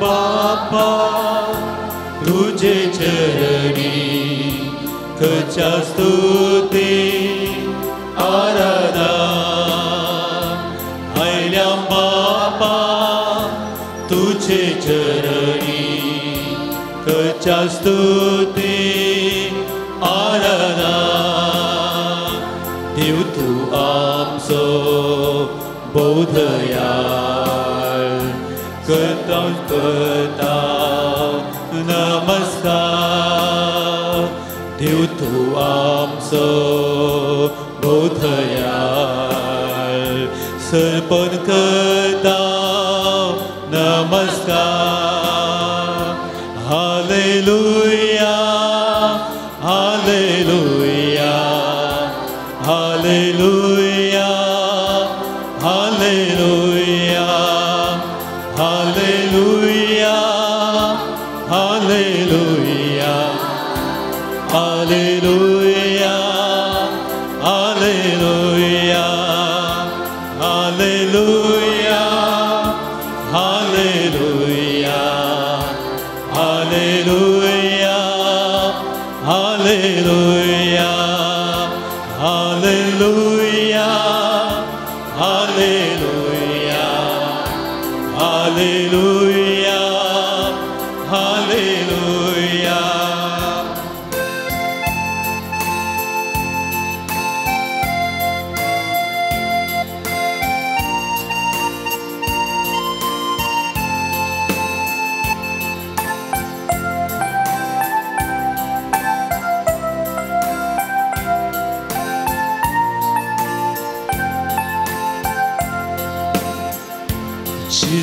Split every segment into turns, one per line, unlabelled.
बापा तुझे चरणी कच्या स्तुती आराधना आयल्या बापा तुझे चरणी कच्या स्तुती आराधना देव तू आमचो बोधयाळ करता करता नमस्कार देव तू आमचो बोधयाळ सर्पण करता नमस्कार hallelujah hallelujah hallelujah hallelujah hallelujah hallelujah hallelujah hallelujah hallelujah hallelujah hallelujah hallelujah hallelujah hallelujah hallelujah hallelujah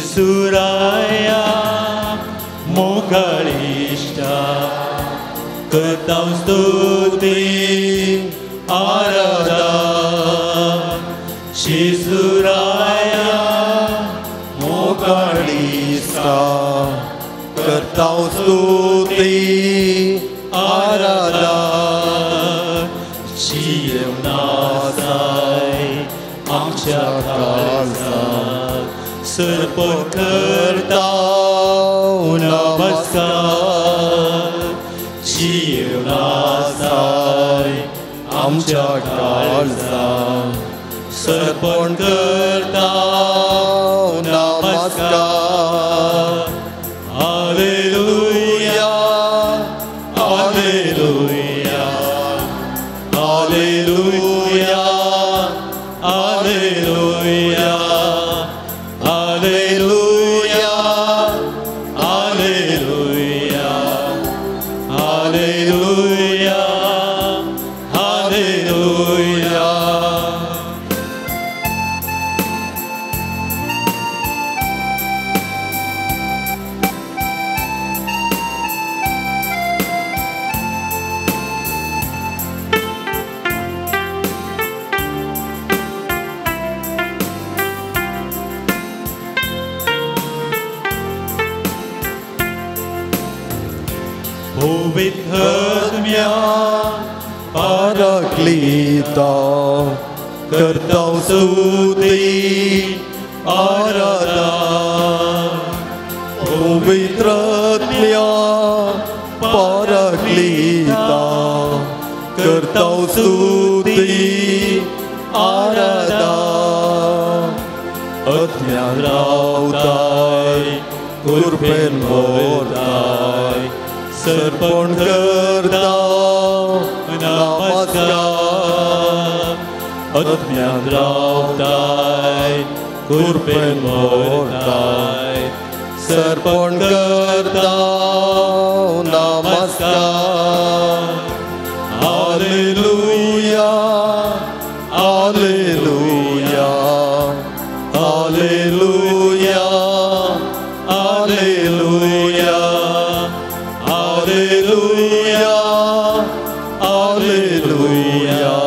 शिसुराया मोगाळिष्टा करता स्तुती आराधना शिसुराया
मोगाळिष्टा करता स्तुती आराधना
जीवनासाय आमच्या काळजात सर्पण करता नमस्कार जीवनासाय आमच्या काळजात सर्पण करता नमस्कार hallelujah hallelujah hallelujah hallelujah hallelujah hallelujah hallelujah hallelujah Povithadmya
Paraklita करता स्तुती आराधना पवित्रात्म्या पाराक्लीता करता स्तुती आराधना अज्ञान रावताय कृपेन भरताय सर्पण करता नमस्कार अज्ञान रावताय कृपेन भरताय सर्पण करता नमस्कार hallelujah hallelujah hallelujah hallelujah hallelujah hallelujah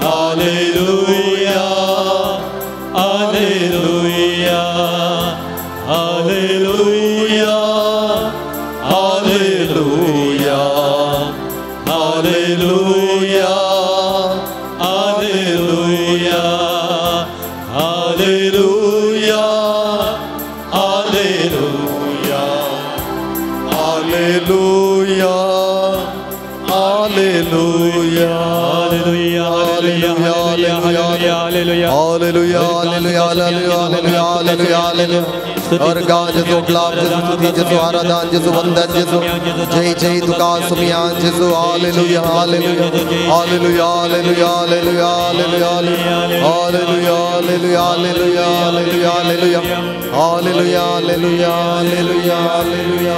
hallelujah hallelujah hallelujah hallelujah hallelujah hallelujah hallelujah hallelujah Hallelujah.
Hallelujah, hallelujah, hallelujah,
Hallelujah, hallelujah, hallelujah, hallelujah, hallelujah. और गाज जो क्लाब जो स्तुति जो आराधना जो वंदन जो जय जय तुका सुमियान जो hallelujah hallelujah hallelujah hallelujah hallelujah hallelujah hallelujah hallelujah hallelujah hallelujah hallelujah hallelujah hallelujah hallelujah hallelujah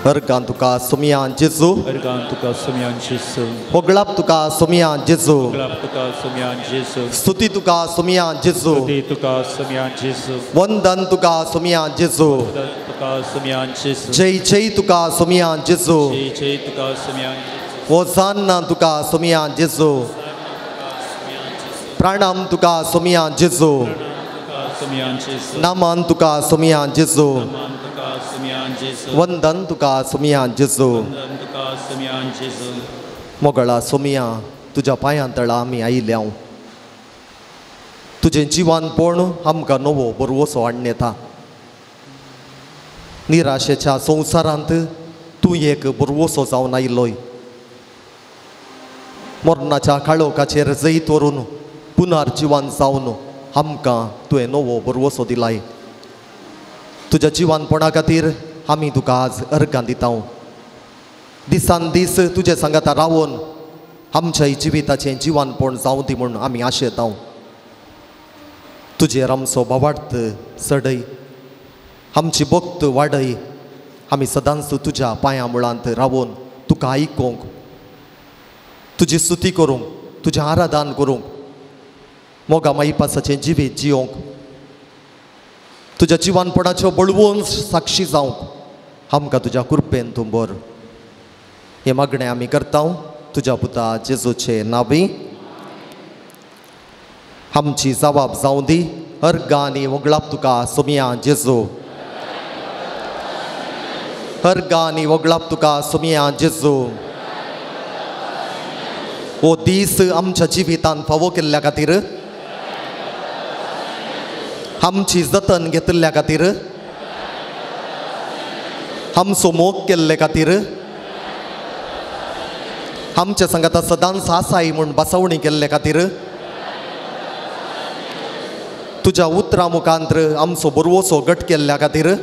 Ergan tuka sumian Jesu.
Ergan tuka sumian Jesu.
Hoglap tuka sumian Jesu.
Hoglap tuka sumian Jesu.
Stuti tuka sumian Jesu.
Stuti tuka sumian Jesu.
Wandan tuka sumian Jesu.
Wandan tuka sumian Jesu.
Jai jai tuka sumian Jesu.
Jai jai tuka sumian Jesu.
Hosanna tuka sumian Jesu. Pranam tuka sumian Jesu. Naman tuka sumian Jesu. वंदन तुका सुमियान जेजू मोगळा सुमिया तुझ्या पायांतळा आमी आयल्याव तुझे जीवनपण आमकां नवो बरवसो हाडून येता निराशेच्या संवसारांत तूं एक बरवसो जावन आयलोय मरणाच्या काळोखाचेर जैत व्हरून पुनर्जीवन जावन आमकां तुवें नवो बरवसो दिलाय तुझ्या जीवनपणा खातीर आमी तुका आज अर्गां दिता दिसान दीस तुजे सांगाता रावून आमच्या जिविताचें जीवनपण जावं दी म्हूण आमी आशेता तुजेर आमचो बोवार्थ चडय आमची भक्त वाडय आमी सदांच तुज्या पांयां मुळांत रावून तुका आयकूंक तुजी स्तुती करूंक तुजें आराधन करूंक मोगा माईपासाचें जिवीत जियोंक तुझ्या जीवनपणाच्यो बळवून साक्षी जावंक आमकां तुज्या कृपेन तूं बर हें मागणें आमी करता तुज्या पुता जेजूचे नांवी आमची जबाब जावं दी अर्गां आनी वगळाप तुका सुमिया जेजू अर्गां आनी वगळाप तुका सुमिया जेजू हो दीस आमच्या जिवितान फावो केल्ल्या खातीर आमची जतन घेतल्या खातीर आमचो मोग केल्ले खातीर आमच्या सांगाता सदांच आसाय म्हूण बसवणी केल्ले खातीर तुज्या उतरां मुखांतर आमचो बरवसो घट केल्ल्या खातीर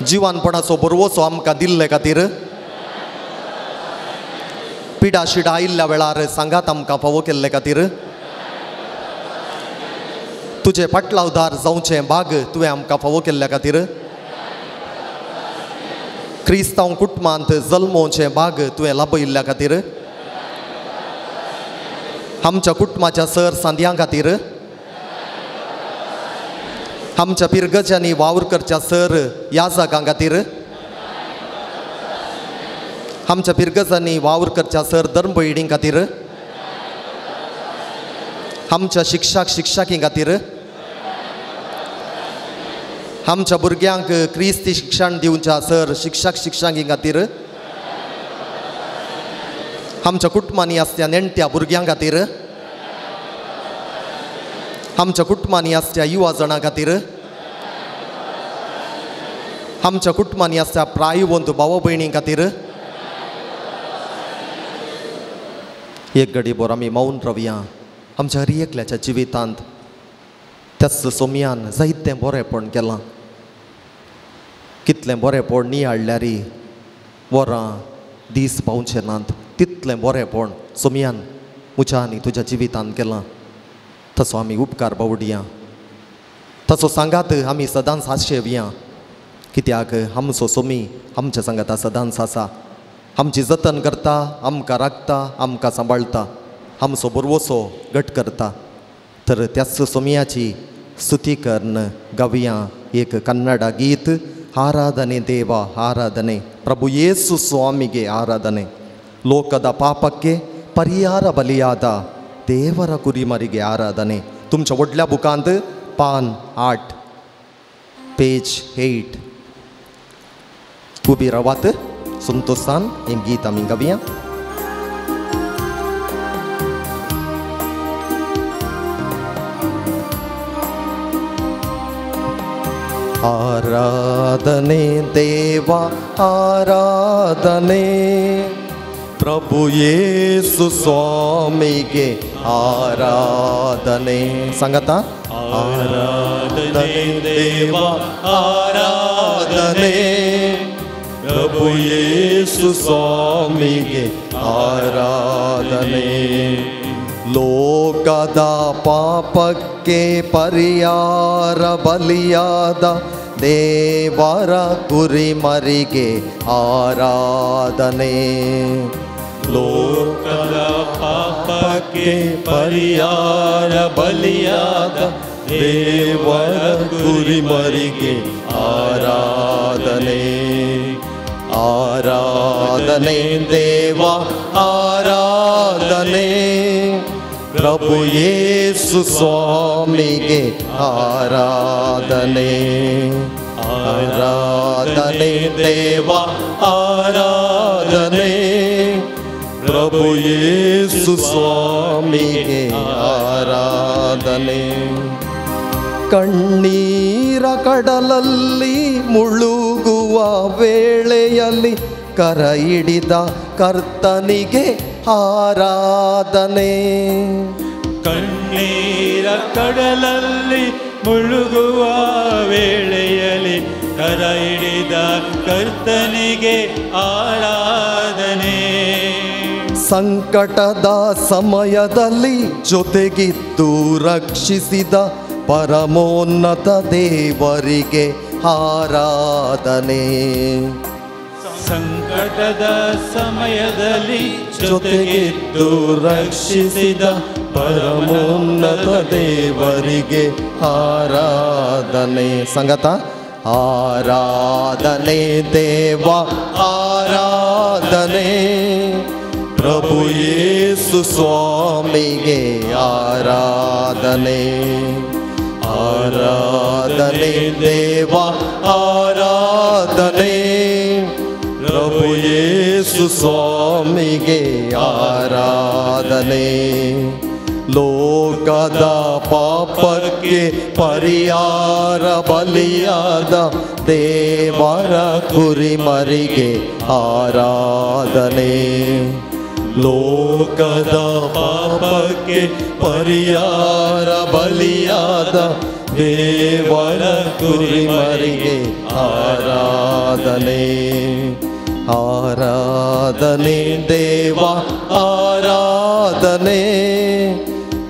जिवनपणाचो बरवसो आमकां दिल्ले खातीर पिडा शिडा आयिल्ल्या वेळार सांगात आमकां फावो केल्ले खातीर तुझे फाटला उदार जावचें भाग तुवें आमकां फावो केल्ल्या खातीर क्रिस्तांव कुटुंबांत जल्मोवचें भाग तुवें लाभयल्ल्या खातीर आमच्या कुटुंबाच्या सर सांद्यां खातीर आमच्या पिरगजांनी वावर करच्या सर याजकां खातीर आमच्या पिरगजांनी वावर करच्या सर धर्म भयणीं खातीर आमच्या शिक्षक शिक्षकी खातीर आमच्या भुरग्यांक क्रिस्ती शिक्षण दिवच्या सर शिक्षक शिक्षकी खातीर आमच्या कुटुंबांनी आसत्या नेणट्या भुरग्यां खातीर आमच्या कुटुंबांनी आसत्या युवा जाणां खातीर आमच्या कुटुंबांनी आसत्या प्रायवंत भाव भयणी खातीर एक घडी भर आमी मौन रावया आमच्या हर एकल्याच्या जिवितांत त्याच सोमयान जायतें बरेंपण केलां कितलें बरेंपण नियाळल्यार वरां दीस पावचे नात तितलें बरेंपण सोमयान म्हज्या आनी तुज्या जिवितांत केलां तसो आमी उपकार बावडया तसो सांगात आमी सदांच आशेवया कित्याक आमचो सोमी आमच्या सांगाता सदांच आसा आमची जतन करता आमकां राखता आमकां सांबाळटा आमचो बरवसो घट करता तर त्याच सोमयाची स्तुती कर्ण गावया एक कन्नड गीत आराधने देव आराधने प्रभु येसु स्वामिगे आराधने ಲೋಕದ ಪಾಪಕ್ಕೆ ಪರಿಹಾರ ಬಲಿಯಾದ ದೇವರ ಕುರಿಮರಿಗೆ ಆರಾಧನೆ तुमच्या व्हडल्या बुकांत पान 8 पेज 8 उबी रावात संतोषान हें गीत आमी गावया ಆರಾಧನೆ ದೇವ ಆರಾಧನೆ, ಪ್ರಭು ಯೇಸು ಸ್ವಾಮಿಗೆ ಆರಾಧನೆ. ಸಂಗತ
ಆರಾಧನೆ ದೇವ ಆರಾಧನೆ,
ಪ್ರಭು ಯೇಸು ಸ್ವಾಮಿಗೆ ಆರಾಧನೆ. ಲೋಕದ ಪಾಪಕ್ಕೆ ಪರಿಹಾರ ಬಲಿಯಾದ ದೇವರ ಕುರಿಮರಿಗೆ ಆರಾಧನೆ.
ಲೋಕದ ಪಾಪಕ್ಕೆ ಪರಿಹಾರ ಬಲಿಯಾದ
ದೇವರ ಕುರಿಮರಿಗೆ ಆರಾಧನೆ. ಆರಾಧನೆ ದೇವ ಆರಾಧನೆ, ಪ್ರಭು ಯೇಸು ಸ್ವಾಮಿಗೆ ಆರಾಧನೆ. ಆರಾಧನೆ ದೇವ ಆರಾಧನೆ, ಪ್ರಭು ಯೇಸು ಸ್ವಾಮಿಗೆ ಆರಾಧನೆ. ಕಣ್ಣೀರ ಕಡಲಲ್ಲಿ ಮುಳುಗುವ ವೇಳೆಯಲ್ಲಿ ಕರ ಹಿಡಿದ ಕರ್ತನಿಗೆ ಆರಾಧನೆ.
ಕಣ್ಣೀರ ಕಡಲಲ್ಲಿ ಮುಳುಗುವ ವೇಳೆಯಲ್ಲಿ ಕರ ಹಿಡಿದ ಕರ್ತನಿಗೆ ಆರಾಧನೆ.
ಸಂಕಟದ ಸಮಯದಲ್ಲಿ ಜೊತೆಗಿದ್ದು ರಕ್ಷಿಸಿದ ಪರಮೋನ್ನತ ದೇವರಿಗೆ ಆರಾಧನೆ.
ಸಂಕಟದ ಸಮಯದಲ್ಲಿ ಜೊತೆಗಿದ್ದು ರಕ್ಷಿಸಿದ
ಪರಮೋನ್ನತ ದೇವರಿಗೆ ಆರಾಧನೆ. ಸಂಗತ ಆರಾಧನೆ ದೇವ ಆರಾಧನೆ, ಪ್ರಭು ಯೇಸು ಸ್ವಾಮಿಗೆ ಆರಾಧನೆ. ಆರಾಧನೆ ದೇವ ಆರಾಧನೆ, ಪ್ರಭು ಯೇಸು ಸ್ವಾಮಿಗೆ ಆರಾಧನೆ. ಲೋಕದ ಪಾಪಕ್ಕೆ ಪರಿಹಾರ ಬಲಿಯಾದ ದೇವರ ಕುರಿಮರಿಗೆ ಆರಾಧನೆ. ಲೋಕದ ಪಾಪಕ್ಕೆ ಪರಿಹಾರ ಬಲಿಯಾದ ದೇವರ ಕುರಿಮರಿಗೆ ಆರಾಧನೆ. ಆರಾಧನೆ ದೇವ ಆರಾಧನೆ,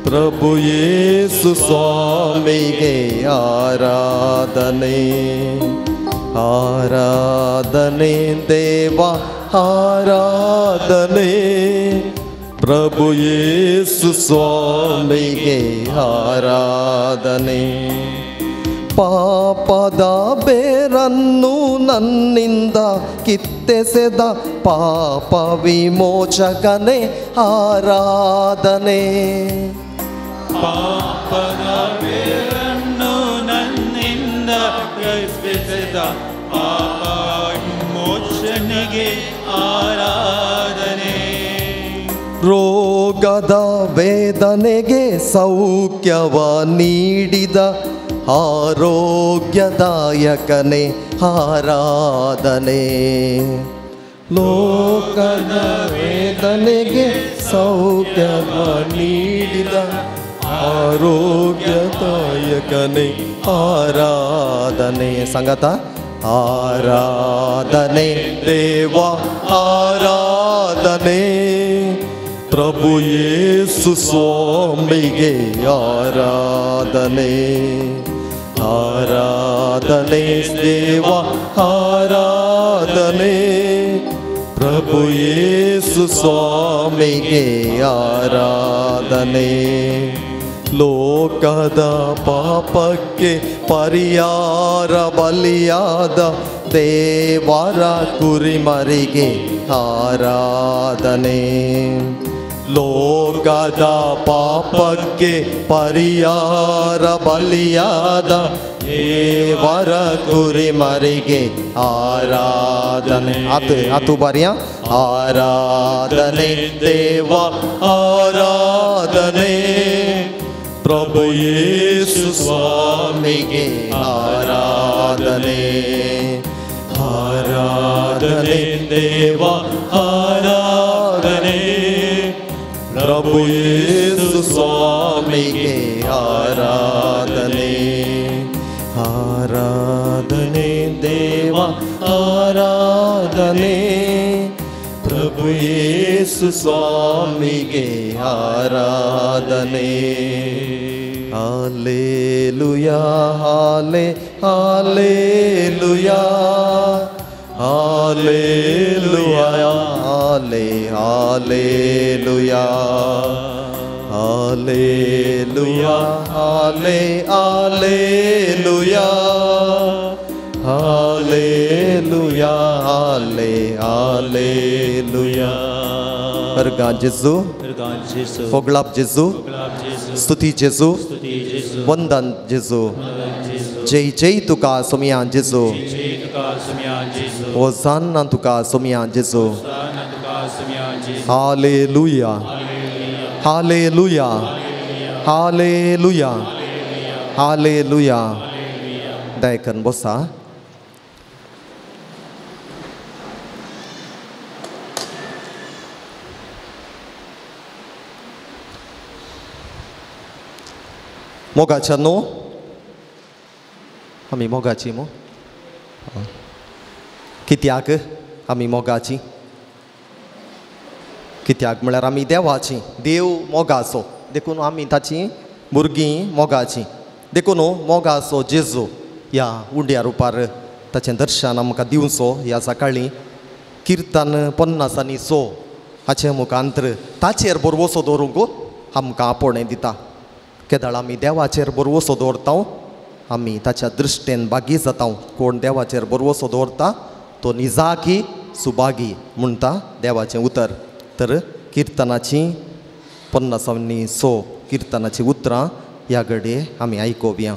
ಪ್ರಭು ಯೇಸು ಸ್ವಾಮಿಗೆ ಆರಾಧನೆ. ಆರಾಧನೆ ದೇವ ಆರಾಧನೆ, ಪ್ರಭು ಯೇಸು ಸ್ವಾಮಿಗೆ ಆರಾಧನೆ. ಪಾಪದ ಬೇರನ್ನು ನನ್ನಿಂದ ಕಿತ್ತೆಸೆದ ಪಾಪ ವಿಮೋಚಕನೇ ಆರಾಧನೆ.
ಪಾಪದ ಬೇರನ್ನು ನನ್ನಿಂದ ಕಿತ್ತೆಸೆದ ಪಾಪ ವಿಮೋಚನೆಗೆ ಆರಾಧನೆ.
ರೋಗದ ವೇದನೆಗೆ ಸೌಖ್ಯವ ನೀಡಿದ ಆರೋಗ್ಯದಾಯಕನೇ ಆರಾಧನೆ. ಲೋಕದ ವೇದನೆಗೆ ಸೌಖ್ಯವ ನೀಡಿದ ಆರೋಗ್ಯದಾಯಕನೇ ಆರಾಧನೆ. ಸಂಗತ ಆರಾಧನೆ ದೇವ ಆರಾಧನೆ, ಪ್ರಭು ಯೇಸು ಸ್ವಾಮಿಗೆ ಆರಾಧನೆ. ಆರಾಧನೆ ದೇವ ಆರಾಧನೆ, ಪ್ರಭು ಯೇಸು ಸ್ವಾಮಿಗೆ ಆರಾಧನೆ. ಲೋಕದ ಪಾಪಕ್ಕೆ ಪರಿಹಾರ ಬಲಿಯಾದ ದೇವರ ಕುರಿಮರಿಗೆ ಆರಾಧನೆ. ಲೋಕದ ಪಾಪಕ್ಕೆ ಪರಿಹಾರ ಬಲಿಯಾದ ದೇವರ ಕುರಿಮರಿಗೆ ಆರಾಧನೆ. ಆತು ಬಾರಿಯ ಆರಾಧನೆ ದೇವ ಆರಾಧನೆ, ಪ್ರಭು ಯೇಸು ಸ್ವಾಮಿಗೆ ಆರಾಧನೆ.
ಆರಾಧನೆ ದೇವ ಆರಾಧನೆ
ಪ್ರಭು ಯೇಸು ಸ್ವಾಮಿಗೆ ಆರಾಧನೆ ಆರಾಧನೆ ದೇವ ಆರಾಧನೆ ಪ್ರಭು ಯೇಸು ಸ್ವಾಮಿಗೆ ಆರಾಧನೆ ಹಾಲೆಲೂಯಾ ಹಾಲೆ ಹಾಲೆಲೂಯಾ ಹಾಲೆಲೂಯಾ ಹಾಲೆ ಹಾಲೆಲೂಯಾ ಹಾಲೆಲೂಯಾ ಹಾಲೆ ಹಾಲೆಲೂಯಾ ಹಾಲೆಲೂಯಾ ಹಾಲೆ hallelujah Harga Jesu, Foglap Jesu, Stuti Jesu, Vandan Jesu, Jai Jai Tuka Somian Jesu, Hosanna Tuka Somian Jesu. Hallelujah, Hallelujah, Hallelujah, Hallelujah. Daikan bosa. मोगाच्या no आमी मोगाची मो कित्याक आमी मोगाची कित्याक म्हळ्यार आमी देवाची देव मोगाचो देखून आमी ताची भुरगीं मोगाची देखून मोगाचो जेजू ह्या उंड्या रुपार ताचें दर्शन आमकां दिवचो ह्या सकाळीं किर्तन 50:100 हाचे मुखांतर ताचेर बरवसो दवरूंक आमकां आपोवणें दिता केदाळ आमी देवाचेर बरवसो दवरता आमी ताच्या दृश्टेन बागी जाता कोण देवाचेर बरवसो दवरता तो निजाकी सुबागी म्हणटा देवाचें उतर तर किर्तनाची 50:100 किर्तनाची उतरां ह्या घडये आमी आयकोवया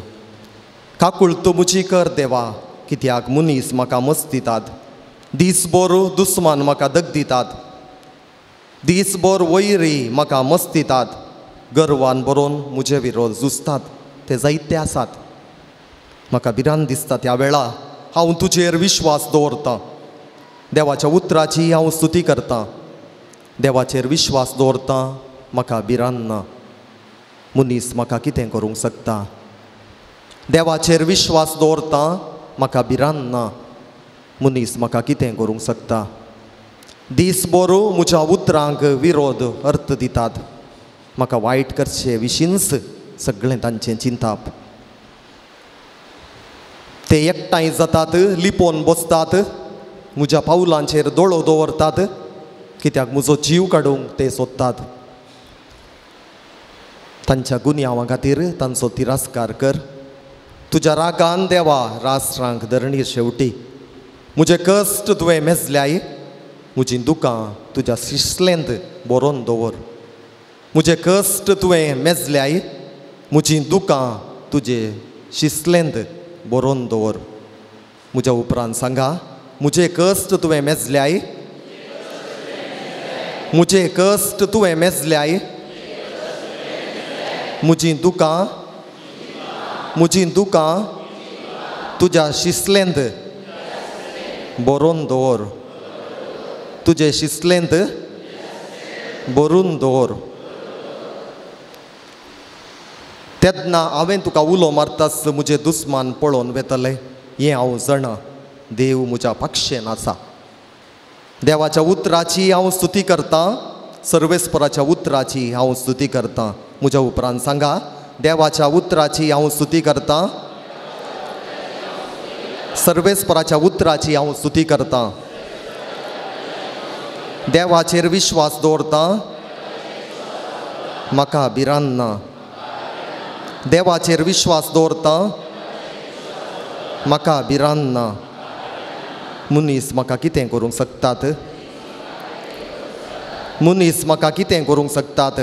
काकूळ तूं मुची कर देवा कित्याक मनीस म्हाका मस्तितात दीसभर दुस्मान म्हाका दग दितात दीसभर वैरी म्हाका मस्तितात गर्वान बरोवन म्हजे विरोध झुजतात ते जायते आसात म्हाका भिरांत दिसता त्या वेळा हांव तुजेर विश्वास दवरतां देवाच्या उतराची हांव स्तुती करतां देवाचेर विश्वास दवरतां म्हाका भिरांत ना मनीस म्हाका कितें करूंक शकता देवाचेर विश्वास दवरतां म्हाका भिरांत ना मनीस म्हाका कितें करूंक शकता दीसभर म्हज्या उतरांक विरोध अर्थ दितात म्हाका वायट करचे विशींच सगळें तांचें चिंताप ते एकठांय जातात लिपोवन बसतात म्हज्या पावलांचेर दोळो दवरतात कित्याक म्हजो जीव काडूंक ते सोदतात तांच्या गुन्यांवा खातीर तांचो तिरस्कार कर तुज्या रागान देवा राष्ट्रांक धरणीर शेवटी म्हजे कश्ट तुवें मेजल्याय म्हजीं दुकां तुज्या शिस्लेंत बरोवन दवर म्हजे कश्ट तुवें मेजल्याय म्हजीं दुकां तुजे शिस्लेंत बरोवन दवर म्हज्या उपरांत सांगा म्हजे कश्ट तुवें मेजल्याय म्हजे कश्ट तुवें मेजल्याय म्हजीं दुकां तुज्या शिस्लेंत बरोवन दवर तुजे शिस्लेंत बरोवन दवर तेन्ना हांवें तुका उलो मारतास म्हजे दुस्मान पळोवन वेतले हें हांव जाणा देव म्हज्या पक्षेन आसा देवाच्या उतराची हांव स्तुती करतां सर्वेस्पराच्या उतराची हांव स्तुती करतां म्हज्या उपरांत सांगा देवाच्या उतराची हांव स्तुती करतां सर्वेस्पराच्या उतराची हांव स्तुती करतां देवाचेर विश्वास दवरतां म्हाका भिरांत ना देवाचेर विश्वास दवरतां म्हाका भिरांत ना मनीस म्हाका कितें करूंक शकतात मनीस म्हाका कितें करूंक शकतात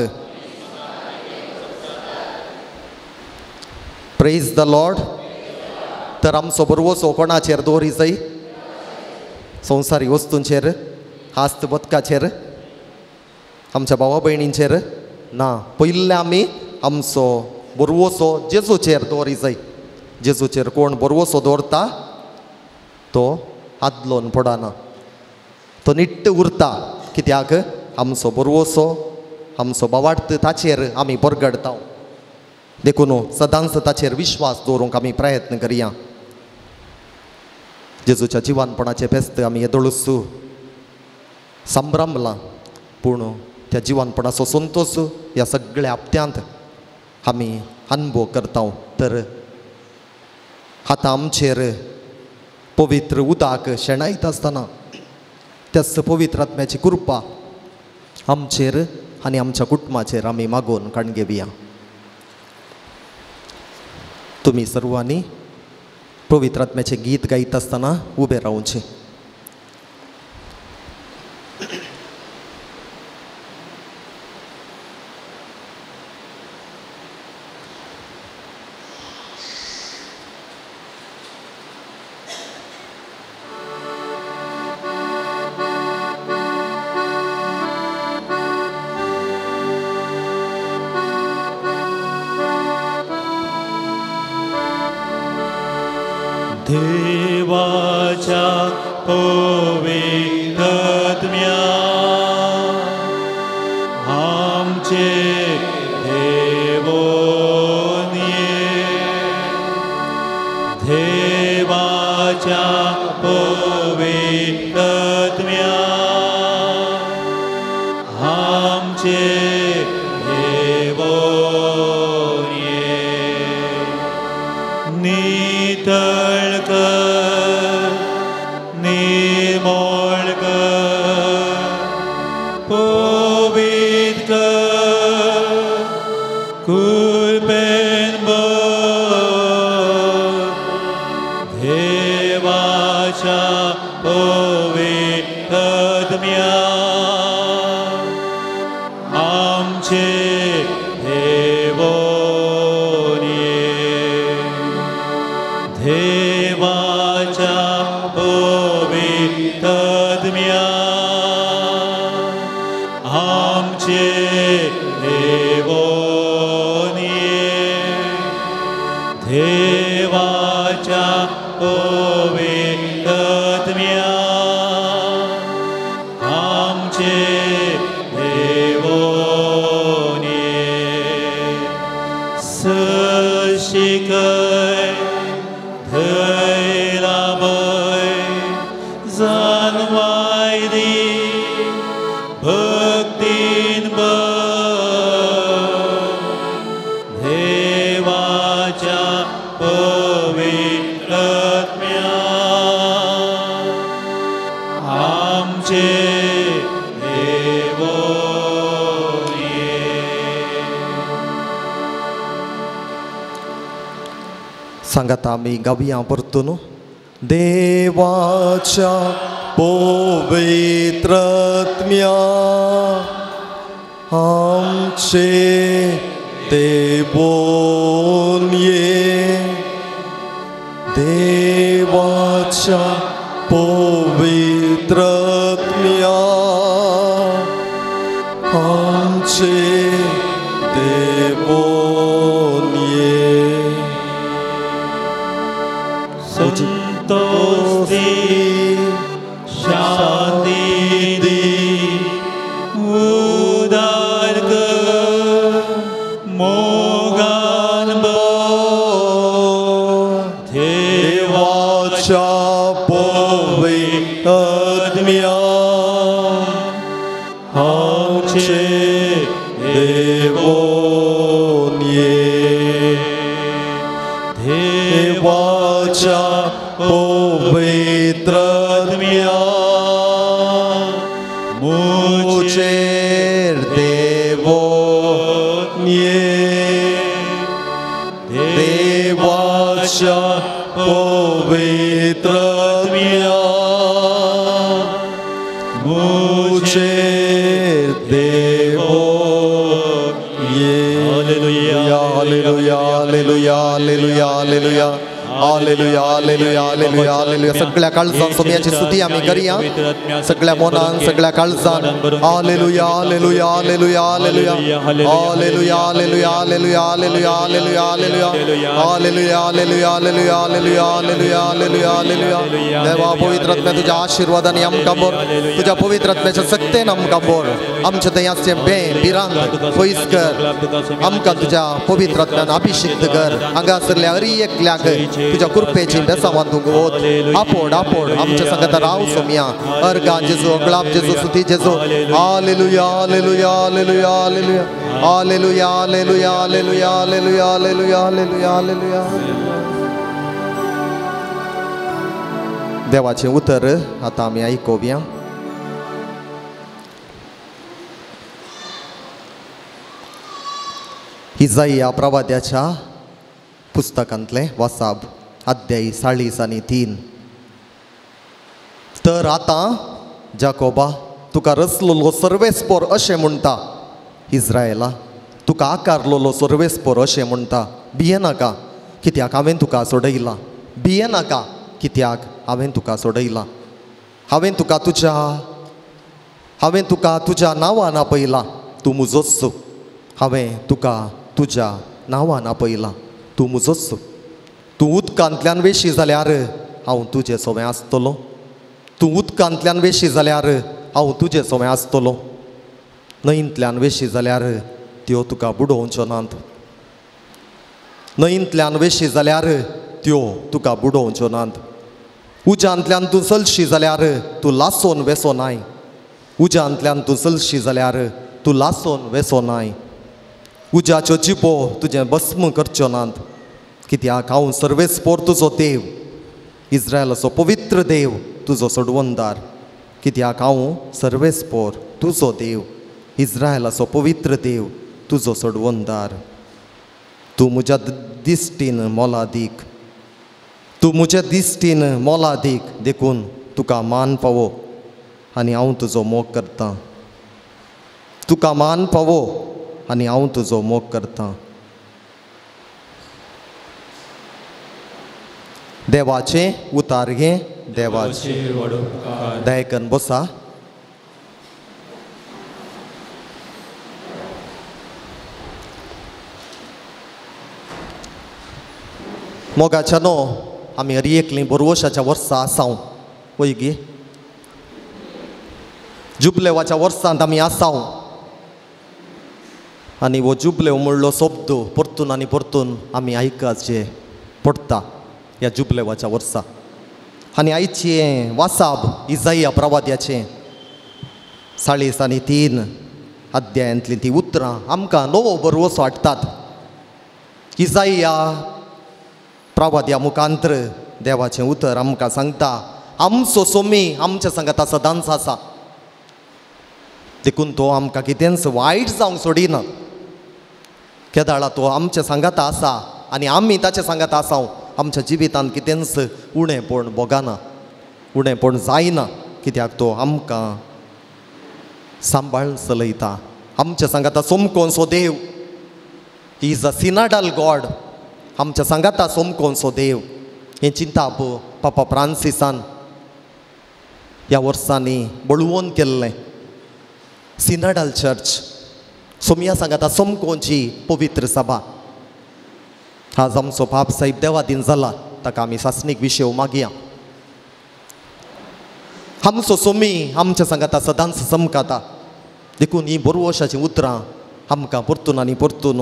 प्रेज द लॉर्ड तर आमचो बरवसो कोणाचेर दवरी जाय संवसारी वस्तूंचेर हास्त बदकाचेर आमच्या भावा भयणींचेर ना पयले आमी आमचो बरवसो जेजूचेर दवरी जाय जेजूचेर कोण बरवसो दवरता तो आदलोन पडना, तो निट्ट उरता. कित्याक आमचो बरवसो आमचो बावार्थ ताचेर आमी परगडता. देखून सदांच ताचेर विश्वास दवरूंक आमी प्रयत्न करया. जेजूच्या जिवानपणाचे फेस्त आमी येदोळूच संभ्रमला, पूण त्या जिवानपणाचो संतोश ह्या सगळ्या हप्त्यांत आमी अनुभव करता. तर आतां आमचेर पवित्र उदक शेणायत आसतना त्याच पवित्र आत्म्याची कृपा आमचेर आनी आमच्या कुटुंबाचेर आमी मागोवन काण घेवया. तुमी सर्वांनी पवित्र आत्म्याचे गीत गायत आसतना उबे रावचे.
देवाच्या पवित्र आत्म्या आमचे देवोन ये. देवाच्या पवित्र आत्म्या आमचे देवोन ये. नितळ निर्मळ पवित्र कृपेन देवाच्या पवित्र आत्म्या आमचे देवोन ये. देवाच्या पवित्र आत्म्या आमचे देवोन ये. देवाच्या पवित्र आत्म्या आमचे देवोन ये. सशिकय धैलामय जानवाय दी भक्तीन देवाच्या पवित्र आत्म्या आमचे देवोन ये.
सांगात आमी गावया परतून. देवाच्या पवित्र आत्म्या आमचे देवोन ये. देवाच्या पवित्र आत्म्या आमचे देवोन ये.
संतोषी शांती दी उदार मोगान
देवाच्या पवित्र आत्म्या आमचे देवोन ये. देवाच्या पवित्र आत्म्या मुझेर देवोन ये. देवाच्या पवित्र आत्म्या मुझेर देवोन ये. Hallelujah hallelujah hallelujah hallelujah hallelujah hallelujah hallelujah hallelujah hallelujah सगळ्या काळजान सोम्याची स्तुती आम्ही करूया सगळ्या मोनान सगळ्या काळजान hallelujah hallelujah hallelujah hallelujah hallelujah hallelujah hallelujah hallelujah hallelujah hallelujah hallelujah hallelujah hallelujah hallelujah hallelujah hallelujah hallelujah देवा पवित्र आत्म्या तुझ्या आशीर्वादाने आमकां बोर तुझ्या पवित्र आत्म्याच्या सक्तेन आमकां बोर आमच्या दयाचे बे बिरांत पयस कर आमकां तुझ्या पवित्र आत्म्यान अभिषेक कर हांगासरल्या हर एकल्याक तुझ्या कृपेची बेसांवांतूक वोत आपोड आपोड आमच्या संगत राव सोम्या अर्गा जेजू अगलाब जेजू स्तुती जेजू hallelujah hallelujah hallelujah hallelujah hallelujah hallelujah hallelujah hallelujah hallelujah hallelujah hallelujah देवाचें उतर आतां आमी आयकुया इजाइया प्रवाद्याच्या पुस्तकांतले वासाब अध्याय 40 आणि 3 तर आतां जाकोबा तुका रचलोलो सर्वेस्पोर अशें म्हणटा इस्रायला तुका आकारलोलो सर्वेस्पोर अशें म्हणटा भिये नाका कित्याक हांवें तुका सोडयला भिये नाका कित्याक हांवें तुका सोडयला हांवें तुका तुज्या नांवान आपयला तूं म्हजोच हांवें तुका तुज्या नांवान आपयला तूं म्हजोच तूं उदकांतल्यान वेशी जाल्यार हांव तुजें सोवें आसतलो तूं उदकांतल्यान वेशी जाल्यार हांव तुजें सोवें आसतलो न्हंयेंतल्यान वेशी जाल्यार त्यो तुका बुडोवच्यो नात न्हंयेंतल्यान वेशी जाल्यार त्यो तुका बुडोवच्यो नात उज्यांतल्यान तूं चलशी जाल्यार तूं लासोन वेसो नाय उज्यांतल्यान तूं चलशी जाल्यार तूं लासोन वेसो नाय उज्याच्यो जिपो तुजें भस्म करच्यो नात कित्याक हांव सर्वेस्पोर तुजो देव इस्रायलाचो पवित्र देव तुजो सोडवंदार कित्याक हांव सर्वेस्पोर तुजो देव इस्रायलाचो पवित्र देव तुजो सोडवंदार तूं म्हज्या दिश्टीन मोलादीक तूं म्हज्या दिश्टीन मोलादीक देखून तुका मान फावो आनी हांव तुजो मोग करतां तुका मान फावो आनी हांव तुजो मोग करतां देवाचें उतार घे देवाचे दयकन बसा मोगाच्या न्हू आमी हर एकलीं बरवशाच्या वर्सां आसांव पळय गे जुबलेवाच्या वर्सांत आमी आसांव आनी वो जुबलेव म्हणलो शब्द परतून आनी परतून आमी आयकाचे पडटा ह्या जुबलेवाच्या वर्सा आनी आयचें वासाब इजाइया प्रवाद्याचें 40 आणि 3 अध्यायांतलीं तीं उतरां आमकां नवो बरवसो हाडटात इजाइया प्रवाद्या मुखांतर देवाचें उतर आमकां सांगता आमचो सोमी आमच्या संगता सदांच आसा देखून तो आमकां कितेंच वायट जावंक सोडिना केदाळा तो आमच्या सांगाता आसा आनी आमी ताच्या सांगाता आसांव आमच्या जिवितांत कितेंच उणेंपण भोगाना उणेंपण जायना कित्याक तो आमकां सांबाळून चलयता आमच्या सांगाता सोमकोसो देव ही इज अ सिनाडल गॉड आमच्या सांगाता सोमकोसो देव हें चिंताप पापा फ्रांसिसान ह्या वर्सांनी बळवून केल्लें सिनाडल चर्च सोमया सांगाता सोमकोची पवित्र सभा आज आमचो बाप साहेब देवादीन जाला ताका आमी सासणीक विशेव मागया आमचो सोमी आमच्या सांगाता सदांच चमकाता देखून ही बरवशाचीं उतरां आमकां परतून आनी परतून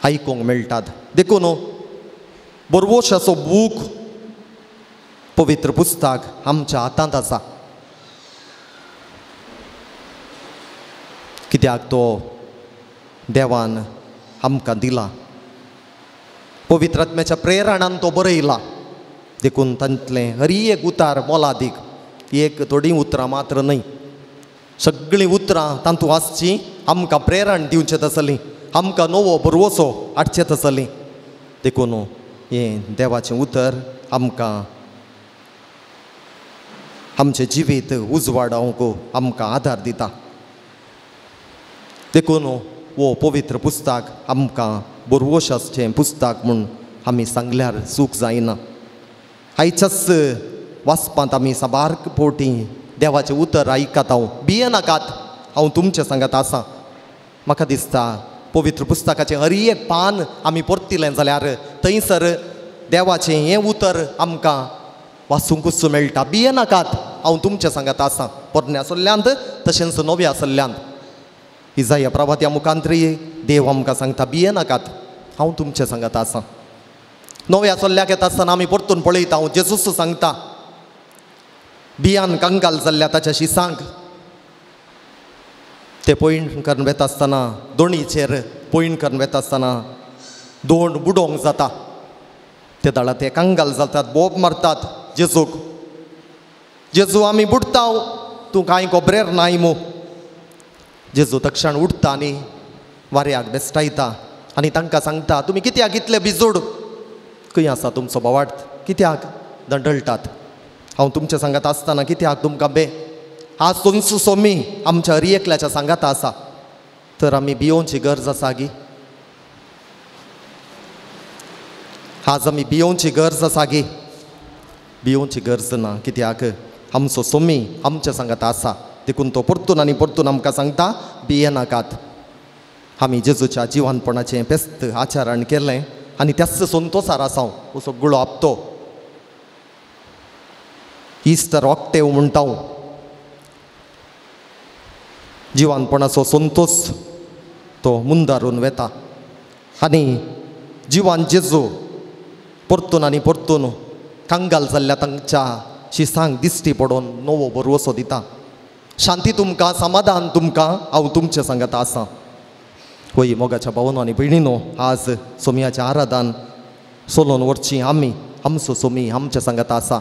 आयकूंक मेळटात देखून बरवशाचो बूक पवित्र पुस्तक आमच्या हातांत आसा कित्याक तो देवान आमकां दिला पवित्र आत्म्याच्या प्रेरणान तो बरयला देखून तांतलें हर एक उतार मोलादीक एक थोडीं उतरां मात्र न्हय सगळीं उतरां तातूंत आसचीं आमकां प्रेरण दिवचें आसलीं आमकां नवो बरवसो हाडचें आसलीं देखून हें देवाचें उतर आमकां आमचें जिवीत उजवाडावंक आमकां आदार दिता देखून वो पवित्र पुस्तक आमकां बरवशाचें पुस्तक म्हूण आमी सांगल्यार चूक जायना. आयच्याच वाचपांत आमी साबारक पोटी देवाचें उतर आयकात. हांव भियेनाकात, हांव तुमचे सांगात आसा. म्हाका दिसता पवित्र पुस्तकाचें हर एक पान आमी परतिलें जाल्यार थंयसर देवाचें हें उतर आमकां वाचूंकूच मेळटा. भियेनाकात, हांव तुमचे सांगात आसा. पोरण्या सल्ल्यांत तशेंच नव्या सल्ल्यांत इजाया प्रभात्या मुखांतरी देव आमकां सांगता भियेनाकात, हांव तुमचे सांगात आसा. नव्या सल्ल्याक येता आसतना आमी परतून पळयता हांव जेजूस सांगता भियान कंगाल जाल्ल्या ताच्या शिसांक ते पयण करून वेता आसतना दोणीचेर पयण करून वेता आसतना दोण बुडोवंक जाता. ते दाळा ते कंगाल जातात, बोब मारतात जेजूक. जेजू आमी बुडता, तूं कांय खबरेर नाय मू. जेजू तक्षण उठता आनी वाऱ्याक बेस्टायता आनी तांकां सांगता तुमी कित्याक इतले बिजोड, खंय आसा तुमचो बोवाड, कित्याक दंडळटात. हांव तुमच्या सांगात आसतना कित्याक तुमकां आज सोंसू सोमी आमच्या हर एकल्याच्या सांगात आसा. तर आमी भियोवची गरज आसा गी. आज आमी भियोवची गरज आसा गी. भियोवची गरज ना, कित्याक आमचो सोमी आमच्या सांगात आसा. देखून तो परतून आनी परतून आमकां सांगता भियेनाकात. आमी जेजूच्या जिवानपणाचें बेस्त आचरण केलें आनी त्याच संतोशार आसांव. हो सगळो हप्तो इस्टर ऑक्टेव म्हणटा हांव. जिवानपणाचो संतोश तो मुंदारून वेता आनी जिवान जेजू परतून आनी परतून कंगाल जाल्ल्या तांच्या शिसांक दिश्टी पडोवन नवो भरवोसो दिता. शांती तुमकां, समाधान तुमकां, हांव तुमचे सांगात आसा. होय मोगाच्या भावनो आनी भयणीनो, आज सोमयाचें आराधन सोलोवन व्हरची आमी. आमचो सोमी आमच्या सांगात आसा.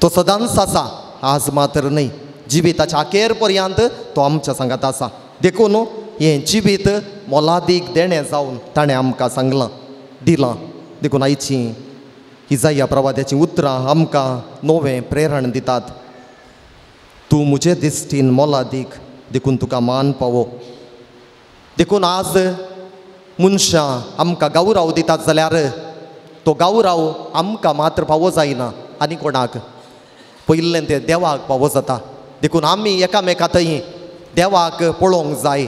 तो सदांच आसा, आज मात्र न्हय, जिविताच्या अखेर पर्यंत तो आमच्या सांगात आसा. देखून हें जिवीत मोलादीक देणें जावन ताणें आमकां सांगलां, दिलां. देखून आयची इजाया प्रवाद्याची उतरां आमकां नवें प्रेरण दितात. तूं म्हजे दिश्टीन मोलादीक, देखून तुका मान पावो. देखून आज मनशां आमकां गौरव दितात जाल्यार तो गौरव आमकां मात्र फावो जायना, आनी कोणाक पयलें तें देवाक फावो जाता. देखून आमी एकामेका थंय देवाक पळोवंक जाय.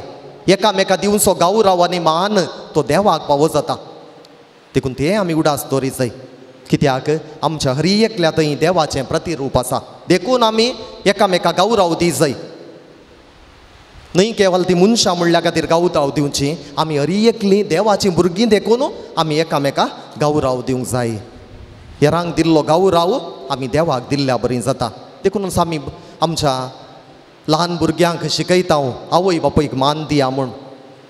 एकामेका दिवचो गौरव आनी मान तो देवाक फावो जाता. देखून तें आमी उडास दवरी जाय, कित्याक आमच्या हर एकल्या थंय देवाचें प्रतिरूप आसा. देखून आमी एकामेका गौरव दी जाय. न्हय केवल ती मनशां म्हणल्या खातीर गौरव दिवची, आमी हर एकलीं देवाचीं भुरगीं देखून आमी एकामेका गौरव दिवंक जाय. हेरांक दिल्लो गौरव आमी देवाक दिल्ल्या बरीं जाता. देखूनच आमी आमच्या ल्हान भुरग्यांक शिकयता आवय बापूयक मान दिया म्हूण.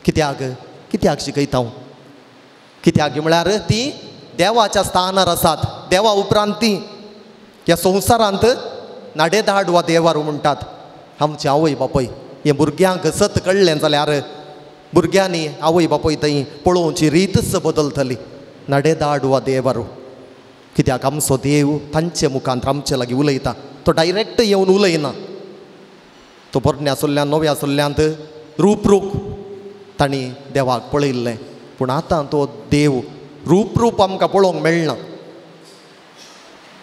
कित्याक शिकयता? कित्याक म्हळ्यार ती देवाच्या स्थानार आसात. देवा उपरांत ती ह्या संवसारांत नाडेधाड वा देवारू म्हणटात. आमचे आवय बापूय हे भुरग्यांक सत कळ्ळें जाल्यार भुरग्यांनी आवय बापूय थंय पळोवची रीतच बदलतली. नाडेधाड वा देवारू, कित्याक आमचो देव तांचे मुखांत आमचे लागीं उलयता. तो डायरेक्ट येवन उलयना. तो पोरण्या सल्ल्यान नव्या सल्ल्यांत रूप तांणी देवाक पळयल्लें, पूण आतां तो देव रूप आमकां पळोवंक मेळना.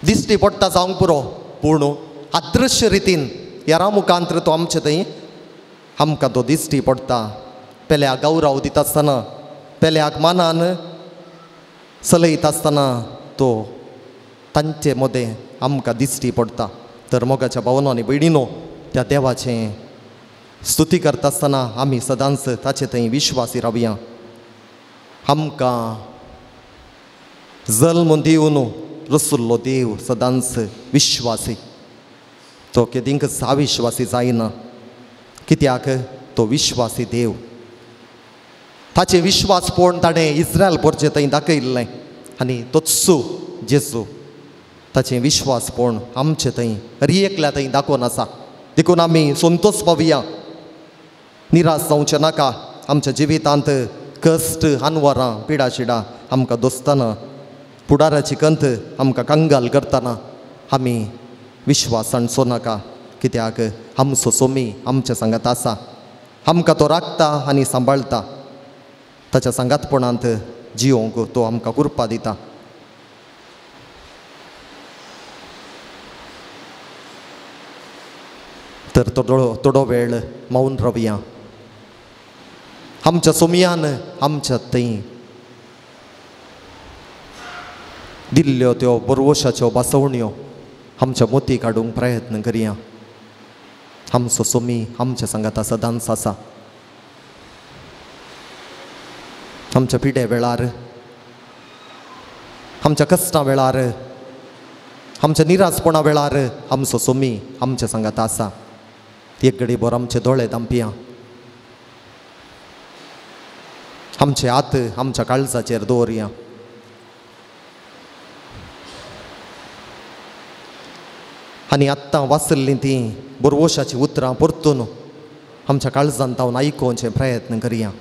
दिश्टी पडटा जावंक पुरो, पूण अदृश्य रितीन हेरां मुखांत तो आमचे थंय आमकां तो दिश्टी पडटा. पेल्याक गौरव दिता आसतना, पेल्याक मानान चलयता आसतना तो तांचे मदें आमकां दिश्टी पडटा. तर मोगाच्या भावनो आनी भयणीनो, त्या देवाचें स्तुती करता आसतना आमी सदांच ताचे थंय विश्वासी रावया. आमकां जल्म दिवन रसुल्लो देव सदांच विश्वासी. तो केदींकच अविश्वासी जायना, कित्याक तो विश्वासी देव. ताचे विश्वास पळोवन ताणें इस्रायल परचें थंय दाखयल्लें आनी तोच जेजू ताचें विश्वास पळोवन आमचे थंय हर एकल्या थंय दाखोवन आसा. देखून आमी संतोश पावया, निराश जावचें नाका. आमच्या जिवितांत कश्ट, आनवरां, पिडाशिडां आमकां दोसतना, पुडाराची कंत आमकां कंगाल करतना आमी विश्वासान सोनाका, कित्याक आमचो सोमी आमच्या सांगात आसा. आमकां तो राखता आनी सांबाळटा. ताच्या सांगातपणांत जियोंक तो आमकां कृपा दिता. तर थोडो वेळ मौन रावया. आमच्या सोमयान आमच्या थंय दिल्ल्यो त्यो बरवशाच्यो बासवण्यो आमच्या मोती काडूंक प्रयत्न करया. आमचो सोमी आमच्या सांगाता सदांच आसा. आमच्या पिड्या वेळार, आमच्या कश्टां वेळार, आमच्या निरासपणा वेळार आमचो सोमी आमच्या सांगाता आसा. एक घडी भर आमचे दोळे धांपया. आमचे हात आमच्या काळजाचेर दवरया. आनी आत्तां वाचल्लीं तीं बरवशाचीं उतरां परतून आमच्या काळजांत हांव आयकोवचे प्रयत्न करया.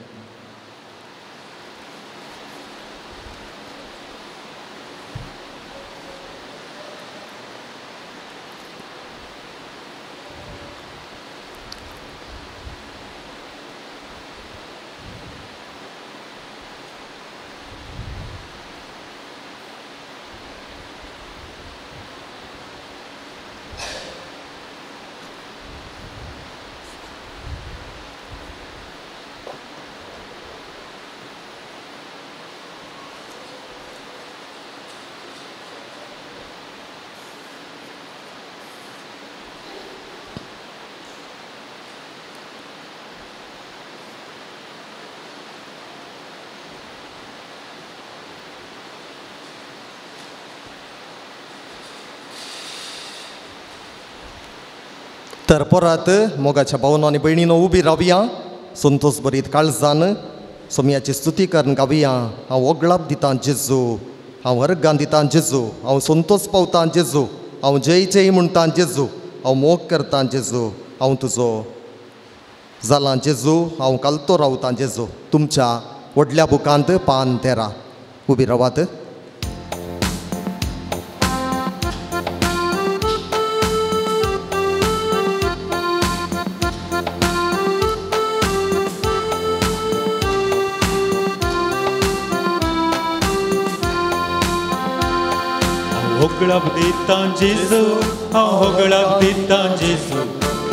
तर परत मोगाच्या भावनांनी भयणीनो उबी रावया. संतोष बरीत काळजान सोमयाची स्तुती करून गावया. हांव वगळाप दितां जेजू, हांव अर्गां दितां जेजू, हांव संतोष पावतां जेजू, हांव जय जय म्हणटां जेजू, हांव मोग करतां जेजू, हांव तुजो जालां जेजू, हांव कालतो रावतां जेजू. तुमच्या व्हडल्या बुकांत पान 13. उबी रावात.
होगळाप दितां जेजू, हांव होगळाप दितां जेजू,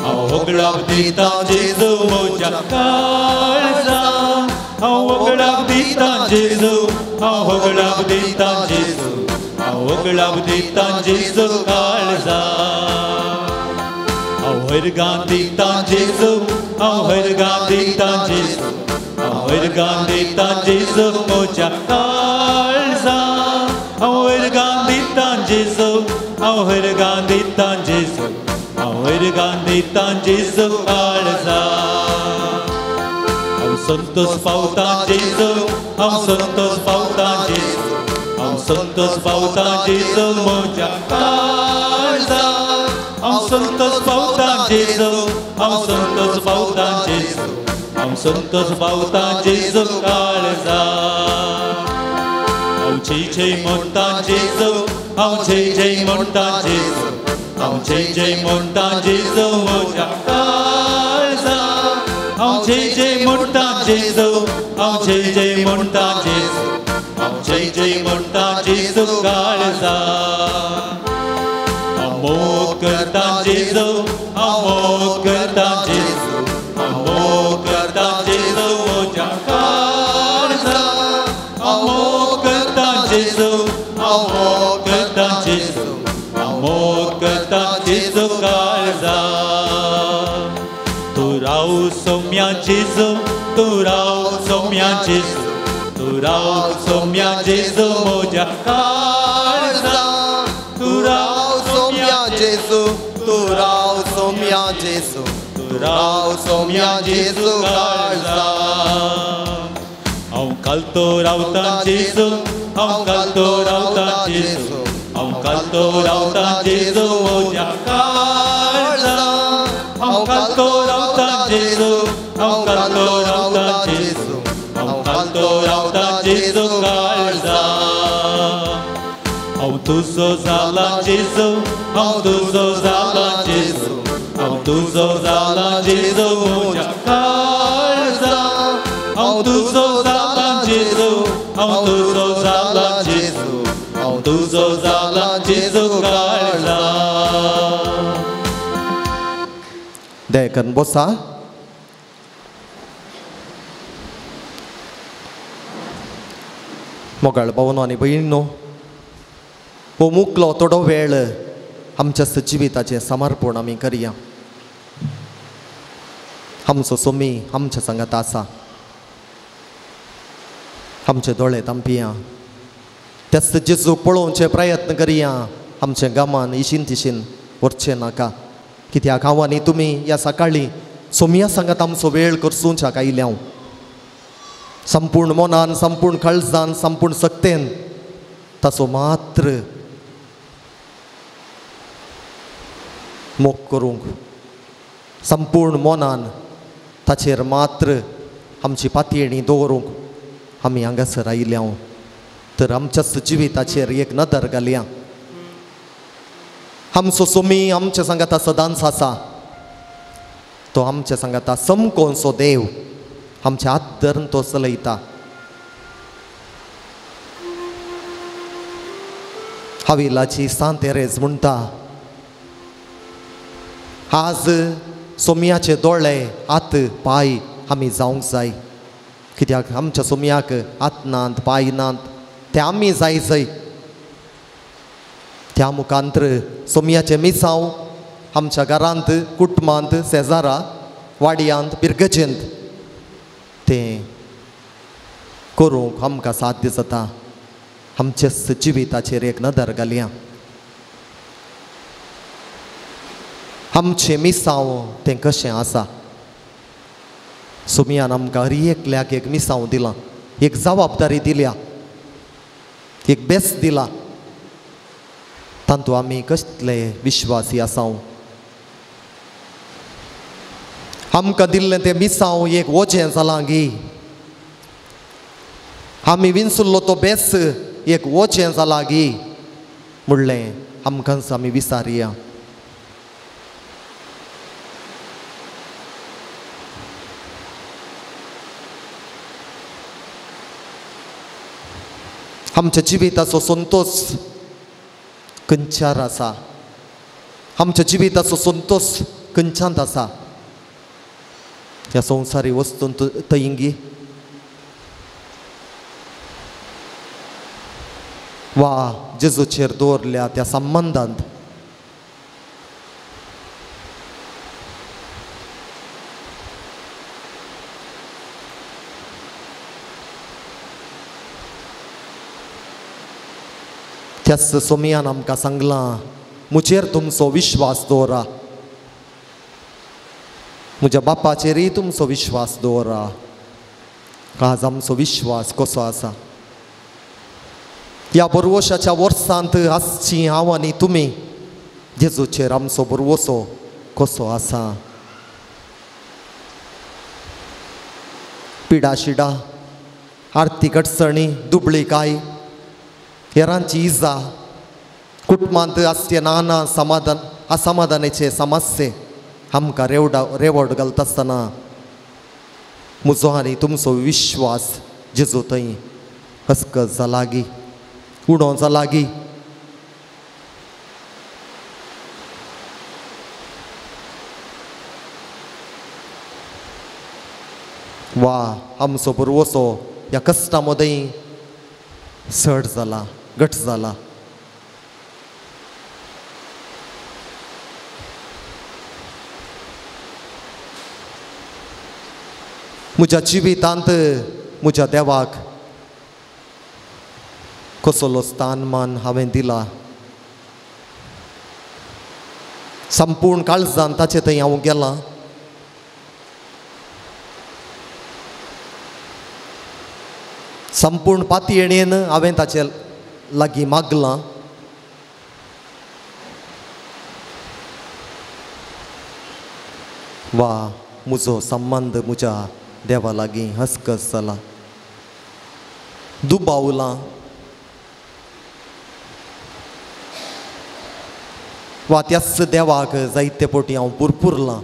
हांव होगळाप दितां जेजू म्हज्या काळजां. हांव होगळाप दितां जेजू, हांव होगळाप दितां जेजू, हांव होगळाप दितां जेजू काळजां. हांव हरगां दितां जेजू, हांव हरगां दितां जेजू, हांव हरगां दितां जेजू म्हज्या काळजां. हांव हरगां दितां जेजू, हांव हरगां दितां जेजू, हांव हरगां दितां जेजू काळजां. हांव संतोष पावतां जेजू, हांव संतोष पावतां जेजू, हांव संतोष पावतां जेजू म्हज्या काळजां. हांव संतोष पावतां जेजू, हांव संतोष पावतां जेजू, हांव संतोष पावतां जेजू काळजां. हांव जय जय म्हणटां जेजू, हांव जय जय म्हणटां जेजू, हांव जय जय म्हणटां जेजू म्हज्या काळजां. हांव जय जय म्हणटां जेजू, हांव जय जय म्हणटां जेजू, हांव जय जय म्हणटां जेजू काळजां. हांव मोग करतां जेजू, हांव मोग करतां जेजू, हांव मोग करतां जेजू म्हज्या काळजां. हांव मोग करतां जेजू, हांव मोग करतां जेजू, हांव मोग करतां जेजू काळजां. तूं राव सोम्या जेजू, तूं राव सोम्या जेजू, तूं राव सोम्या जेजू म्हज्या काळजां. तूं राव सोम्या जेजू, तूं राव सोम्या जेजू, तूं राव सोम्या जेजू काळजां. हांव कालतो रावतां जेजू, हांव कालतो रावतां जेजू, हांव कालतो रावतां जेजू म्हज्या काळजां. हांव कालतो रावतां जेजू, हांव कालतो रावतां जेजू, हांव कालतो रावतां जेजू काळजां. हांव तुजो जालां जेजू, हांव तुजो जालां जेजू, हांव तुजो जालां जेजू म्हज्या काळजां. हांव तुजो जालां जेजू, हांव तुजो जाला जेजू काळजा
दयेकन बसा मोगाळ भावनो आनी भयणीनो हो मुकलो थोडो वेळ आमच्या जिविताचें समर्पण आमी करया आमचो सोमी आमच्या सांगात आसा आमचे दोळे तांपया त्याच जेजू पळोवचे प्रयत्न करया आमचे गामान इशीन तिशीन वरचें नाका कित्याक हांव आनी तुमी ह्या सकाळी सोमया सांगात आमचो वेळ करसूंक आयल्या संपूर्ण मनान संपूर्ण काळजान संपूर्ण सक्तेन ताचो मात्र मोग करूंक संपूर्ण मनान ताचेर मात्र आमची पातयेणी दवरूंक आमी हांगासर आयल्या तर आमच्याच जिविताचेर एक नदर घालया आमचो सोमी आमच्या सांगाता सदांच आसा तो आमच्या सांगाता समकोनचो देव आमचे हात धरून तो चलयता हविलाची सांत एरेज म्हणटा आज सोमयाचे दोळे हात पाय आमी जावंक जाय कित्याक आमच्या सोमयाक हात नात पाय नात ते आमी जाय जाय त्या मुखांतर सोमयाचे मिसांव आमच्या घरांत कुटुंबांत शेजारा वाडयांत बिरगजेंत तें करूंक आमकां साध्य जाता आमचेच जिविताचेर एक नदर घालया आमचें मिसांव तें कशें आसा सोमयान आमकां हर एकल्याक एक मिसांव दिलां एक जबाबदारी दिल्या एक बेस दिला तातूंत आमी कसले विश्वासी आसाव आमकां दिल्लें तें मिसांव एक वजें जालां गी आमी विंचुल्लो तो बेस एक वजें जाला गी म्हणलें आमकांच आमी विचारया आमच्या जिविताचो संतोष खंयच्यार आसा आमच्या जिविताचो संतोष खंयच्यांत आसा ह्या संवसारी वस्तूंत थंयगी वा जेजूचेर दवरल्या त्या संबंधांत त्याच सोमयान आमकां सांगलां मुजेर तुमचो विश्वास दवरा म्हज्या बापाचेरय तुमचो विश्वास दवरा आज आमचो विश्वास कसो आसा ह्या बरवशाच्या वर्सांत आसची हांव आनी तुमी जेजूचेर आमचो बरवसो कसो आसा पिडा शिडा आर्थीक अडचणी दुबळीकाय हेरांची इजा कुटुंबांत आसचे नाना समाधान असमाधानाचे समस्ये आमकां रेवड घालता आसतना म्हजो आनी तुमचो विश्वास जेजू थंय हस्कत जाला गी उणो जाला गी वा आमचो बरवसो ह्या कश्टा मदें सड जाला घट जाला म्हज्या जिवितांत म्हज्या देवाक कसलो स्थान मान हांवें दिला संपूर्ण काळजान ताचे थंय हांव गेलां संपूर्ण पातयेणेन हांवें ताचे लागीं मागलां वा म्हजो संबंद म्हज्या देवा लागीं हस्कस जाला दुबावलां वा त्याच देवाक जायते फावटी हांव पुरपुरलां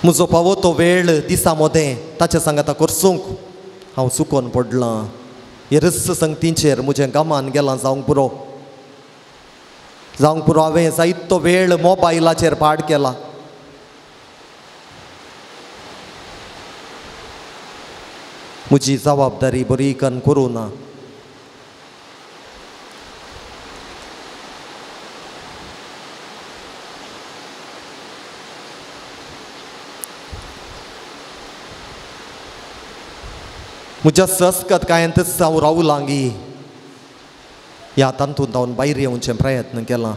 म्हजो फावो तो वेळ दिसा मदें ताच्या सांगाता करसूंक हांव चुकोवन पडलां हे रस्स संगतींचेर म्हजें गमान गेलां जावंक पुरो हांवें जायतो वेळ मोबायलाचेर पाड केला. म्हजी जबाबदारी बरी करून करूं ना. म्हज्या सस्कत कांयच हांव रावलांगी ह्या तांतूंत हांव भायर येवचे प्रयत्न केला.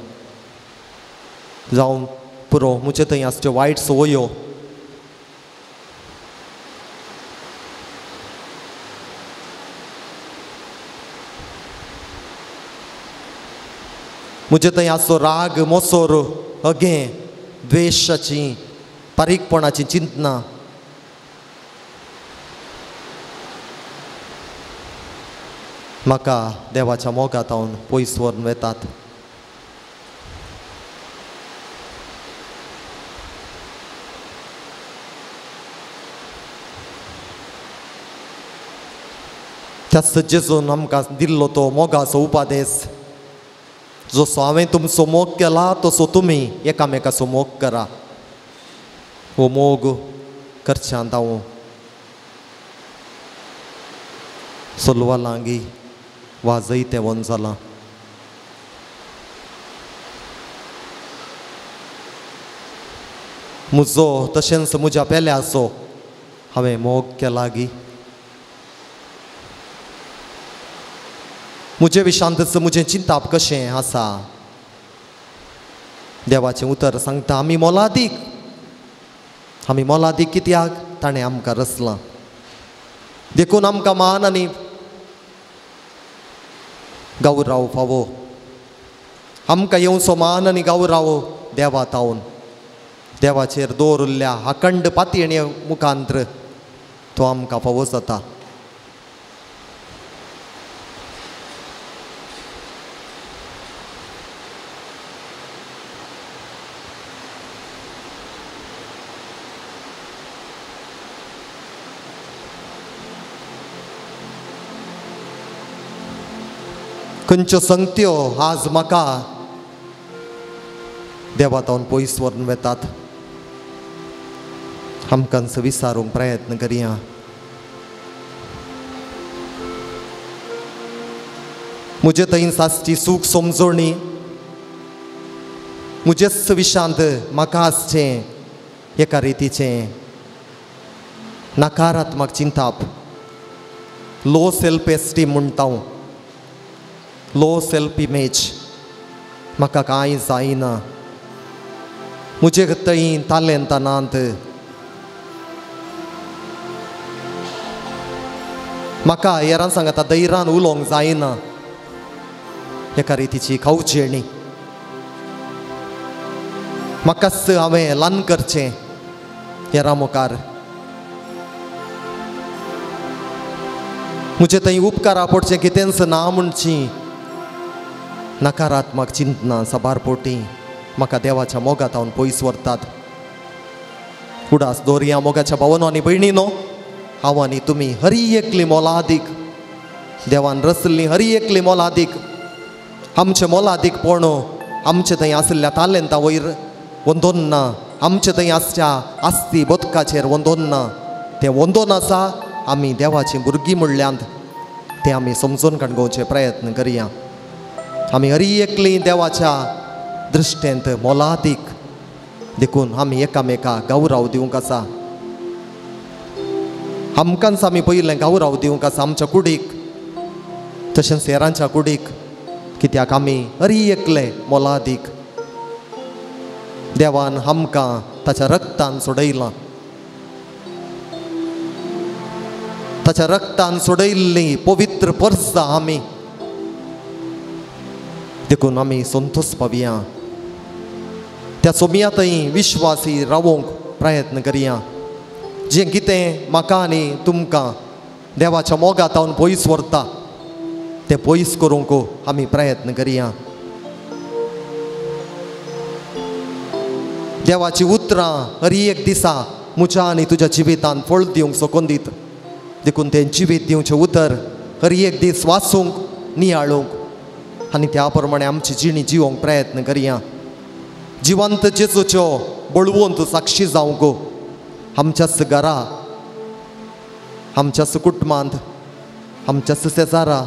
जावं पुरो म्हजे थंय आसच्यो वायट संवयो म्हजे थंय आसचो राग मोसोर अगे द्वेशाची पारीकपणाची चिंतना म्हाका देवाच्या मोगात हांव पयस व्हरून वेतात. त्याच जेजून आमकां दिल्लो तो मोगाचो उपादेश जसो हांवें तुमचो मोग केला तसो तुमी एकामेकाचो मोग करा. हो मोग करच्यांत हांव सोलवा लागी वाजय ते वन जाला. म्हजो तशेंच म्हज्या पेल्याचो हांवें मोग केला गी. म्हजे विशांतच म्हजें चिंताप कशें आसा. देवाचें उतर सांगता आमी मोलादीक कित्याक ताणें आमकां रचलां. देखून आमकां मान आनी गौरव फावो. आमकां येवचो मान आनी गौरव देवा तावन देवाचेर दवरिल्ल्या अखंड पातयणे मुखांत्र तो आमकां फावो जाता. खंयच्यो संगत्यो आज म्हाका देवा तावन पयस व्हरून वेतात. आमकांच विचारूंक प्रयत्न करया. म्हजे थंय आसची सूख समजोणी म्हजेच विशांत म्हाका आसचें एका रितीचें नकारात्मक चिंताप. लो सेल्फ एस्टीम म्हणटा हांव. लो सेल्फ इमेज म्हाका कांय जायना. म्हजे थंय तालेंतानांत म्हाका हेरां सांगता धैर्यान उलोवंक जायना. एका रितीची खावचेणी म्हाकाच हांवें ल्हान करचें हेरां मुखार. म्हजे थंय उपकारा पडचें कितेंच ना म्हणची नकारात्मक चिंतना सबारपोटी म्हाका देवाच्या मोगात हांव पयस व्हरतात. उडास दवरया मोगाच्या भावांनो आनी भयणीनो. हांव आनी तुमी हरी एकली मोलादीक देवान रचल्लीं हरी एकली मोलादीक आमचें मोलादीकपण आमचे थंय आसलेल्या तालेंता वयर वंदोन ना. आमचे थंय आसच्या आस्ती बदकाचेर वंदोन ना. तें वंदोन आसा आमी देवाचीं भुरगीं म्हणल्यांत तें आमी समजून काडगोवचे प्रयत्न करया. आमी हरी एकली देवाच्या दृश्टेंत मोलादीक देखून आमी एकामेकाक गौरव दिवंक आसा. आमकांच आमी पयलें गौरव दिवंक आसा आमच्या कुडीक तशेंच हेरांच्या कुडीक. कित्याक आमी हरी एकले मोलादीक देवान आमकां ताच्या रक्तान सोडयलां. ताच्या रक्तान सोडयल्लीं पवित्र पर्सां आमी देखून आमी संतोश पावया. त्या सोमयातय विश्वासी रावूंक प्रयत्न करया. जें कितें म्हाका आनी तुमकां देवाच्या मोगात हांव पयस व्हरता तें पयस करूंक आमी प्रयत्न करया. देवाची उतरां हर एक दिसा म्हज्या आनी तुज्या जिवितांत फळ दिवंक सोकोन दीत. देखून तें जिवीत दिवचें उतर हर एक दीस वाचूंक नियाळूंक आनी त्या प्रमाणे आमची जिणी जिवंक प्रयत्न करया. जिवंत जेजूच्यो बळवंत साक्षी जावंक आमच्याच घरा, आमच्याच कुटुंबांत, आमच्याच शेजारा,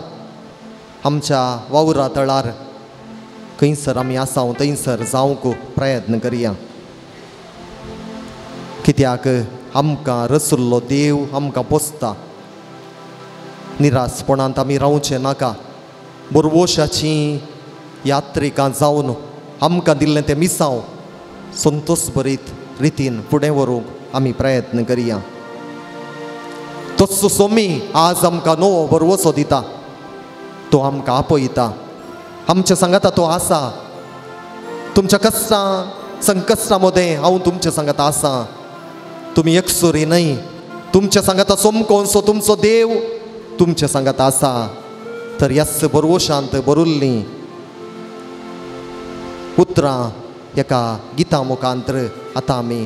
आमच्या वावरा तळार खंयसर आमी आसाव थंयसर जावंक प्रयत्न करया. कित्याक आमकां रसुल्लो देव आमकां पोसता. निरासपणांत आमी रावचें नाका. बोरवोशाची यात्रिकां जावन आमकां दिल्लें तें मिसांव संतोश भरीत रितीन फुडें व्हरूंक आमी प्रयत्न करया. तोच सोमी आज आमकां नवो बोरवोसो दिता. तो आमकां आपयता. आमच्या सांगाता तो आसा. तुमच्या कश्टां संकश्टां मदें हांव तुमच्या सांगाता आसा. तुमी एकसुरी न्हय. तुमच्या सांगाता सोमकोसो तुमचो देव तुमच्या सांगाता आसा. तर ह्याच बोरवोशांत बरोल्लीं उतरां एका गिता मुखांतर आतां आमी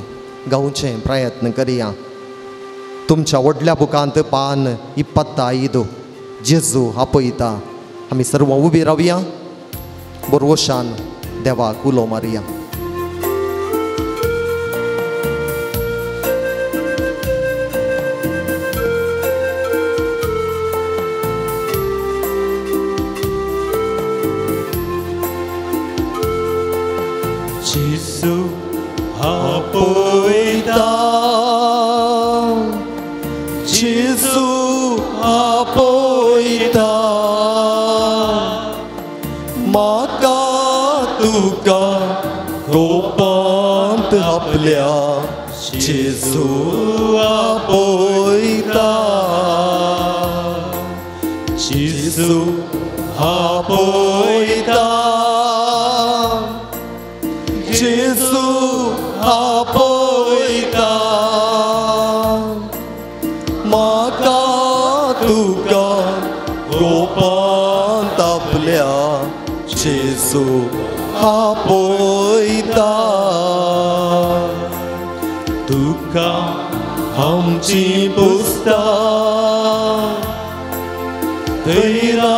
गावचें प्रयत्न करया. तुमच्या व्हडल्या बुकांत पान 25 जेजू आपयता. आमी सर्व उबी रावया. बोरवोशान देवाक उलो मारया.
जेजू आपयता,
जेजू आपयता, म्हाका तुका कोपांत आपल्या. जेजू आपयता,
जेजू आपयता,
जेजू आपयता, म्हाका तुका कोपांत आपल्या. जेजू आपयता,
तुका आमची पुस्ता, तैरा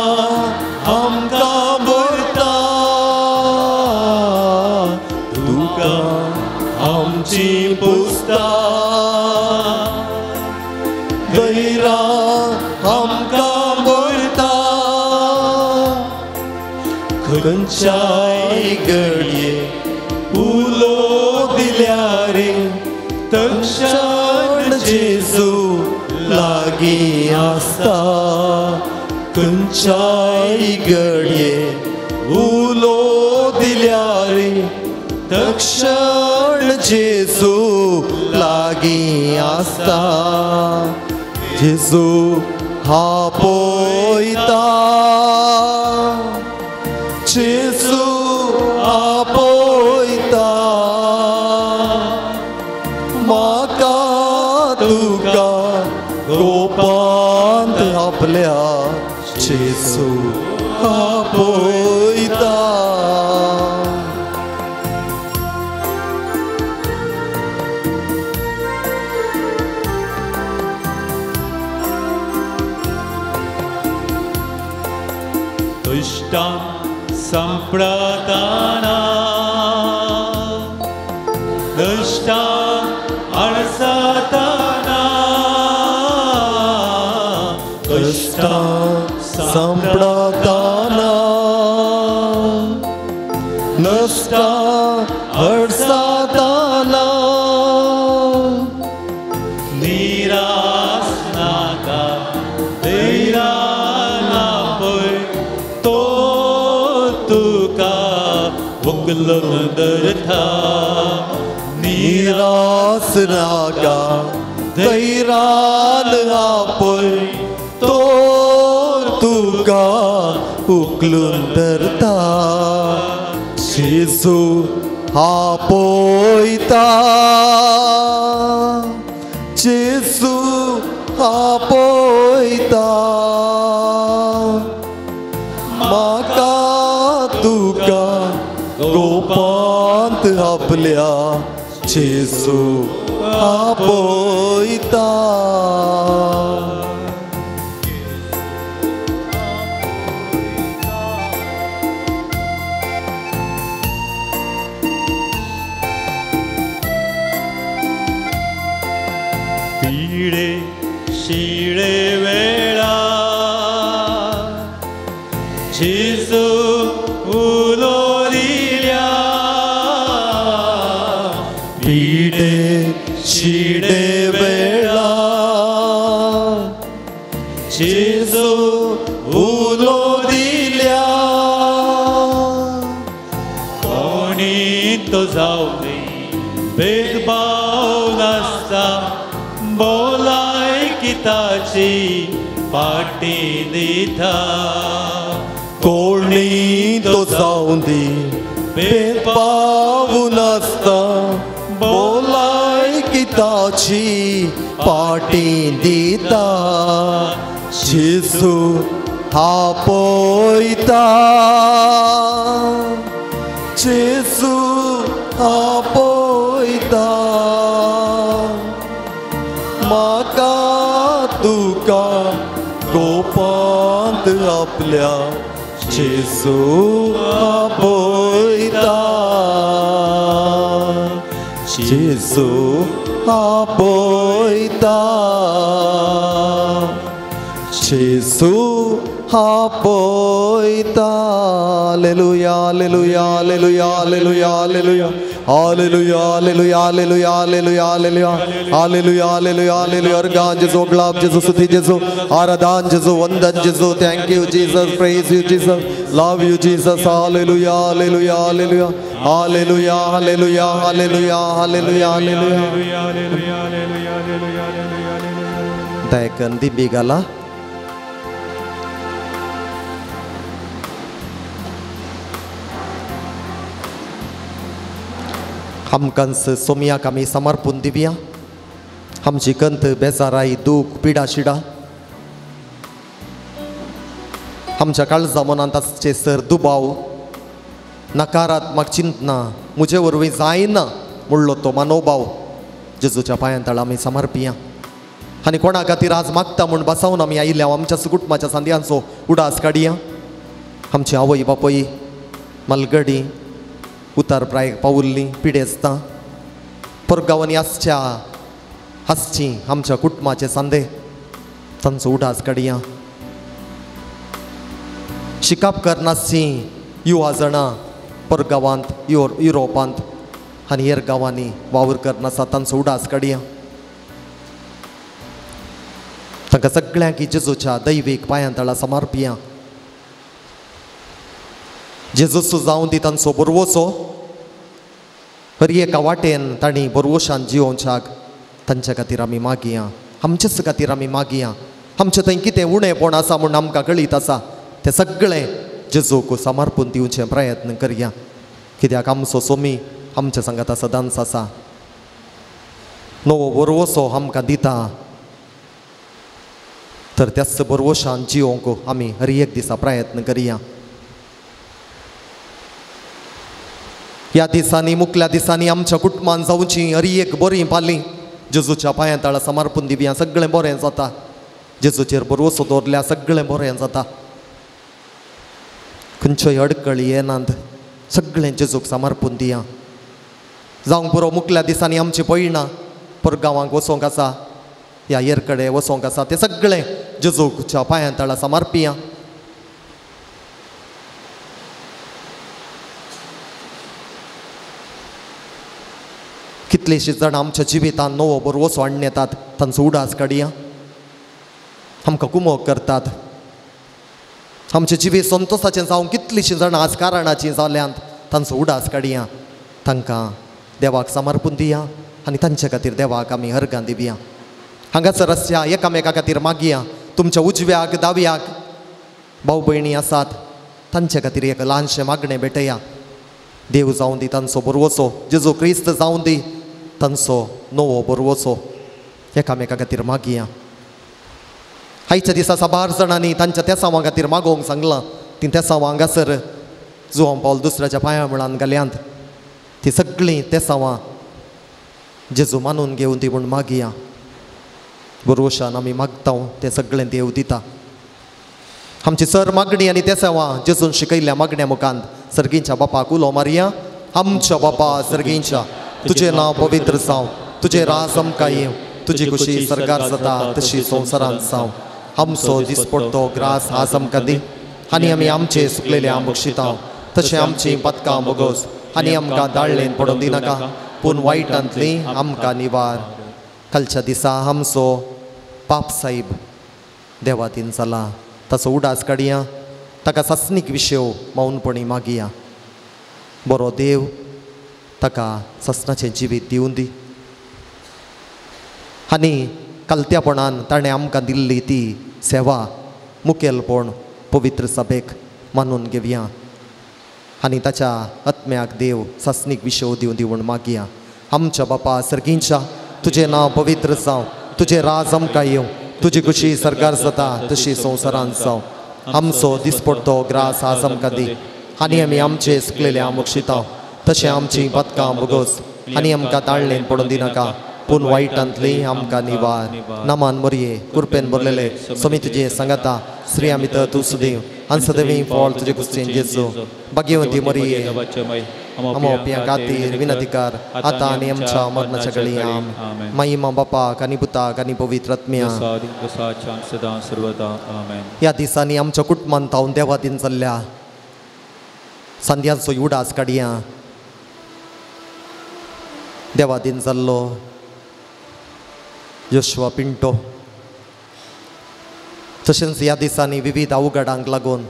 आमकां भरता. तुका आमची पुस्ता, तैरा आमकां भरता. खंयच्याय घडये उलो दिल्यार तक्षण जेजू लागीं आसता. खंयच्याय घडये उलो दिल्यार तक्षण जेजू लागीं आसता. जेजू आपयता, जेजू आपयता, म्हाका तुका कोपांत आपल्या. जेजू आपयता. कश्टां संपडताना, कश्टां अडसताना,
कश्टां संपडताना, नश्टां अडसताना,
निराश नाका, धैर्य ना पळय. तो तुका उखलून धरता.
निराश नाका, धैर्यान आपय. तो तुका उखलून धरता. जेजू आपयता, जेजू आपयता, म्हाका तुका कोपांत आपल्या. जेजू आपयता.
जेजू उलोरिल्या
पिडे शिडे वेळा जेजू उलोरिल्या
कोणी तो जावनी भेदभाव नासता भलायकिताची पाटी दिता
कोणी तो जाऊन दी भेदभाव नसता भलायकिताची पाटी दिता जेजू हा पळता जेजू हा पळता म्हाका तुका गोपांत आपल्या जेजू हा पळता जेजू हा पळता जेजू हा पळता hallelujah hallelujah hallelujah hallelujah hallelujah hallelujah hallelujah hallelujah hallelujah hallelujah hallelujah hallelujah hallelujah अर्गान जेजू ग्लाब जेजू स्तुति जेजू आराधन जेजू वंदन जेजू thank you Jesus praise you Jesus love you Jesus hallelujah hallelujah hallelujah hallelujah hallelujah hallelujah hallelujah hallelujah दयकन दिबिगाला हमकंस सोमयाक आमी समर्पून दिवया आमची कंत बेजाराई दूख पिडा शिडा आमच्या काळजा मनांत आसचे सर दुबाव नकारात्मक चिंतना मुजे वरवीं जायना म्हणलो तो मनोभाव जेजूच्या पांयांतळ आमी समर्पिया आनी कोणा खातीर आज मागता म्हूण बसावन आमी आयिल्ल्या आमच्या कुटुंबाच्या सांद्यांचो उडास काडया आमची आवय बापय मलगडी उतार प्राय पावुल्ली पिडेस्तां परगांवांनी आसची आमच्या कुटुंबाचे सांदे तांचो उडास काडया शिकाप करनासची युवा जाणां परगांवांत युरोपांत आनी हेर गांवांनी वावर करनासा तांचो उडास काडया तांकां सगळ्यांक जेजूच्या दैवीक पांयांतळा समर्पिया जेजूचो जावन दी तांचो बरवोसो हर एका वाटेन तांणी बरवोशान जिवोवच्याक तांच्या खातीर आमी मागया आमचेच खातीर आमी मागया आमचें थंय कितें उणेंपण आसा म्हूण आमकां कळीत आसा तें सगळें जेजूक समर्पून दिवचे प्रयत्न करया कित्याक आमचो सोमी आमच्या सांगाता सदांच आसा नवो बरवोसो आमकां दिता तर त्याच बरवोशान जिवोवंक आमी हर एक दिसा प्रयत्न करया ह्या दिसांनी मुखल्या दिसांनी आमच्या कुटुंबान जावची हर एक बरी पाली जेजूच्या पांयांतळा समर्पून दिवया सगळें बरें जाता जेजूचेर बरवोसो दवरल्या सगळें बरें जाता खंयच्योय अडकळी येनात सगळें जेजूक समर्पून दिया जावंक पुरो मुखल्या दिसांनी आमची पळयना परगांवांक वचोंक आसा ह्या हेर कडेन वचोंक आसा तें सगळें जेजूच्या पांयांतळा समर्पिया कितलेशीं जाणां आमच्या जिवितांत नवो बरवोसो हाडून येतात तांचो उडास काडया आमकां कुमोग करतात आमचें जिवीत संतोशाचें जावं कितलींशीं जाणां आज कारणाचीं जाल्यांत तांचो उडास काडया तांकां देवाक समर्पून दिया आनी तांचे खातीर देवाक आमी अर्गां दिवया हांगासर आसच्या एकामेका खातीर मागया तुमच्या उजव्याक दाव्याक भाऊ भयणी आसात तांचे खातीर एक ल्हानशें मागणें भेटया देव जावं दी तांचो बरवोसो जेजू क्रिस्त जावं दी तांचो नवो बरवोसो एकामेका खातीर मागया आयच्या दिसा साबार जाणांनी तांच्या तेसांवां खातीर मागोवंक सांगलां ती तेसांवां हांगासर जुवान पावल दुसऱ्याच्या पांया मुळान घाल्यांत ती सगळीं तेसांवां जेजू मानून घेवन दी म्हूण मागया बरवोशान आमी मागता तें सगळें देव दिता आमची सर मागणी आनी तेसांवां जेजून शिकयल्ल्या मागण्या मुखांत सर्गींच्या बापाक उलो मारया आमच्या बापा सर्गींच्या तुजें नांव पवित्र जावं तुजें राज आमकां येवं तुजी खुशी सरकार जाता तशी संवसारांत जावं आमचो दिसपडटो ग्रास आज आमकां दी आनी आमी आमचे सुकलेले बक्षिता तशें आमची पदकां बोगोस आनी आमकां दाळ्ळेन पडून दिनाका पूण वायटांतली आमकां निवार. कालच्या दिसा आमचो पाप साहेब देवातीन जाला ताचो उडास काडया ताका सस्नीक विशयो मौनपणी मागया. बरो देव ताका ससनाचें जिवीत दिवन दी आनी कलत्यापणान ताणें आमकां दिल्ली ती सेवा मुखेलपण पवित्र सभेक मानून घेवया आनी ताच्या आत्म्याक देव सस्नीक विशयो दिवन दिवून मागया. आमच्या बापा सर्गींच्या तुजें नांव पवित्र जावं, तुजें राज आमकां येवं, तुजी खुशी सरकार जाता तशी संवसारांत जावं. आमचो दिसपडटो ग्रास आज आमकां दी आनी आमी आमचे सुकलेले बक्षिता तशें आमची पदकां बोगोस आनी आमकां ताळ्ळेन पडून दिनाका पूण वायटांतली आमकां निवार. नामान मोरये कृपेन भरलेले समी तुजे सांगाता श्री आमी तूं सुदेव आनी सदैव फळ तुजे कुस्तेन जेजू भाग्यवंती मोरये आमो पियां खातीर विनंतीकार आतां आनी आमच्या मरणाच्या घडये. महिमा बापाक आनी पुताक आनी पवित्र आत्म्याक. ह्या दिसांनी आमच्या कुटुंबान थावन देवातीन चल्ल्या संध्याचो उडास काडया. देवातीन चल्लो योशुआ पिंटो. तशेंच ह्या दिसांनी विविध अवघडांक लागून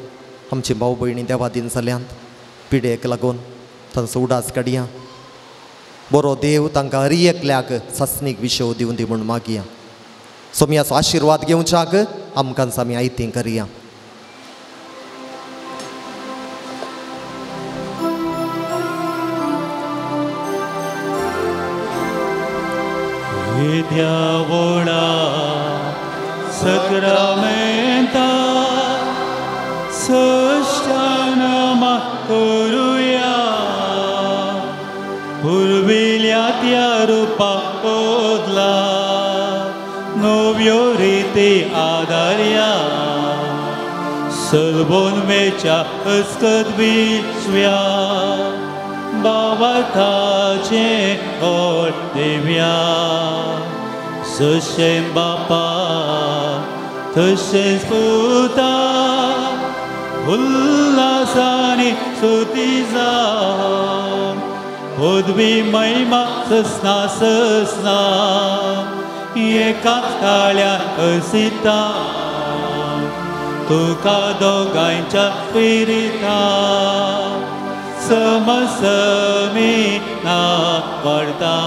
आमची भाऊ भयणी देवातीन जाल्यांत पिडेक लागून तांचो उडास काडया. बरो देव तांकां हर एकल्याक सस्नीक विशयो दिवन दी म्हूण मागया. सोमयाचो आशिर्वाद घेवच्याक आमकां आमी आयतीं करया.
Deavola Sacramenta Sășteană-mă coruia Urbilia tiarupa odla Noviorite adaria Sălbon mecea îscăt vișvia Baba tace ol de mea Să-și bapa Să-și sputa Ullasani sutiza Odbi maima săsna E captalea îsita Tu ca dogancea spirita Samasa-mi-na varta.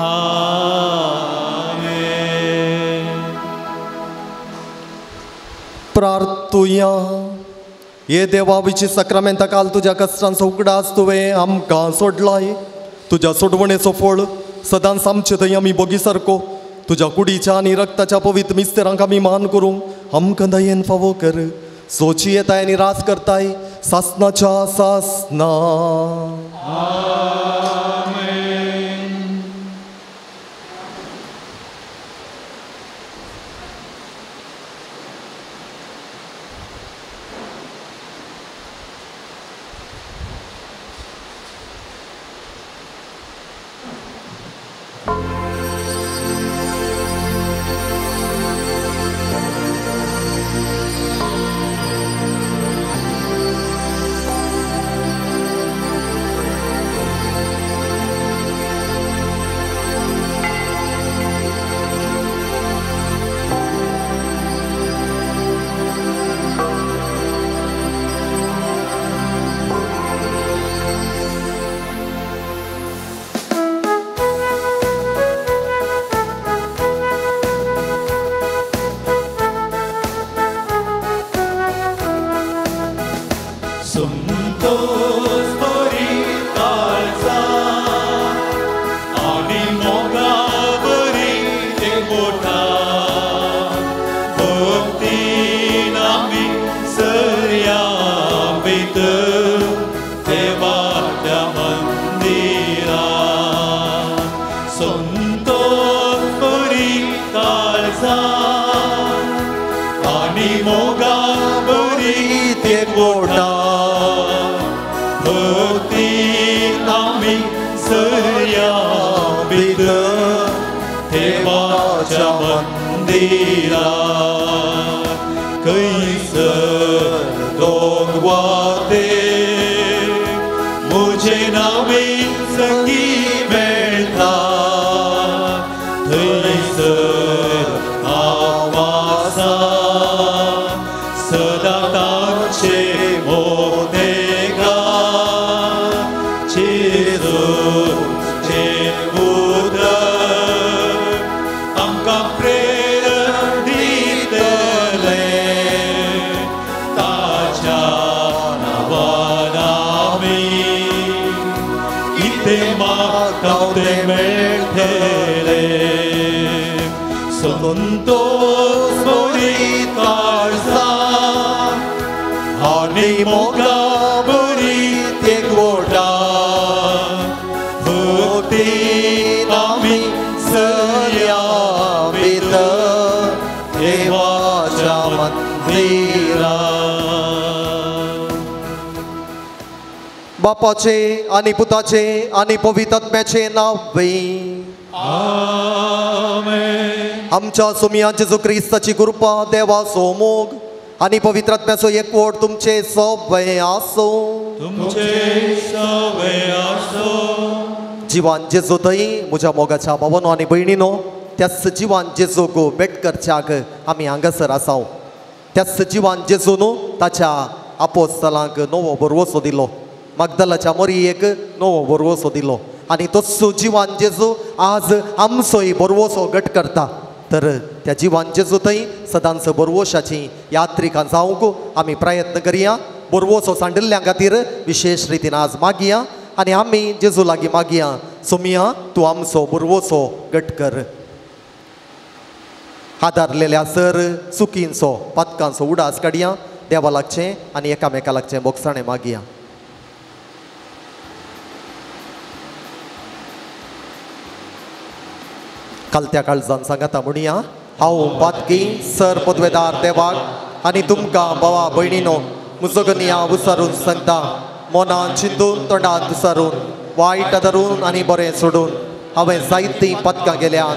Amen.
प्रार्थुया. ये देवा विची सक्रामेंता काल तुझ्या कष्टांचो उगडास तुवें आमकां सोडलाय. तुज्या सोडवणेचो फळ सदांच आमचे थंय आमी बोगी सारको तुज्या कुडीच्या आनी रक्ताच्या पवित्र मिस्तेरांक आमी मान करूंक आमकां दयेन फावो कर. सोची येताय आनी रास करताय सासनाच्या सासना.
Devacha mandira, कैसर वाते मुझे नवीन संगीत मिळता थैसर आवासा सदा तांचे मोदेगा जेजूचे उदर आमकां प्रेरण दितले ताच्या नांवान आमी कितें मागतां तें मेळटलें संतोष बरी काळजां आनी मोगां बरी तेगोटा भक्तीन आमी सया भितर देवाच्या मंदिरांत
बापाचे आनी पुताचे आनी पवित्रात्म्याचे नांवे
आमेन
आमच्या सुमिया जेजू क्रिस्ताची कृपा देवाचो मोग आनी पवित्रात्म्याचो एकवट तुमचे सगळे आसो
तुमचे सगळे आसो
जिवान जेजू थंय म्हज्या मोगाच्या भावानो आनी भयणीनो त्याच जिवान जेजूक भेट करच्याक आमी हांगासर आसाव त्याच जिवान जेजून ताच्या आपोस्तलांक नवो बरवसो दिलो मागदलाच्या मरियेक नवो बरवसो दिलो आनी तस्सो जिवान जेजू आज आमचोय बरवसो घट करता तर त्या जिवान जेजू थंय सदांच बरवशाची यात्रिकां जावंक आमी प्रयत्न करया बरवसो सांडिल्ल्या खातीर विशेष रितीन आज मागया आनी आमी जेजू लागीं मागया सुमिया तूं आमचो बरवसो घट कर आदारलेल्या सर चुकींचो पातकांचो उडास काडया देवा लागचें आनी एकामेका लागचें मोगसाणें मागया कालत्या काळजान सांगाता म्हणया हांव पातकी सर पदवेदार देवाक आनी तुमकां भावा भयणीनो म्हजो गनिया विचारून सांगता मनान चिंतून तोंडांत विचारून वायट धरून आनी बरें सोडून हांवें जायतीं पदकां गेल्यान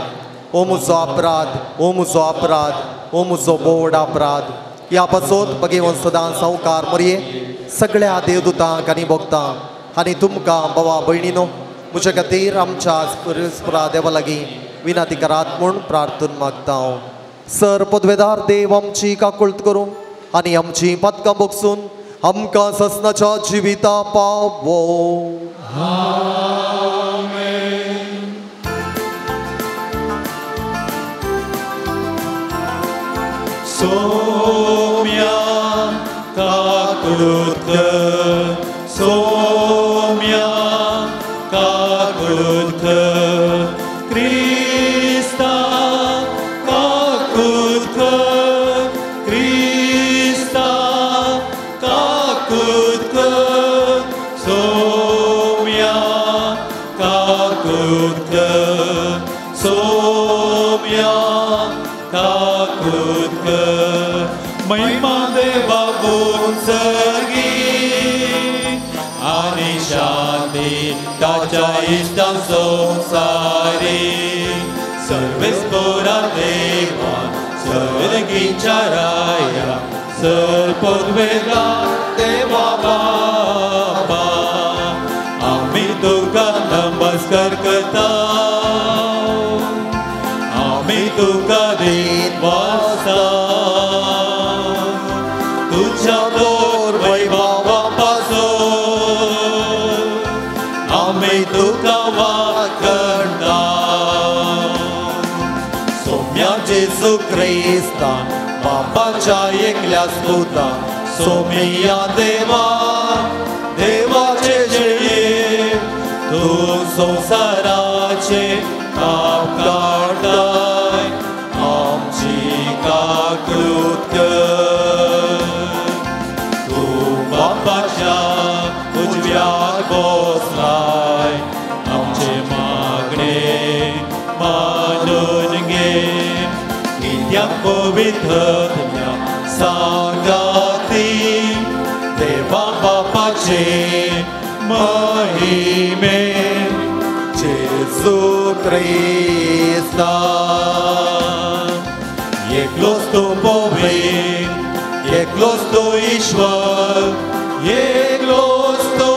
ओ म्हजो अपराध ओ म्हजो अपराध ओ म्हजो बोड अपराध ह्या पासून भगेवन सदां संवकार मरये सगळ्या देवदूतांक आनी भक्तांक आनी तुमकां भावा भयणीनो म्हजे खातीर आमच्या देवा लागीं विनंती करात म्हूण प्रार्थना मागता हांव सर पदवेदार देव आमची काकुळट करूं आनी आमची पदकां बगसून आमकां ससनाच्या जिविता पावो
सोम्या काकुळट सोम्या काकुळट क्रिस्ता काकुळट क्रिस्ता काकुळट सोम्या काकुळट सोम्या काकुळट महिमा देवा बुंसगी आनी शांती ताच्या इष्टां संसारी सर्वेस्परा देवा सर्गीच्या राया सर पदवेदार देवा बाबा आमी तुका नमस्कार करता आमी तुका दिनवासा तुझ्या दोर वैभवा पासून आमी तुका वाकडटा सोम्या जेजू क्रिस्ता बापाच्या एकल्या सुता सोमिया देवा देवाचे जये तूं संसाराचे पाप काडटाय आमची काकुळट कर तूं बापाच्या उजव्याक बसलाय आमचे मागणे मानून घे कित्याक पवित्रत्म्या सांगाती देवा बापाचे महिमे जेजू क्रिस्ता एकलोच तो पवित्र एकलोच तो ईश्वर एकलोच तू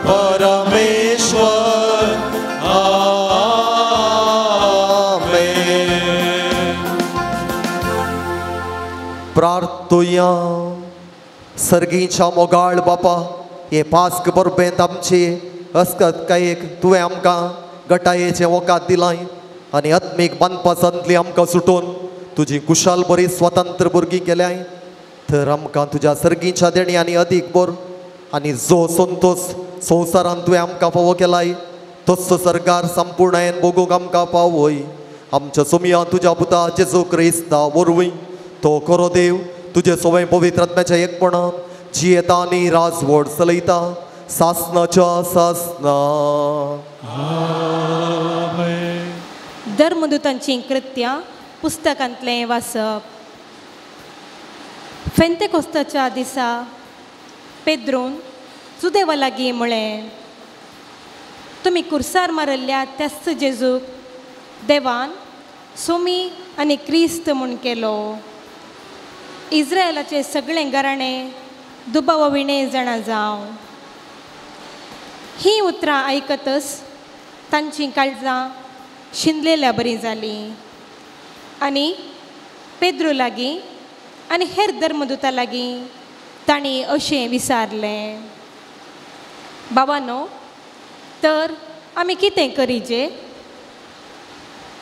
परमेश्वर आमेन.
प्रार्थुया. सर्गीच्या मोगाळ बापा, हे पास्क बरोबेंत आमची अस्कत कायेक तुवें आमकां गटायेचें वोकात दिलाय आनी आत्मीक बांदपासंतली आमकां सुटोवन तुजी कुशाल बरी स्वतंत्र भुरगीं केल्याय. तर आमकां तुज्या सर्गीच्या देणयांनी अदीक बोर आनी जो संतोष संवसारांत तुवें आमकां फावो केलाय तस्सो सरकार संपूर्णायेन भोगूंक आमकां पावय. आमच्या सोमया तुज्या पुता जेजू क्रिस्ता वरवीं तो खरो देव तुजे सवय पवित्र आत्म्याच्या एकपणान जियेता आनी राजवट चलयता सासनाच्या सासना.
धर्मदूतांची कृत्यां पुस्तकांतलें वाचप. फेंतेकोस्ताच्या दिसा पेद्रोन जुदेवा लागीं म्हळें, तुमी कुर्सार मारल्ल्या त्याच जेजूक देवान सोमी आनी क्रिस्त म्हूण केलो. इस्रायलाचे सगळें घराणें दुबाविणे जाणा जावं. ही उतरां आयकतच तांचीं काळजां शिंदलेल्या बरी जालीं आनी पेद्रू लागीं आनी हेर धर्मदूतां लागीं तांणी अशें विचारलें, बाबानो, तर आमी कितें करीचे?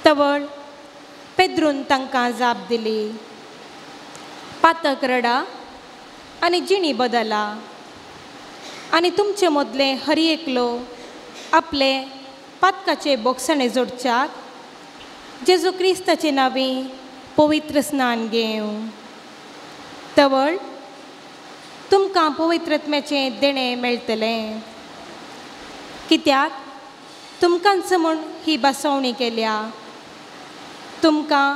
तवळ पेद्रून तांकां जाप दिली, पातक रडा आनी जिणी बदला आनी तुमचे मदले हर एकलो आपले पातकाचे बोगसणे जोडच्याक जेजू क्रिस्ताचे नांवी पवित्र स्नान घेवं. तवळ तुमकां पवित्रत्म्याचें देणें मेळटलें, कित्याक तुमकांच म्हूण ही बासवणी केल्या. तुमकां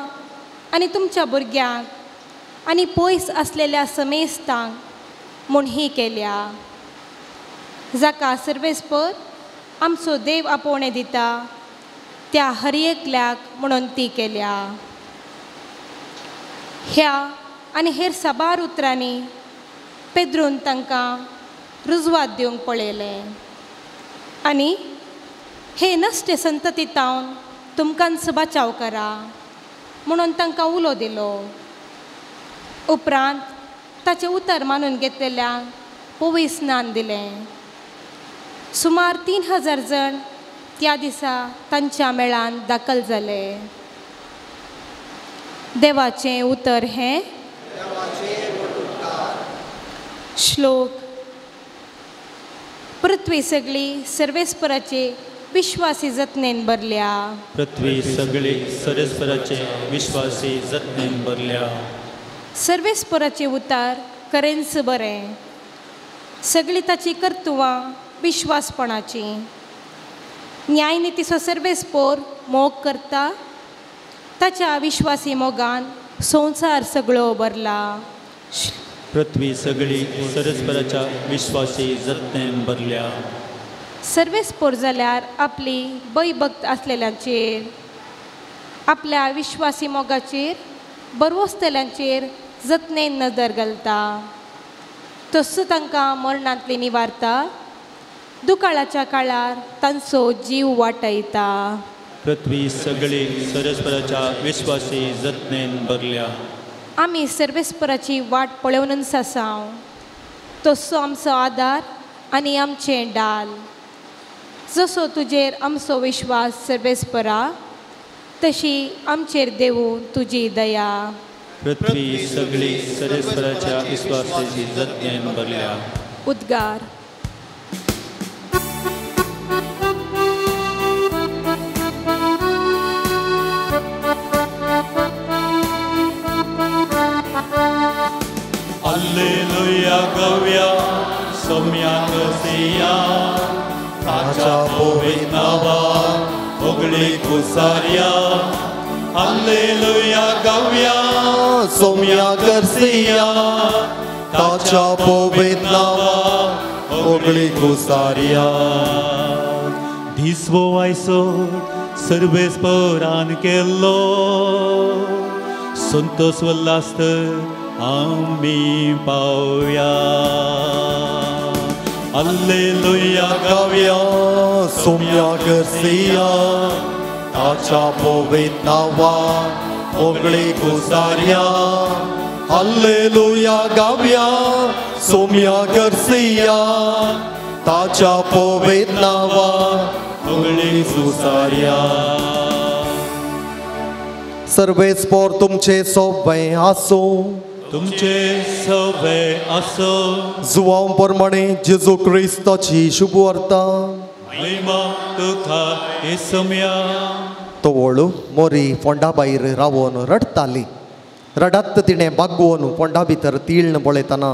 आनी तुमच्या भुरग्यांक आनी पयस आसलेल्या समेस्तांक म्हूण ही केल्या, जाका सर्वेस्पर आमचो देव आपोवणें दिता त्या हर एकल्याक म्हणून ती केल्या. ह्या आनी हेर साबार उतरांनी पेद्रून तांकां रुजवात दिवंक पळयलें आनी हे नश्ट संततीतावन तुमकांच बचाव करा म्हणून तांकां उलो दिलो. उपरांत ताचें उतर मानून घेतलेल्यांक पवित्र स्नान दिलें. सुमार 3000 जण त्या दिसा तांच्या मेळान दाखल जाले. देवाचें उतर हें. श्लोक. पृथ्वी सगळी सर्वेस्पराचे विश्वासी जतनेन भरल्या.
पृथ्वी सगळी सर्वेस्पराचे विश्वासी जतनेन भरल्या.
सर्वेस्पराचे उतार खरेंच बरें. सगळीं ताची कर्तुवां विश्वासपणाची. न्यायनितीचो सर्वेस्पोर मोग करता. ताच्या विश्वासी मोगान संवसार सगळो भरला.
पृथ्वी सगळी सर्वेस्पराच्या विश्वासी जतनेन भरल्या.
सर्वेस्पोर जाल्यार आपली भयभक्त आसलेल्यांचेर, आपल्या विश्वासी मोगाचेर बरवसतल्यांचेर जतनेन नदर घालता. तसो तांकां मरणांतली निवारता. दुकाळाच्या काळार तांचो जीव वाटयता.
पृथ्वी सगळी सर्वेस्पराच्या विश्वासी जतनेन भरल्या.
आमी सर्वेस्पराची वाट पळोवनच आसाव. तसो आमचो आदार आनी आमचें डाल. जसो तुजेर आमचो विश्वास सर्वेस्परा, तशी आमचेर देवून तुजी दया.
पृथ्वी सगळी सर्वेस्पराच्या विश्वासाची जतनेन भरल्या.
उद्गार.
Alleluia gavya somyak siya tacha povinava ogli kusarya. Alleluia gavya
somyak siya tacha povinava ogli kusarya.
Disvo aiso सर्वेस्परान केल्लो संतोष वल्लास्त आमी पावया. 할렐루야
가व्야 소म्या गर्सिया ताच्या पोवेत नावा ओगळे गुजार्या हालेलुया गाव्या सोम्या गर्सिया ताच्या पोवेत नावा ओगळे गुजार्या सर्वेच पोर तुमचे सोबे आसो
तुमचे सवे असो
जुवां प्रमाणे जेजू क्रिस्ताची शुभ वार्ता
महिमा तुका येसुम्या
तो वळू मोरी फोंडा भायर रावून रडताली रडत तिणें बागोवन फोंडा भितर तीळण पळयतना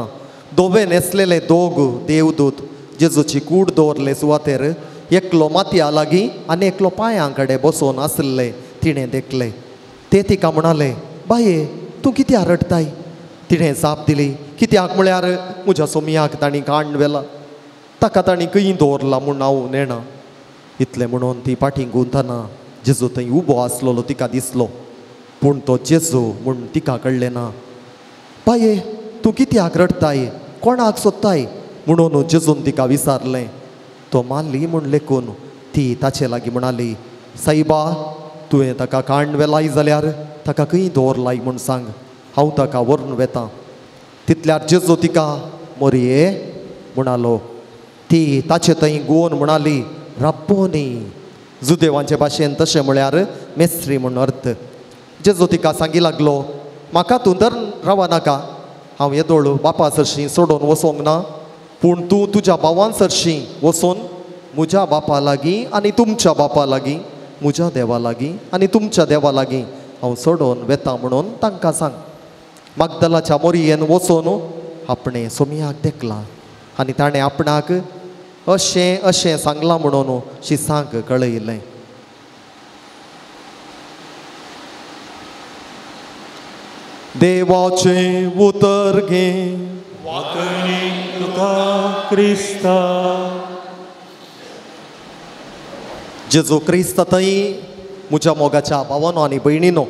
दोवे न्हेसलेले दोग देवदूत जेजूची कूड दवरले सुवातेर एकलो मातया लागीं आनी एकलो पांयां कडेन बसोवन आसले तिणें देखले ते तिका म्हणाले बाये तूं कित्याक रडताय तिणें जाप दिली कित्याक म्हळ्यार म्हज्या सोमयाक तांणी काण व्हेला ताका तांणी खंय दवरला म्हूण हांव नेणा इतलें म्हणून ती फाटीं गुंतना जेजू थंय उबो आसलेलो तिका दिसलो पूण तो जेजू म्हूण तिका कळ्ळें ना बाये तूं कित्याक रडताय कोणाक सोदताय म्हणून जेजून तिका विचारलें तो मारली म्हूण लेखून ती ताचे लागीं म्हणाली साईबा तुवें ताका काण व्हेलाय जाल्यार ताका खंय दवरलाय म्हूण सांग हांव ताका व्हरून वेतां तितल्यार जेजू तिका मोरये म्हणालो ती ताचे थंय गुवन म्हणाली रब्बोनी जुदेवांचे भाशेन तशें म्हळ्यार मेस्त्री म्हूण अर्थ जेजू तिका सांगी लागलो म्हाका तूं धर रावा नाका हांव येदोळ बापा सरशीं सोडून वचोंक ना पूण तूं तुज्या भावां सरशीं वचून म्हज्या बापा लागीं आनी तुमच्या बापा लागीं म्हज्या देवा लागीं आनी तुमच्या देवा लागीं हांव सोडून वेतां म्हणून तांकां सांग मागदलाच्या मोरयेन वचून आपणे सोमयाक देखला आनी ताणें आपणाक अशें अशें सांगलां म्हणून शिसांक कळयलें देवाचें उतर घे
वाकणी तुका क्रिस्ता
जेजू क्रिस्त थंय म्हज्या मोगाच्या भावानो आनी भयणीनो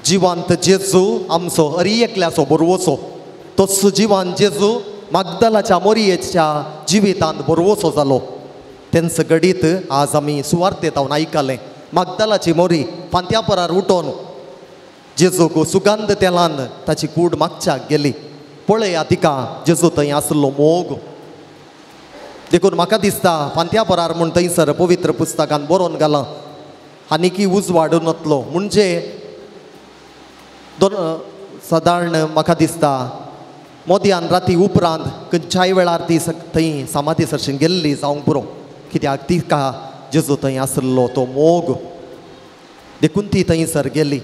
जिवांत जेजू आमचो हरी एकल्याचो बरोवचो तोच जिवान जेजू मागदलाच्या मोरयेच्या जिवितांत बरोवचो जालो तेंच घडीत आज आमी सुवार्तेंत हांव आयकलें मागदलाची मोरी फांत्या परार उठोवन जेजूक सुगंध तेलान ताची कूड मागच्याक गेली पळया तिका जेजू थंय आसलो मोग देखून म्हाका दिसता फांत्या परार म्हूण थंयसर पवित्र पुस्तकान बरोवन घालां आनीकी उजवाडून वतलो म्हणजे सादारण म्हाका दिसता मोदयान राती उपरांत खंयच्याय वेळार ती थंय समाधी सरशीं गेल्ली जावंक पुरो कित्याक तिका जेजू थंय आसलो तो मोग देखून ती थंयसर गेली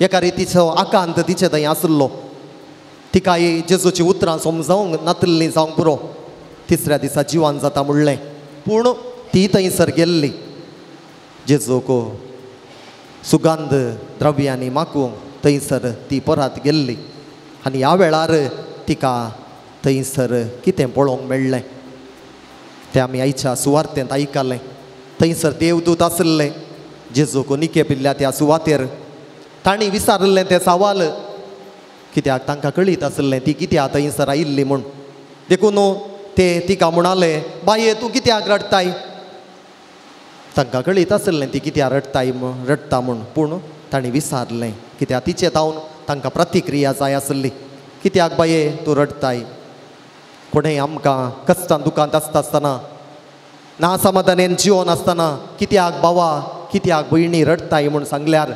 एका रितीचो आकांत तिचे थंय आसलो तिकाय जेजूची उतरां समजावंक नातल्लीं जावंक पुरो तिसऱ्या दिसा जिवान जाता म्हणलें पूण ती थंयसर गेल्ली जेजूक सुगंध द्रव्यांनी मागूंक थंयसर ती परत गेल्ली आनी ह्या वेळार तिका थंयसर कितें पळोवंक मेळ्ळें तें आमी आयच्या सुवार्तेंत आयकलें थंयसर देवदूत आसले जेजूक निके पिल्ल्या त्या सुवातेर तांणी विचारलें तें सवाल कित्याक तांकां कळीत आसलें ती कित्याक थंयसर आयिल्ली म्हूण देखून ते तिका म्हणाले बाये तूं कित्याक रडताय तांकां कळीत आसलें ती कित्याक रडटा म्हूण पूण तांणी विचारलें कित्याक तिचे तावन तांकां प्रतिक्रिया जाय आसली कित्याक बाये तूं रडताय कोणेंय आमकां कश्टांत दुखांत आसतना ना समाधानेन जिवन आसतना कित्याक भावा कित्याक भयणी रडताय म्हूण सांगल्यार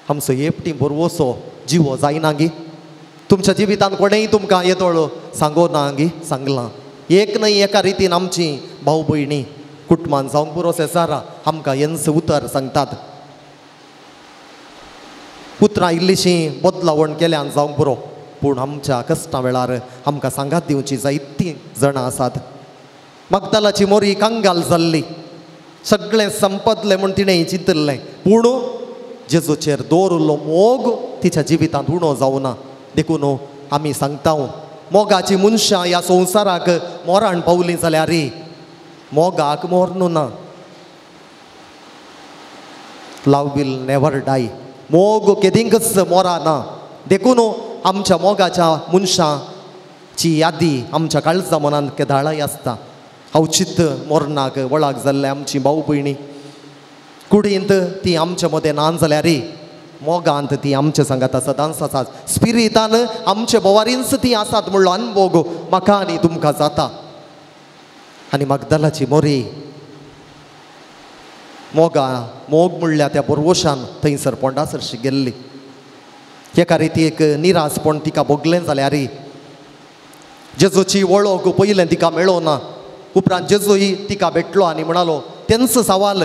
आमचो हेपटी बरोवचो जिवो जायना गी तुमच्या जिवितांत कोणेंय तुमकां येदोळ सांगो ना गी सांगलां एक न्हय एका रितीन आमची भाव भयणी कुटुंबान जावंक पुरो सेसारा आमकां हेंच उतर सांगतात उतरां इल्लीशीं बदलावण केल्यान जावंक पुरो पूण आमच्या कश्टा वेळार आमकां सांगात दिवची जायतीं जाणां आसात मागदलाची मोरी कांगाल जाल्ली सगळें संपतलें म्हूण तिणें चिंतलें पूण जेजूचेर दवरलो मोग तिच्या जिवितांत उणो जावना देखून आमी सांगता मोगाची मनशां ह्या संवसाराक मोराण पावलीं जाल्यार मोगाक मोरनू ना लव विल नेवर डाय मोग केदींकच मोरा ना देखून आमच्या मोगाच्या मनशांची यादी आमच्या काळजा मनांत केदाळाय आसता हांव चित्त मोरनाक वळाक जाल्ले आमची भाऊ भयणी कुडींत ती आमच्या मदें ना जाल्यार मोगांत ती आमच्या सांगात सदांच आसात स्पिरितान आमचे बोवारींच ती आसात म्हणलो अनुभव म्हाका आनी तुमकां जाता आनी मागदलाची मोरी मोग म्हणल्या त्या बोरवोशान थंयसर पोंडासरशी गेल्ली एका रितीक निरासपण तिका भोगलें जाल्यार जेजूची वळख पयलें तिका मेळो ना उपरांत जेजूय तिका भेटलो आनी म्हणालो तेंच सवाल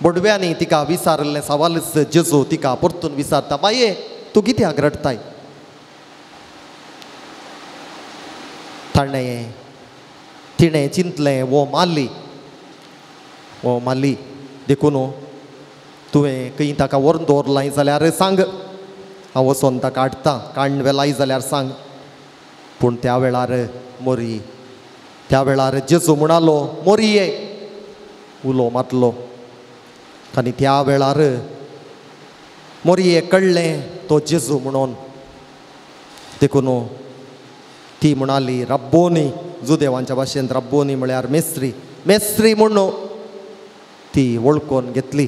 बडव्यांनी तिका विचारलें सवालच जेजू तिका परतून विचारता बाये तूं कित्याक रडताय तिणें चिंतलें वो माली देखून तुवें खंय ताका व्हरून दवरलां जाल्यार सांग हांव वचोन ताका हाडटां काण वेलाय जाल्यार सांग पूण त्या वेळार मोरी त्या वेळार जेजू म्हणालो मोरये उलो मारलो आनी त्या वेळार मोरये कळ्ळें तो जेजू म्हणून देखून ती म्हणाली रब्बोनी जुदेवांच्या भाशेंत रब्बोनी म्हळ्यार मेस्त्री म्हणून ती वळखून घेतली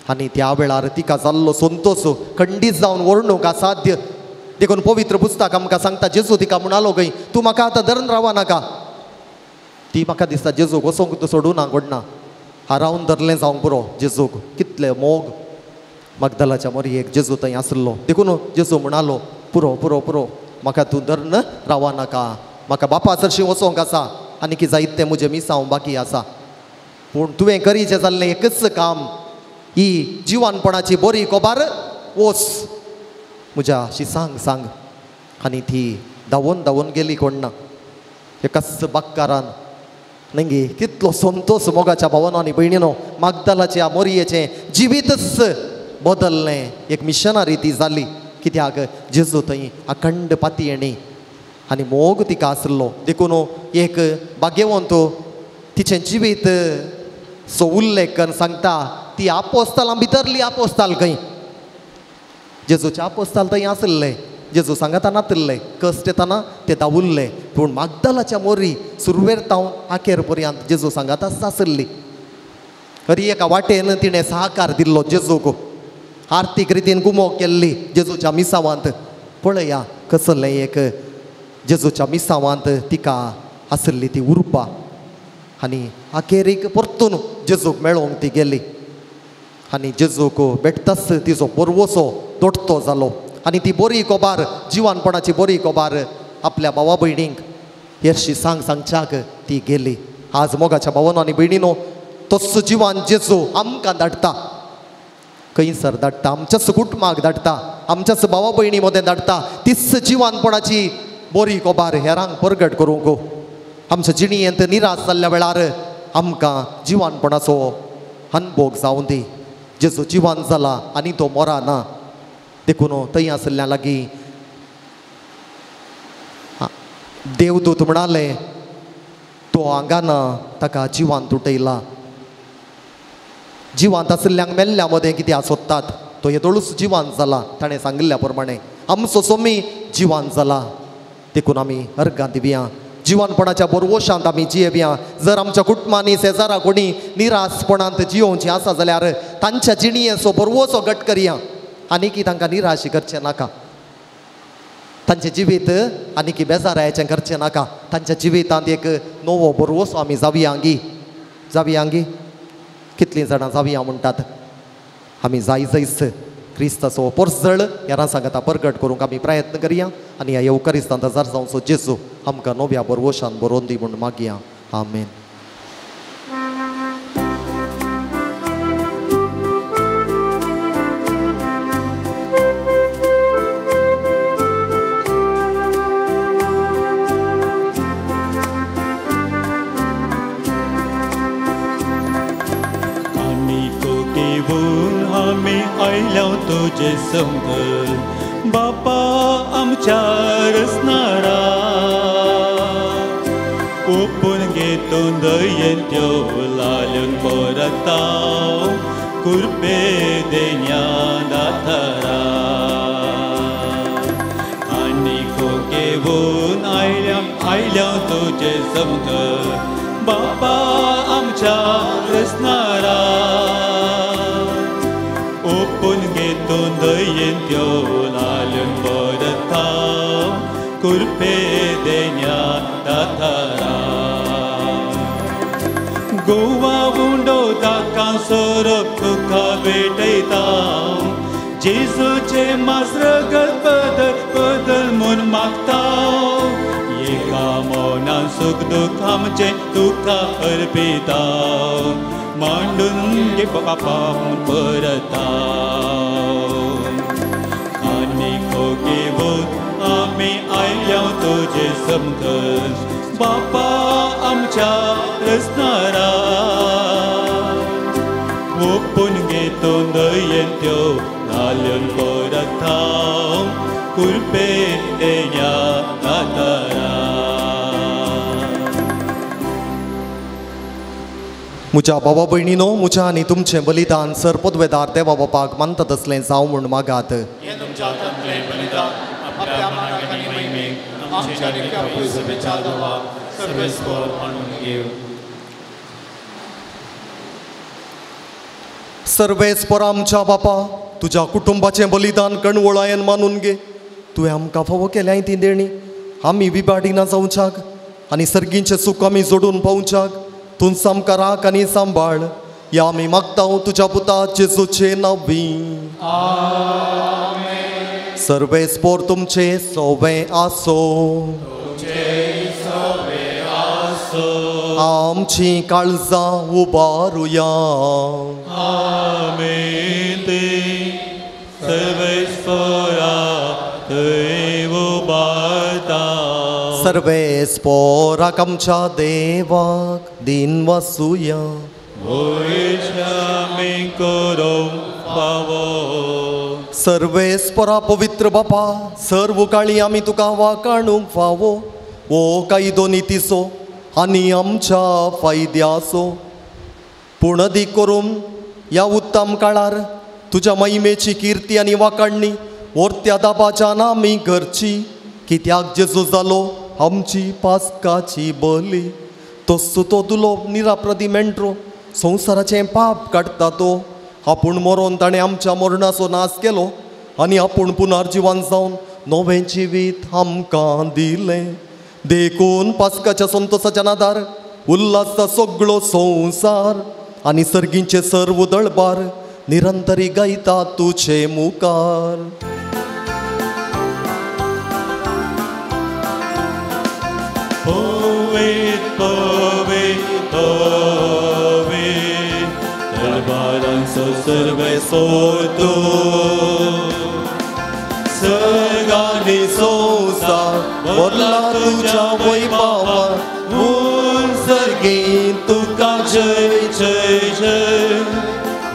आनी त्या वेळार तिका जाल्लो संतोश खंडीत जावन वर्णूंक असाध्य देखून पवित्र पुस्तक आमकां सांगता जेजू तिका म्हणालो खंय तूं म्हाका आतां धरून रावा नाका ती म्हाका दिसता जेजूक वचोंक सोडूं ना घडना हारावन धरलें जावंक पुरो जेजूक कितले मोग मागदलाच्या मोरयेक जेजू थंय आसलो देखून जेजू म्हणालो पुरो पुरो पुरो म्हाका तूं धरून रावा नाका म्हाका बापा चडशी वचोंक आसा आनी की जायते म्हजे मिसांव बाकी आसा पूण तुवें करीचें जाल्लें एकच काम ही जिवानपणाची बरी कोबार वोस म्हज्याशी सांग आनी ती धांवून गेली कोण ना एकाच बाक्कारान नंगी कितलो संतोश मोगाच्या भावांनो आनी भयणीनो मागदलाच्या मोरयेचें जिवीतच बदललें एक मिशनरी ती जाली कित्याक जेजू थंय अखंड पातयेणी आनी मोग तिका आसलो देखून एक भाग्यवंत तिचें जिवीत सो उल्लेख करून सांगता ती आपोस्तालां भितरली आपोस्ताल खंय जेजूचे आपोस्ताल थंय आसले जेजू सांगता नातले कश्ट येताना ते धांवुल्ले पूण मागदलाच्या मोरी सुरवेर तावन आखेर पर्यंत जेजू सांगताच आसली खरी एका वाटेन तिणें सहकार दिल्लो जेजूक आर्थीक रितीन कुमोग केल्ली जेजूच्या मिसांवांत पळया कसलें एक जेजूच्या मिसांवांत तिका आसली ती उर्बा आनी आखेरीक परतून जेजूक मेळोंक ती गेली आनी जेजूक भेटताच तिचो बोरवोसो दोडतो जालो आनी ती बरी कोबार जिवानपणाची बरी कोबार आपल्या भावा भयणींक येरशी सांगच्याक ती गेली आज मोगाच्या भावांनो आनी भयणीनो तस्सो जिवान जेजू आमकां धाडटा खंयसर धाडटा आमच्याच कुटुंबाक धाडटा आमच्याच भावा भयणी मदें धाडटा तीच जिवानपणाची बरी कोबार हेरांक परगट करूंक आमच्या जिणयेंत निराश जाल्ल्या वेळार आमकां जिवानपणाचो अनुभव जावं दी जेजू जिवान जाला आनी तो मोरा ना देखून थंय आसल्या लागीं देवदूत म्हणाले तो आंगाना ताका जिवान तुटयला जिवांत आसल्ल्यांक मेल्ल्या मदें कित्याक सोदतात तो येदोळूच जिवान जाला ताणें सांगिल्ल्या प्रमाणे आमचो सोमी जिवान जाला देखून आमी अर्गां दिवया जिवानपणाच्या बोरवोशांत आमी जियेवया जर आमच्या कुटुंबांनी शेजारा कोणी निराशपणांत जियोवची आसा जाल्यार तांच्या जिणयेचो बोरवोसो घट करया आनी की तांकां निराशी करचें नाका तांचें जिवीत आनी की बेजारायेचें करचें नाका तांच्या जिवितांत एक नवो बोरवोसो आमी जावया कितलीं जाणां जावया म्हणटात आमी जायच क्रिस्ताचो पोरजळ ह्या सांगता परगट करूंक आमी प्रयत्न करया आनी ह्या येवकारिस्तांत हजार जावचो जेजू आमकां नव्या बोरवोशान बरोवन दी म्हूण मागया आमेन
आयल्या तुजे संग बापा आमच्या रसनारा ओपून घेतून दयेंत्यो लालून परताव कुर्बे देण्या दाथारा आनी घेवन आयल्या आयल्या तुझे समजत बापा आमच्या रसनारा ओपून घेतून दयेन त्यो लालन बरता कुर्पे देण्या दातारा गोवा उंडो दाका सोरप तुका भेटयता जेजूचे माजरगत बदल बदल म्हूण मागता एका मौनान सुख दुख आमचे तुका अर्पिता मांडून घे बापा परता आनी घेवन आमी आयल्या तुजे समजत बापा आमच्या रसनारा ओपून घेतो दयेन त्यो लालन परता कुर्पे देण्या दातारा
म्हज्या बाबा भयणीनो म्हज्या आनी तुमचें बलिदान सरपदवेदार देवा बापाक मानता तसलें जावं म्हूण मागात सर्वेस्पर आमच्या बापा तुज्या कुटुंबाचें बलिदान कणवळायेन मानून घे तुवें आमकां फावो केल्या ती देणी आमी विबाडिना जावच्याक आनी सर्गींचें सूख आमी जोडून पावच्याक तूं आमकां राख आनी सांबाळ या आमी मागता तुज्या पुता जेजूचे नांवी सर्वेस्पोर तुमचे सोवे आसो आमची काळजां उबारुया
आमेन सर्वेस्परा थंय उबारता
सर्वेस्पोराक आमच्या देवाक दिन वासुया
आमी करूंक फावो
सर्वेस्परा पवित्र बापा सर्व काळी आमी तुका वाकाणूंक फावो वो कायदो नितीसो आनी आमच्या फायद्याचो पूण अदीक करून ह्या उत्तम काळार तुज्या महिमेची कीर्ती आनी वाकाणणी ओर्त्या दाबाच्यान आमी करची कित्याक जेजू जालो आमची पास्काची बली तस्सो तो तुलो निराप्रदी मेंट्रो संवसाराचें पाप काडटा तो आपूण मरोन ताणें आमच्या मरणाचो नाश केलो आनी आपूण पुनर्जिवन जावन नवें जिवीत आमकां दिलें देखून पास्काच्या संतोसाच्या नादार उल्हासा सगळो संवसार आनी सर्गींचे सर्व दळबार निरंतरी गायता तुझे मुखार
पवित्र पवित्र पवित्र दरबारांचो सर्वेस्वर तूं सर्गांनी संवसार भरला तुज्या वैभवान म्हूण सर्गीं तुका जय जय जय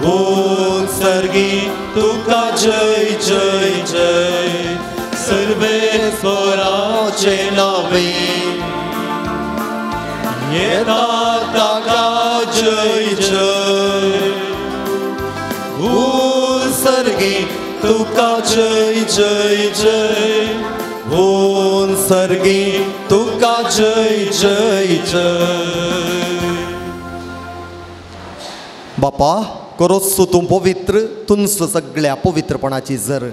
म्हूण सर्गीं तुका जय जय जय सर्वेस्वराचे नावे येता ताका जय जय म्हूण सर्गीं तुका जय जय जय म्हूण सर्गीं तुका जय जय जय
बापा करोस्सो तूं पवित्र तुंस सगळ्या पवित्रपणाची जर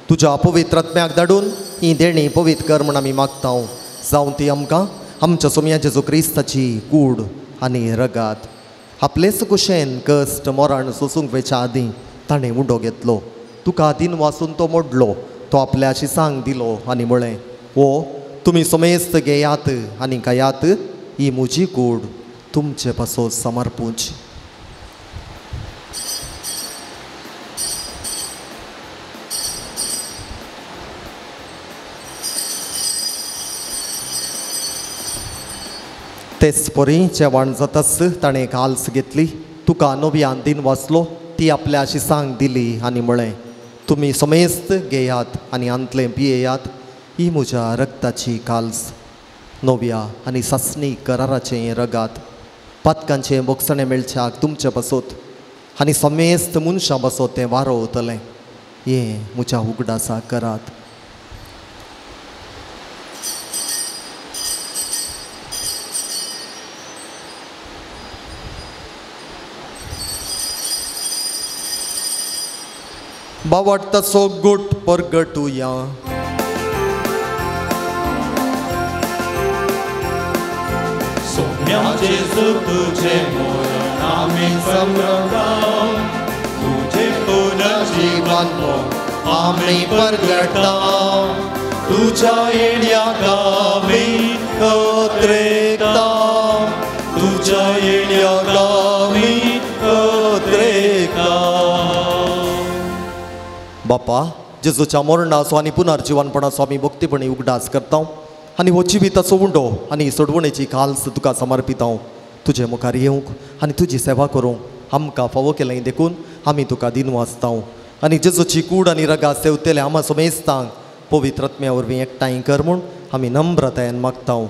तुज्या पवित्रात्म्याक धाडून ही देणी पवित्र कर म्हण आमी मागता जावं ती आमकां आमच्या सोम्या जेजू क्रिस्ताची कूड आनी रगात आपलेच कुशेन कश्ट मरण सोसूंक वेच्या आदीं ताणें उंडो घेतलो तुका आदीन वाचून तो मोडलो तो आपल्या शिसांक दिलो आनी म्हळें ओ तुमी समेस्त घेयात आनी खायात ही म्हजी कूड तुमचे पासो समर्पूच तेच परी जेवण जाताच ताणें काल्स घेतली तुका नव्यान दिन वाचलो ती आपल्या शिसांक दिली आनी म्हळें तुमी समेस्त घेयात आनी अंतलें पियेयात ही म्हज्या रक्ताची काल्स नव्या आनी सासणी कराराचें रगात पातकांचें बोगसणें मेळच्याक तुमचे बसोत आनी समेस्त मनशां बसोत तें वारोवतलें हें म्हज्या उगडासा करात बावडताचो गोट परगटुया.
सोम्या जेजू तुझे मरण आम्ही संभ्रमताव, तुझे पुनर्जीवन आम्ही परगटाव, तुझ्या येण्याक आम्ही कोत्रेकताव, तुझ्या येण्याक आम्ही कोत्रेकताव.
बापा जेजूच्या मरणाचो आनी पुनर्जीवनपणाचो आमी भक्तीपणी उगडास करता आनी हो जिविताचो उंडो आनी सोडवणेची खाल्स तुका समर्पिता. तुजे मुखार येवंक आनी तुजी सेवा करूंक आमकां फावो केलें देखून आमी तुका दिनू आसता. आनी जेजूची कूड आनी रगा सेवतेले आमा समेस्तांक पवित्र आत्म्या वरवीं एकठांय कर म्हूण आमी नम्रतायेन मागता.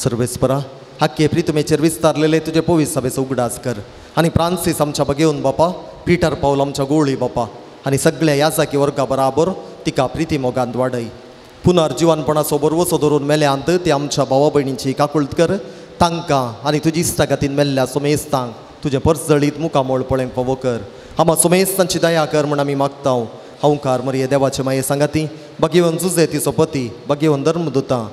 सर्वेस्परा आख्खे प्रितमेचेर विस्तारलेले तुजे पवित्र सभेचो उगडास कर आनी फ्रांसीस आमच्या बगेवन बापा, पिटर पावल आमच्या गोळी बापा आनी सगळ्या याजाकी वर्गा बराबर तिका प्रिती मोगांत वाडय. पुनर्जीवनपणाचो बरवसो धरून मेल्यांत ती आमच्या भावा भयणींची काकुळट कर. तांकां आनी तुजी इश्टागतीन मेल्ल्या सुमेस्तांक तुजें परजळीत मुखामोळ पळोवंक फावो कर. आमा सुमेस्तांची दया कर म्हूण आमी मागता. हांवकार मरिये देवाचे माये सांगाती, भगिवन जुजे तिचो पती, भगिवन धर्मदुतां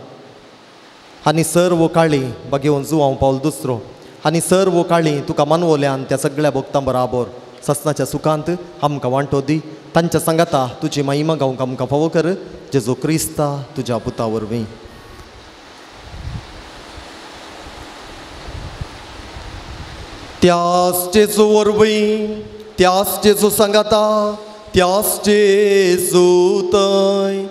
आनी सर्व काळी, भगिवन जुवांव पावल दुसरो आनी सर्व काळी तुका मानवल्यान त्या सगळ्या भक्तां बराबर ससनाच्या सुखांत आमकां वांटो दी. तांच्या सांगाता तुजी महिमा गावंक आमकां फावो कर. जेजू क्रिस्ता तुज्या पुता वरवीं. त्याच जेजू वरवीं, त्याच जेजू सांगाता, त्याच जेजू थंय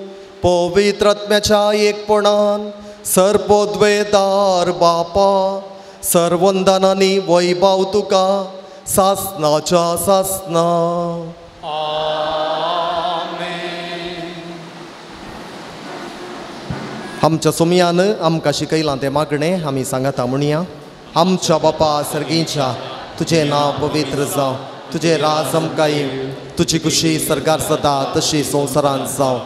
पवित्र आत्म्याच्या एकपणान सर्पोद्वेदार बापा सर्वंदनांनी वैभव तुका सासनाच्या सासना. आमच्या सुमयान आमकां शिकयलां तें मागणें आमी सांगाता म्हणया. आमच्या बापा सर्गीच्या तुजें नांव पवित्र जावं, तुजें राज आमकां येवं, तुजी खुशी सरकार सदा तशी संवसारांत जावं.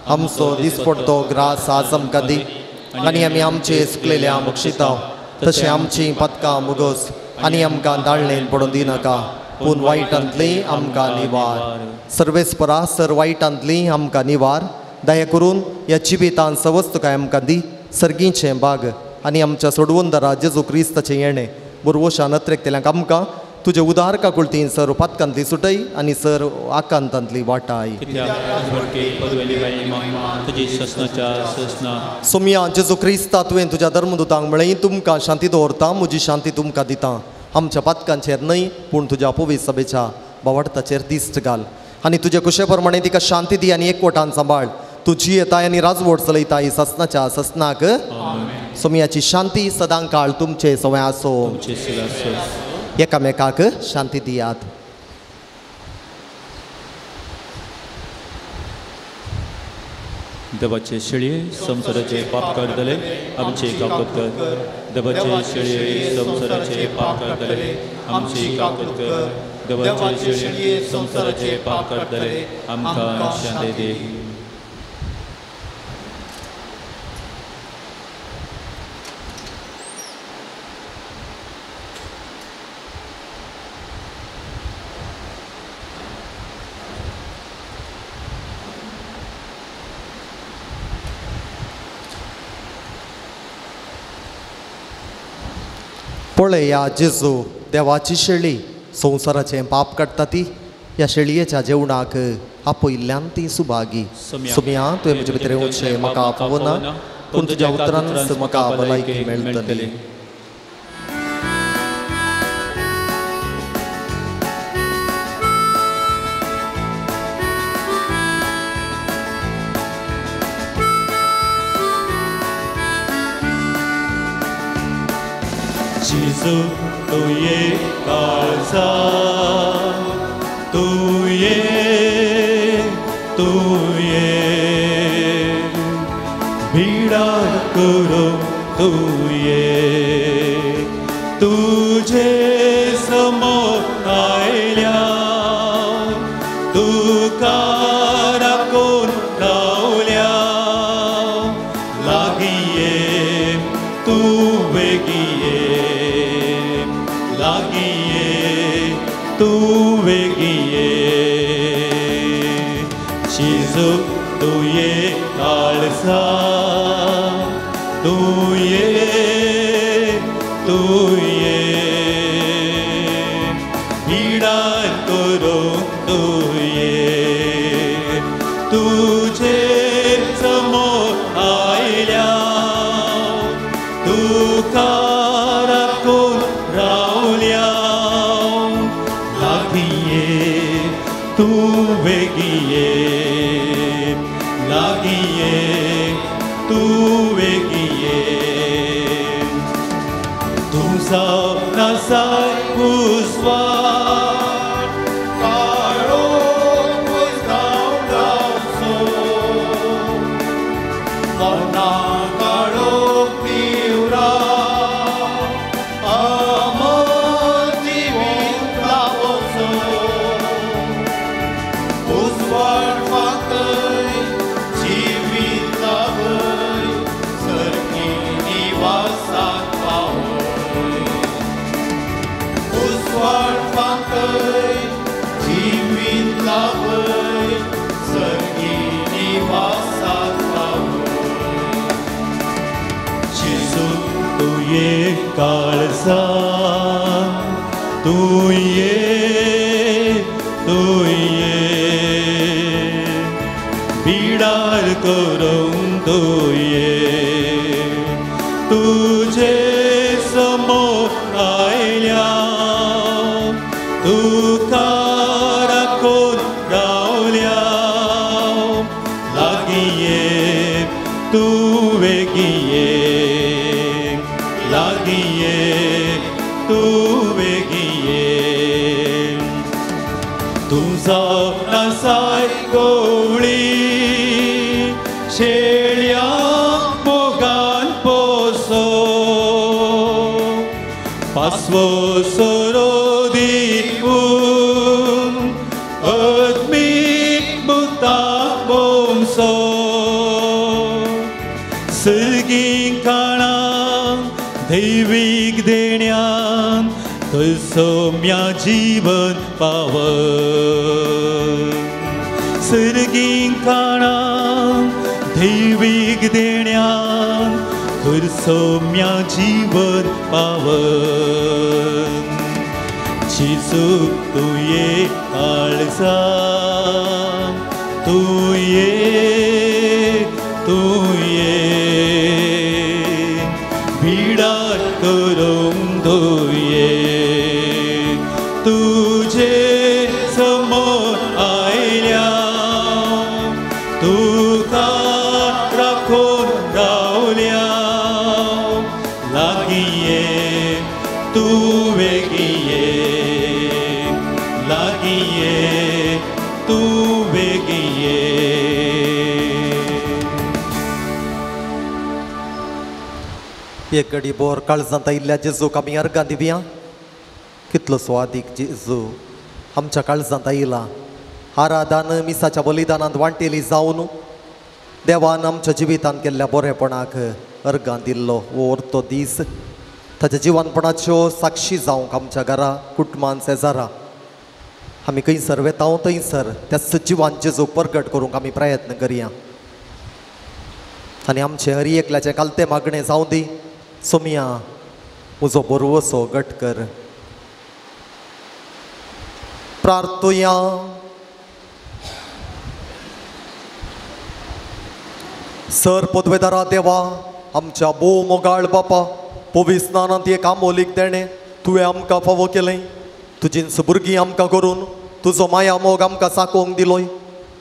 आमचो दिसपडटो ग्रास आज आमकां दी आनी आमी आमचे चुकलेल्या बक्षिता तशें आमची पदकां मुगोस आनी आमकां दाळणेन पडून दिनाका, पूण वायटांतली आमकां निवार. सर्वेस्परा सर वायटांतली आमकां निवार. दया करून ह्या जिवितान सवस्त काय आमकां दी. सर्गीचें बाग आनी आमच्या सोडवंदरा जेजू क्रिस्ताचें येणें बुरवोशा नत्रेकतेल्यांक आमकां तुजे उदार काकुळतीन सर पदकांतली सुटय आनी सर आकांतांतली वाटाय. सोम्या जेजू क्रिस्ता तुवें तुज्या धर्मदुतांक म्हळें तुमकां शांती दवरता, म्हजी शांती तुमकां दिता. आमच्या पदकांचेर न्हय पूण तुज्या पवित्र सभेच्या बावडताचेर दिश्ट घाल आनी तुजे कुशे प्रमाणे तिका शांती दी आनी एकवटान सांबाळ. तुजी येताय आनी राजवट चलयताय ससनाच्या ससनाक. सोम्याची शांती सदां काळ तुमचे सवय आसो. एकामेकाक शांती दियात.
देवाचे शेळये संसाराचे पाप करतले आमचे काकूत कर. देवाचे शेळये संसाराचे पाप करतले आमचे काकूत कर. देवाचे शेळये संसाराचे पाप करतले आमकां शांती दे.
पळया जेजू देवाची शेळी संवसाराचें पाप काडटा ती. ह्या शेळयेच्या जेवणाक आपयल्ल्यान ती सुभागी. सोम्या तुवें म्हजे भितर येवचें म्हाका फावो ना, पूण तुज्या उतरान म्हाका भलायकी मेळटली.
Jésus, tu ye calza, tu ye, bida kuro, tu ye, tuje samo ailya, tu karakon laulya, lagiye, tu vegiye. लागिए तू वेगिए तुये विडार करूंक तुये तुझे समोर आयल्या तुका राखून रावल्या लागीये तू वेगिये लागीये तू वेगिये तुमचा नसाय उस्वार काळो जाव जावचो मना काळो पिवरा अमर जिवीत लावचो उस्वार फाकय जिवीत लावय सरकी निवासात उस्वार फाकय जिवीत लावय सरकी निवासात जेजू तुये काळजान तुये बिडार करूंक तुये तुझे समोर आयल्या तुका राखून रावल्या लागीये तू वेगिये लागीये तू वेगिये तुझा नसाय गवळी शेळ्या मोगान पोसो पासवो सोरो दिवून अदमीक मुता बोमसो सर्गीक काळां दैवीक देण्यान सौम्या जीवन पावन सर्गीक काळां दैवीक देण्यान सौम्या जीवन पावन जेजू तुये काळजान तुये बिडार करूंक तुये तुझे समोर आयल्या तुका राखून रावल्या लागीये तू वेगिये लागीये तू वेगिये
एक घडी बोर काळजांत आयिल्ल्या जेजूक आमी अर्गां दिवया कितलो स्वादीक जेजू आमच्या काळजांत आयला आराधन मिसाच्या बलिदानांत वांटेली जावन देवान आमच्या जिवितांत केल्ल्या बरेपणाक अर्गां दिल्लो तो दीस ताच्या जिवनपणाच्यो साक्षी जावंक आमच्या घरा कुटुंबान शेजारा आमी खंयसर वेतांव थंयसर त्या सजिवान जेजू प्रगट करूंक आमी प्रयत्न करया आनी आमचे हरी एकल्याचें कालतें मागणें जावं दी सोमिया म्हजो बरवसो घट कर प्रार्थुया सर पदवेदारा देवा आमच्या भोव मोगाळ बापा पवित्र स्नानांत एक आमोलीक देणें तुवें आमकां फावो केलें तुजीं भुरगीं आमकां करून तुजो माया मोग आमकां साकोवंक दिलोय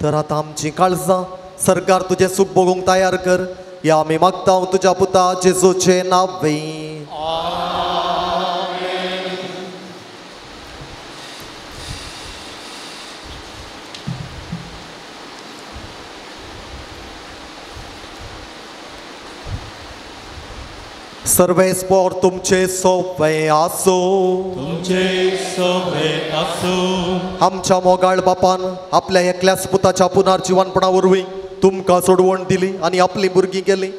तर आतां आमचीं काळजां सरकार तुजें सूख भोगूंक तयार कर या आमी मागता तुज्या पुता जेजूचे नांवें सर्वेस्पोर तुमचे सोवे आसो आमच्या मोगाळ बापान आपल्या एकल्याच पुताच्या पुनर्जीवनपणा वरवीं तुमकां सोडवण दिली आनी आपली भुरगीं गेली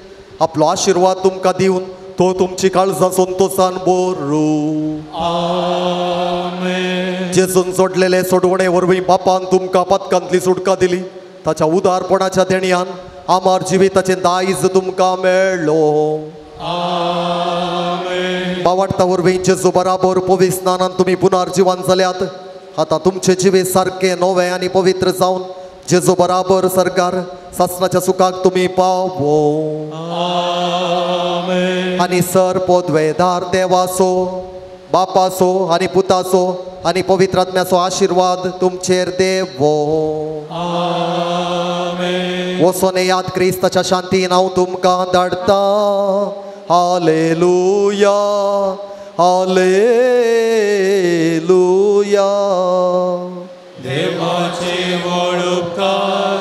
आपलो आशिर्वाद तुमकां दिवन तो तुमची काळजां संतोषान भरू जेजून जोडलेले सोडवणे वरवीं बापान तुमकां पदकांतली सुटका दिली ताच्या उदारपणाच्या देणयान आमार जिविताचें दायज तुमकां मेळ्ळो वाटता वरवीं जेजू बराबर पवित्र स्नानान तुम्ही पुनर्जीवन जाल्यात. आता तुमचे जिवे सारखे नवे आणि पवित्र जावन जेजू बराबर सरकार सासणाच्या सुखाक तुम्ही पावो. आणि सर पोदवेदार देवासो बापासो आणि पुतासो आणि पवित्र आत्म्याचो आशीर्वाद तुमचेर देवो. वसोने याद क्रिस्ताच्या शांतीन हांव तुमकां धाडटा. Hallelujah hallelujah.
देवाचे व्हड उपकार.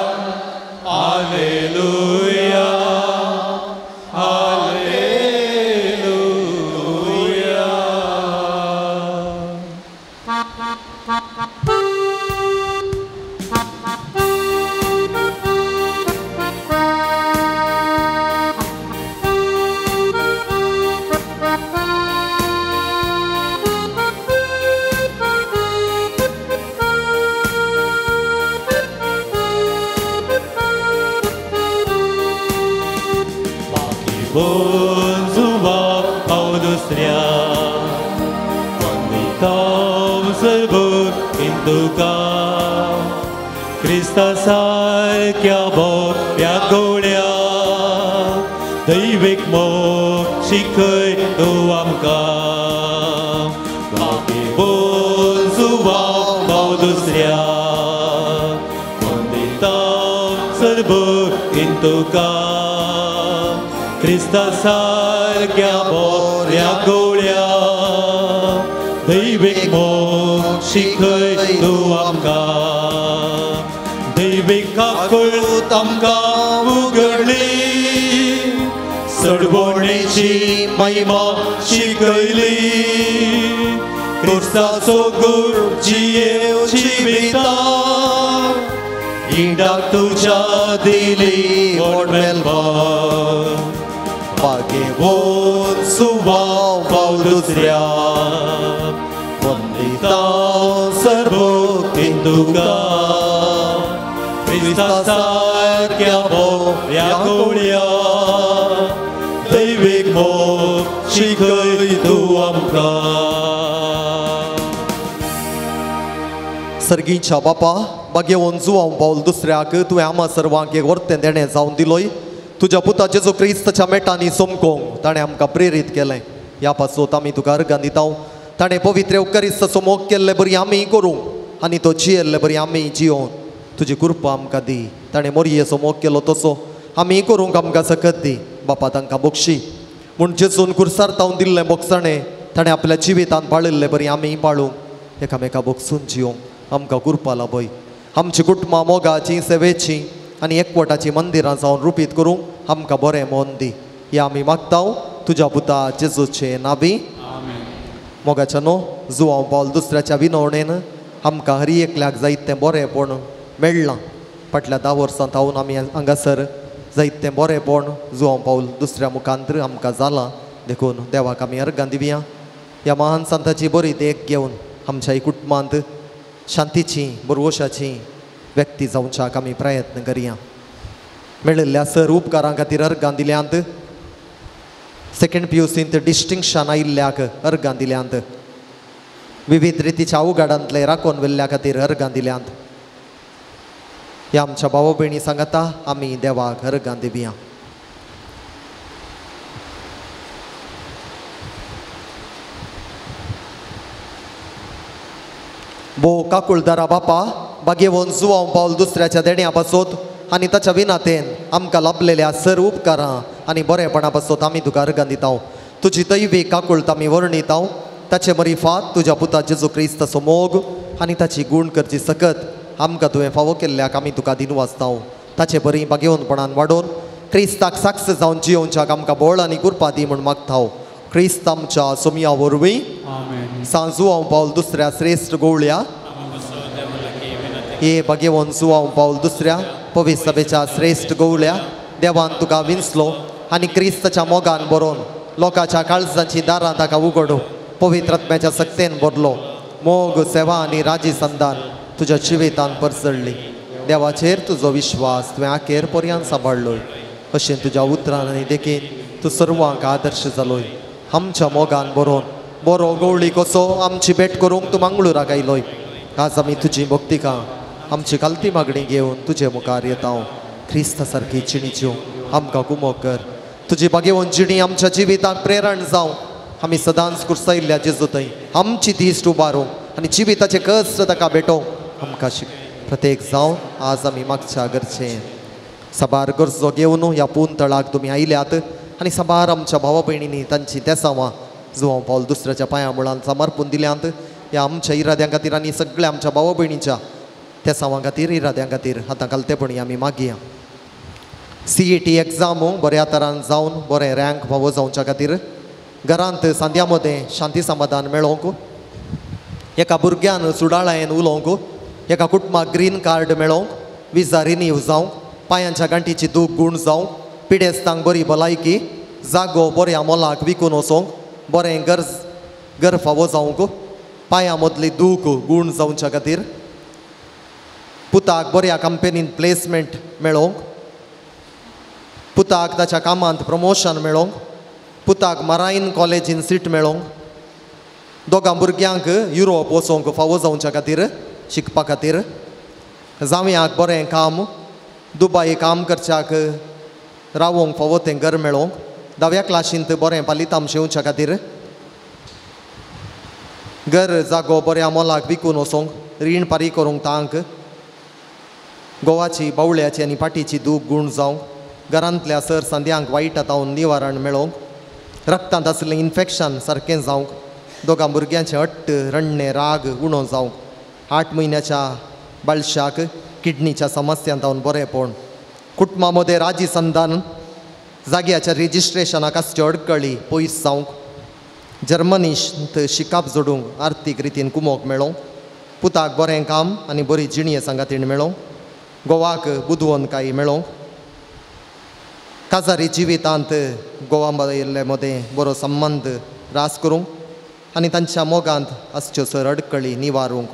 Hallelujah hallelujah. Bonzuwa Paudusria Konditam Serbuk Induka Krista Sarkya Bog Yagolia Daivik Mo Shikai Duamka Baki Bonzuwa Paudusria Konditam Serbuk Induka Krista sarkya borya golia Daivik mok shikhai tu amka Daivik kakul tamka ugarli Sarvoneci महिमा शिकयली Kristaचो gur जीव जिविता इंडाक तुझ्या दिली ओडमेलवा Pagewon suwaw Paudusria Wandita Serbuk Induka Krista sarkya borya golia Daivik mok shikhai tu amka.
सर्गीच्या बापा भाग्यवन जुवांव पावल दुसऱ्याक तुवें आम्हा सर्वांक एक वर्तें देणें जावन दिलोय. तुझ्या पुता जेजू क्रिस्ताच्या मेटांनी सोमकोंक ताणें आमकां प्रेरीत केलें. ह्या पासत आमी तुका अर्गां दिता. ताणें पवित्र eucharisताचो मोग केल्ले बरी आमी करूंक आनी तो जियेल्ले बरी आमी जियोन तुजी कृपा आमकां दी. ताणें मोरयेचो मोग केलो तसो आमी करूंक आमकां सकत दी. बापा तांकां बक्षी म्हूण जेजून कुर्सार तावन दिल्लें बोगसणें ताणें आपल्या जिवितान पाळिल्लें बरी आमी पाळूंक एकामेका बोगसून जियोंक आमकां कृपा लाभय. आमची कुटुंबां मोगाची सेवेची आनी एकवटाची मंदिरां जावन रुपीत करूंक आमकां बरें मोन दी. हें आमी मागतांव तुज्या पुता जेजूचे नांवी. मोगाच्या न्हू जुवांव पावल दुसऱ्याच्या विनवणेन आमकां हरी एकल्याक जायतें बरेंपण मेळ्ळां. फाटल्या 10 वर्सां थावन आमी हांगासर जायतें बरेंपण जुवांव पावल दुसऱ्या मुखांतर आमकां जालां. देखून देवाक आमी अर्गां दिवया. ह्या महान संताची बरी देख घेवन आमच्या कुटुंबांत शांतीची बरवशाची व्यक्ती जावच्याक आमी प्रयत्न करया. मेळिल्ल्या सर उपकारां खातीर अर्गां दिल्यांत. सेकंड PUCंत डिस्टिंक्शन आयिल्ल्याक अर्गां दिल्यांत. विविध रितीच्या अवघाडांतले राखून वेल्ल्या खातीर अर्गां दिल्यांत. ह्या आमच्या भाव भयणी सांगता आमी देवाक अर्गां दिवया. भो काकुळदारा बापा भाग्यवन जुवांव पावल दुसऱ्याच्या देण्या पासत आनी ताच्या विनातेन आमकां लाभलेल्या सर उपकारां आनी बरेपणा पासत आमी तुका अर्गां दिता. तुजी दैवी काकुळट आमी वर्णिता. ताचे मरिफात तुज्या पुता जेजू क्रिस्ताचो मोग आनी ताची गूण करची सकत आमकां तुवें फावो केल्ल्याक आमी तुका दिनवाजता. ताचे बरी भाग्यवनपणान वाडोवन क्रिस्ताक साक्ष जावन जियोवच्याक आमकां बळ आनी कृपा दी म्हूण मागता. क्रिस्त आमच्या सोमया वरवीं सांजुवांव पावल दुसऱ्या श्रेश्ठ गवळ्या हे भाग्यवन जुवांव पावल दुसऱ्या पवित्र सभेच्या श्रेश्ठ गवळ्या देवान तुका विंचलो आनी क्रिस्ताच्या मोगान बरोवन लोकांच्या काळजांची दारां ताका उगडूं पवित्र आत्म्याच्या सक्तेन भरलो. मोग सेवा आनी राजी संदान तुज्या जिवितान परसडली. देवाचेर तुजो विश्वास तुवें आखेर पर्यंत सांबाळलोय. अशें तुज्या उतरान आनी देखीन तूं सर्वांक आदर्श जालोय. आमच्या मोगान बरोवन बरो गवळी कसो आमची भेट करूंक तूं मंगळुराक आयलोय. आज आमी तुजी भक्तिका आमची कालती मागणी घेवन तुजे मुखार येता. क्रिस्ता सारकी जिणी जिवंक आमकां कुमोग कर. तुजी बागेवन जिणी आमच्या जिविताक प्रेरण जावं. आमी सदांच कुर्सायिल्ल्या जेजू थंय आमची तिश्ट उबारूंक आनी जिविताचे कश्ट ताका भेटोवंक आमकां शिक. प्रत्येक जावं आज आमी मागच्या गरजेन साबार गरजो घेवन ह्या पुंतळाक तुमी आयल्यात आनी साबार आमच्या भावा भयणींनी तांची तेसावां जुवांव पावल दुसऱ्याच्या पांया मुळान समर्पून दिल्यांत. ह्या आमच्या इराद्यां खातीर आनी सगळ्या आमच्या भावा भयणीच्या तेसावां खातीर इराद्यां खातीर आतां कालतेपणी आमी मागया. CET एग्जाम बऱ्या तरान जावन बरें रँक फावो जावच्या खातीर घरांत सांद्या मदें शांती समाधान मेळोवंक, एका भुरग्यान सुडाळायेन उलोवंक, एका कुटुंबाक ग्रीन कार्ड मेळोवंक, विजा रिन्यू जावंक, पांयांच्या गांठीची दूख गूण जावंक, पिडेस्तांक बरी भलायकी, जागो बऱ्या मोलाक विकून वचोवंक, बरें घर फावो जावंक, पांयां मदली दूख गूण जावच्या खातीर, पुताक बऱ्या कंपनीन प्लेसमेंट मेळोवंक, पुताक ताच्या कामांत प्रमोशन मेळोवंक, पुताक मरायन कॉलेजीन सीट मेळोवंक, दोगां भुरग्यांक युरोप वचोवंक फावो जावच्या खातीर शिकपा खातीर, जावयाक बरें काम दुबय काम करच्याक रावोंक फावो तें घर मेळोवंक, 10व्या क्लासींत बरें पालिताम शेवच्या खातीर, घर जागो बऱ्या मोलाक विकून वचोवंक, रीण फारीक करूंक तांक, गोवाची बावळ्याची आनी पाटीची दूख गूण जावंक, घरांतल्या सर सांद्यांक वायट आतावन निवारण मेळोवंक, रक्तांत आसलें इन्फेक्शन सारकें जावंक, दोगां भुरग्यांचे हट्ट रण्णे राग उणो जावंक, 8 म्हयन्याच्या बालशाक किडनीच्या समस्यांत जावन बरेंपण, कुटुंबा मदें राजी संधान जाग्याच्या रेजिस्ट्रेशनाक आसची अडकळी पयस जावंक, जर्मनींत शिकाप जोडूंक आर्थीक रितीन कुमोग मेळोवंक, पुताक बरें काम आनी बरी जिणये सांगातीण मेळोवंक, गोवाक बुदवंतकाय मेळोवंक, काजारी जिवितांत गोवा मदें बरो संबंद रास करूंक आनी तांच्या मोगांत आसच्यो सर अडकळी निवारूंक.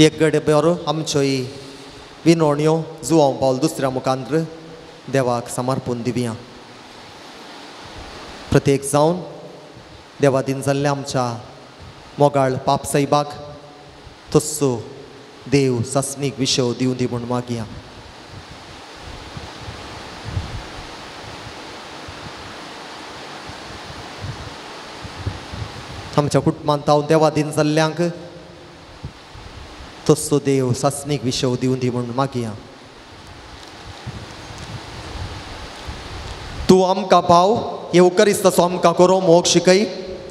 एक गडे बरो आमच्यो विनवण्यो जुवांव पावल दुसऱ्या मुखार देवाक समर्पून दिवया. प्रत्येक जावन देवादीन जाल्ल्या आमच्या मोगाळ पाप साहिबाक तस्सो देव सासणीक विशव दिवं दी म्हूण मागया. आमच्या कुटुंबांत हांव देवादीन जाल्ल्यांक तस्सो देव सासणीक विशव दिवं दी म्हूण मागया. तूं आमकां पाव येवकरिस्तसो आमकां करो मोग शिकय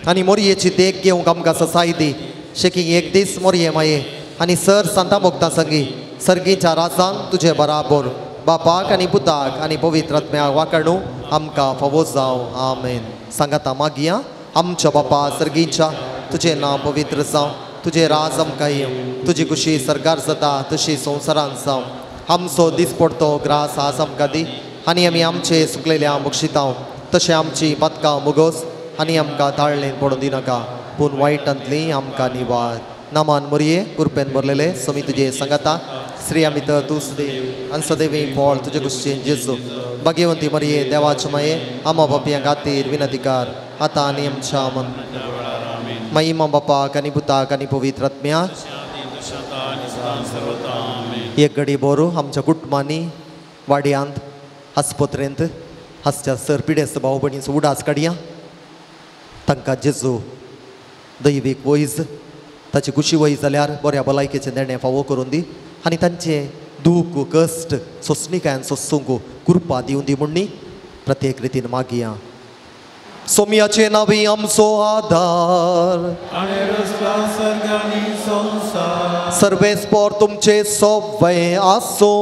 आनी मोरयेची देख घेवंक आमकां ससाय दी. शेकी एक दीस मोरये माये आनी सर सांता मोगता संगी सर्गीच्या राजान तुजे बराबर बापाक आनी पुताक आनी पवित्र आत्म्याक वाकणू आमकां फावो जावं. आमेन. सांगाता मागया. आमच्या बापा सर्गीच्या तुजें नांव पवित्र जावं, तुजें राज आमकां येवं, तुजी खुशी सरकार जाता तशी संवसारांत जावं. आमचो दीस पडतो ग्रास आज आमकां दी आनी आमी आमचे सुकलेल्या बक्षितांव तशें आमची पातकां मुगोस आनी आमकां ताळणेन पडूं दिनाका पूण वायटांतली आमकां निवार. नामान मोरये कृपेन भरलेले समी तुजे सांगाता श्री आमी तर तूं सुदे अंसदेवी पोळ तुजे कुशीन जेजू भाग्यवंती मरिये देवाचे माये आमा बापयां खातीर विनंतीकार आतां आनी आमच्या मन महिमा बापाक आनी पुताक आनी पवित्र आत्म्याक. एक घडी बोरो आमच्या कुटुंबांनी वाड्यांत आस्पत्रेंत हासच्या सर पिडेस्त भाव भयणीचो उडास काडया. तांकां जेजू दैवीक वैज ताची खुशी वैज जाल्यार बऱ्या भलायकेचे देणे फावो करून दी आनी तांचे दूख कश्ट सोंसणीकायन सोंसूंक कृपा दिवं दी म्हणणी प्रत्येक रितीन मागया. सोम्याचे नावी आमचो आधार सर्वेस्पोर तुमचे सोवे आसो.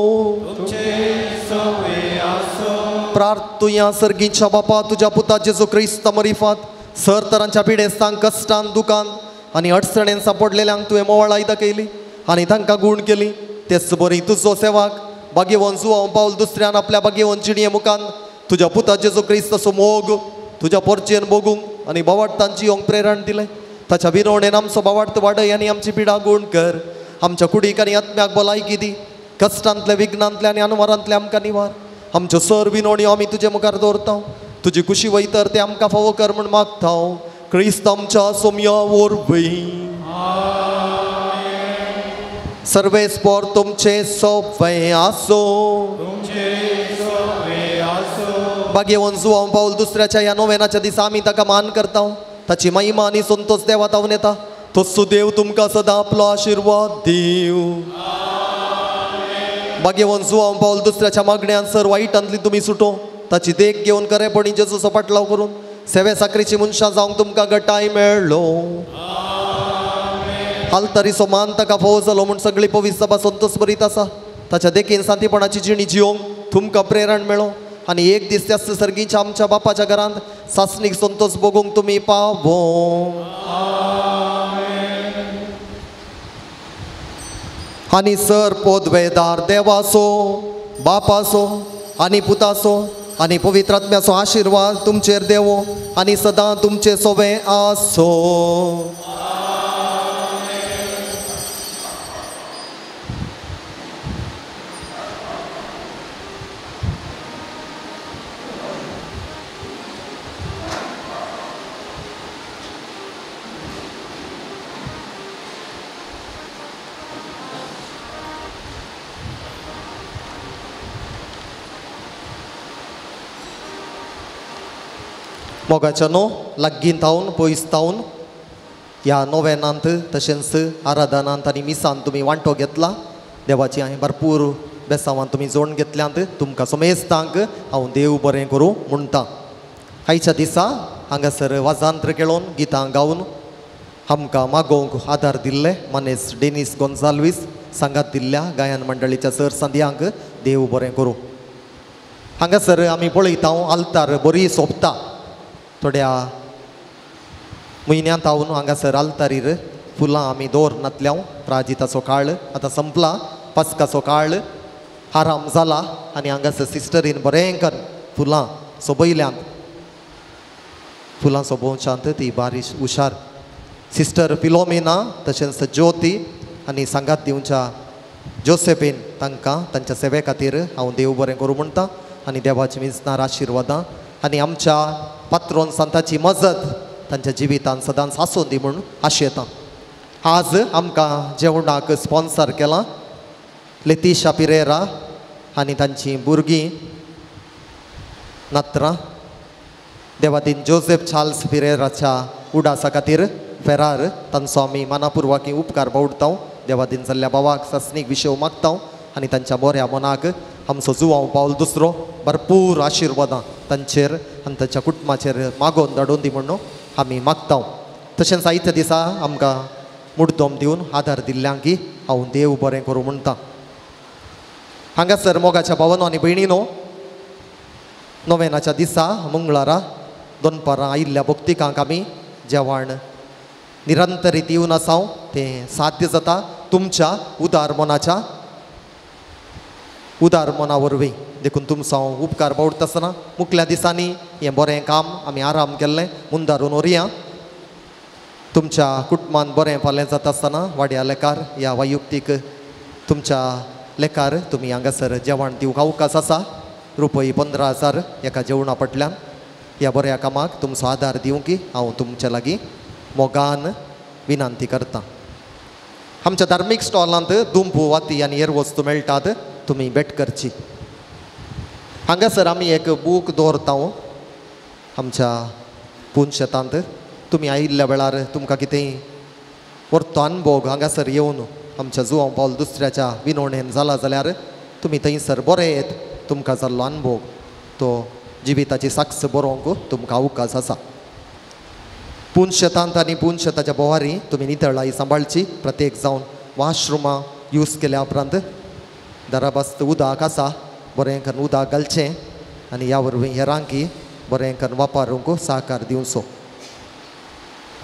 प्रार्थुया सर्गीच्या बापा तुझ्या पुता जेजू क्रिस्त मरिफात सर तरांच्या पिडेस्तांक कश्टान दुखान आनी अडचणेन सांपडलेल्यांक तुवें मोवाळ दाखयली आनी तांकां गूण केली. तेच बरी तुजो सेवाक भाग्यवन जुवांव पावल दुसऱ्यान आपल्या भाग्यवन जिणये मुखान तुझ्या पुता जेजू क्रिस्ताचो मोग तुझ्या पोरचेन भोगूंक आनी भावार्थान जियोंक प्रेरण दिलें. ताच्या विनवणेन आमचो भावार्थ वाडय आनी आमची पिडा गूण कर. आमच्या कुडीक आनी आत्म्याक भलायकी दी. कश्टांतले विघ्नांतले आनी अनवरांतले आमकां निवार. आमच्यो सर विनवण्यो आमी तुजे मुखार दवरता तुजी खुशी वयतर ते आमकां फावो कर म्हूण मागता क्रिस्त आमच्या सोम्या वरवीं सर्वेस्पर तुमचे सोबे आसो भाग्यवन जुवांव पावल दुसऱ्याच्या ह्या नोवेनाच्या दिसा आमी ताका मान करता ताची महिमा आनी संतोष देवा तावन येता तसो देव तुमकां सदां आपलो आशिर्वाद दिव भाग्यवन जुवांव पावल दुसऱ्याच्या मागण्यांत सर वायटांतली तुमी सुटो ताची देख घेवन खरेपणी जेजूचो पाटलाव करून सेवे साकरीची मनशां जावंक तुमकां गटाय मेळ्ळो आल्तारीचो मान ताका फावो जालो म्हूण सगळी पवित्र सभा संतोष बरीत आसा ताच्या देखीन सांतीपणाची जिणी जिवंक तुमकां प्रेरण मेळो आनी एक दीस त्याच सर्गीच्या आमच्या बापाच्या घरांत सासणीक संतोष भोगूंक तुमी पावो आनी सर पोदवेदार देवाचो बापाचो आनी पुताचो आनी पवित्र आत्म्याचो आशिर्वाद तुमचेर देवो आनी सदां तुमचे सोबे आसो मोगाच्या नो लागीं थावन पयस थावन ह्या नोवेनांत तशेंच आराधनांत आनी मिसांत तुमी वांटो घेतला देवाची हांवें भरपूर बेसांवान तुमी जोडून घेतल्यांत तुमकां समेस्तांक हांव देव बरें करूं म्हणटा आयच्या दिसा हांगासर वाजांत्र केळोन गितां गावन आमकां मागोवंक आदार दिल्ले मनेस डेनीस गोन्साल्वीस सांगात दिल्ल्या गायन मंडळीच्या सर संध्यांक देव बरें करूं हांगासर आमी पळयता आल्तार बरी सोंपता थोड्या म्हयन्यांत हांव हांगासर आल्तारीर फुलां आमी दवरनातल्या प्राजिताचो काळ आतां संपला पास्काचो काळ आराम जाला आनी हांगासर सिस्टरीन बरेंकर फुलां सोबयल्यांत फुलां सोबोवच्यांत ती बारीश हुशार सिस्टर फिलोमिना तशेंच ज्योती आनी सांगात दिवच्या जोसेफीन तांकां तांच्या सेवे खातीर हांव देव बरें करूं म्हणटा आनी देवाची मिजनार आशिर्वादां आनी आमच्या पात्रोन संताची मजत तांच्या जिवितांत सदांच आसूं दी म्हूण आशेता आज आमकां जेवणाक स्पॉन्सर केलां लेतिशा पिरेरा आनी तांची भुरगीं नात्रा देवादीन जोसेफ चार्ल्स पिरेराच्या उडासा खातीर फेरार तांचो आमी मनापुर्वकी उपकार बावडटा देवादीन जाल्ल्या भावाक सस्नीक विशय मागता आनी तांच्या बऱ्या मनाक आमचो जुवांव पावल दुसरो भरपूर आशिर्वादां तांचेर आनी तांच्या कुटुंबाचेर मागोवन धाडून दी म्हणून आमी मागता तशेंच आयच्या दिसा आमकां मुड्दोम दिवन आदार दिल्ल्यांकी हांव देव बरें करूं म्हणटा हांगासर मोगाच्या भावांनो आनी भयणीनो नोवेनाच्या दिसा मंगळारा दनपारां आयिल्ल्या भक्तिकांक आमी जेवण निरंतरीत येवन आसां तें साध्य जाता तुमच्या उदार मना वरवीं देखून तुमचो हांव उपकार बावडटा आसतना मुखल्या दिसांनी हें बरें काम आमी आराम केल्लें मुंदारून व्हरया तुमच्या कुटुंबान बरें फालें जाता आसतना वाड्या लेकार ह्या वैयक्तीक तुमच्या लेकार तुमी हांगासर जेवण दिवंक अवकाश आसा रुपये 15,000 एका जेवणा फाटल्यान ह्या बऱ्या कामाक तुमचो आदार दिवंकी हांव तुमच्या लागीं मोगान विनंती करता आमच्या धार्मीक स्टॉलांत दुंपू वाती आनी हेर वस्तू मेळटात तुमी भेट करची हांगासर आमी एक बूक दवरता आमच्या पुंछ शेतांत तुमी आयिल्ल्या वेळार तुमकां कितेंय व्हरतो अनुभव हांगासर येवन आमच्या जुवांव पावल दुसऱ्याच्या विनवणेन जाला जाल्यार तुमी थंयसर बरें येत तुमकां जाल्लो अनुभव तो जिविताची साक्ष बरोवंक तुमकां अवकाश आसा पुंछ शेतांत आनी पुंछ शेताच्या बोवारी तुमी नितळाई सांबाळची प्रत्येक जावन वॉशरुमां यूज केल्या उपरांत दाराबस्त उदक आसा बरें करून उदक घालचें आनी ह्या वरवीं हेरांकी बरें करून वापरूंक सहकार दिवचो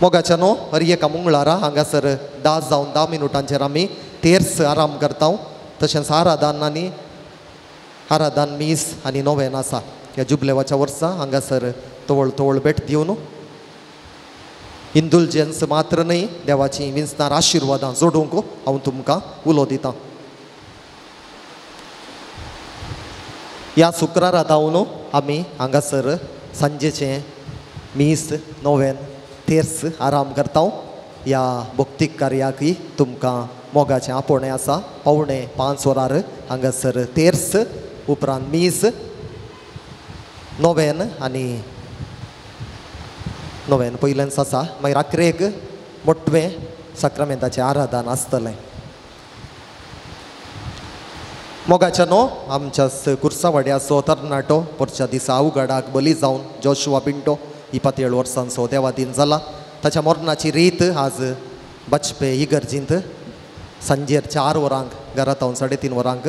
मोगाच्या न्हू हर एका मंगळारा हांगासर 10 जावन 10 मिनटांचेर आमी तेर्स आराम करता तशेंच आराधन मीस आनी नोवेन आसा ह्या जुबलेवाच्या वर्सा हांगासर तवळ भेट दिवन इंडुलजन्स मात्र न्हय देवाची विंचणार आशिर्वादां जोडूंक हांव तुमकां उलो दितां या शुक्रारा जावन आमी हांगासर सांजेचे मीस नोवेन तेर्स आराम करता या भक्तीक कार्याकय तुमकां मोगाचें आपोवणें आसा 4:45 वरार हांगासर तेर्स उपरांत मीस नोवेन आनी नोवेन पयलेंच आसा मागीर रात्रेक मोठवें सक्रामेंताचें आराधन आसतलें मोगाच्या न्हू आमच्याच कुर्सावाड्याचो तरणाटो परच्या दिसा अवघडाक बली जावन जोशुआ पिंटो 27 वर्सांचो देवादीन जाला ताच्या मरणाची रीत आज बचपे इगर्जींत सांजेर 4 वरांक घरांत 3:30 वरांक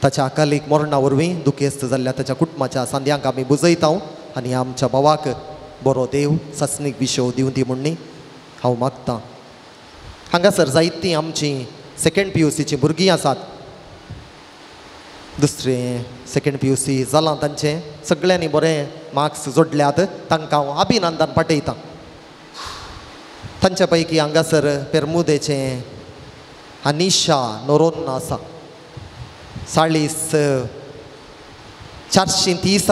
ताच्या अकालीक मरणा वरवीं दुखेस्त जाल्ल्या ताच्या कुटुंबाच्या सांद्यांक आमी बुजयता आनी आमच्या भावाक बरो देव सस्नीक विशो दिवं दी म्हणणी हांव मागतां हांगासर जायतीं आमचीं सेकंड PUCचीं भुरगीं आसात दुसरें सेकंड PUC जालां तांचें सगळ्यांनी बरें मार्क्स जोडल्यात तांकां हांव अभिनंदन पाठयतां तांचे पैकी हांगासर पेरमुदेचें अनिशा नोरोन्ना आसा 430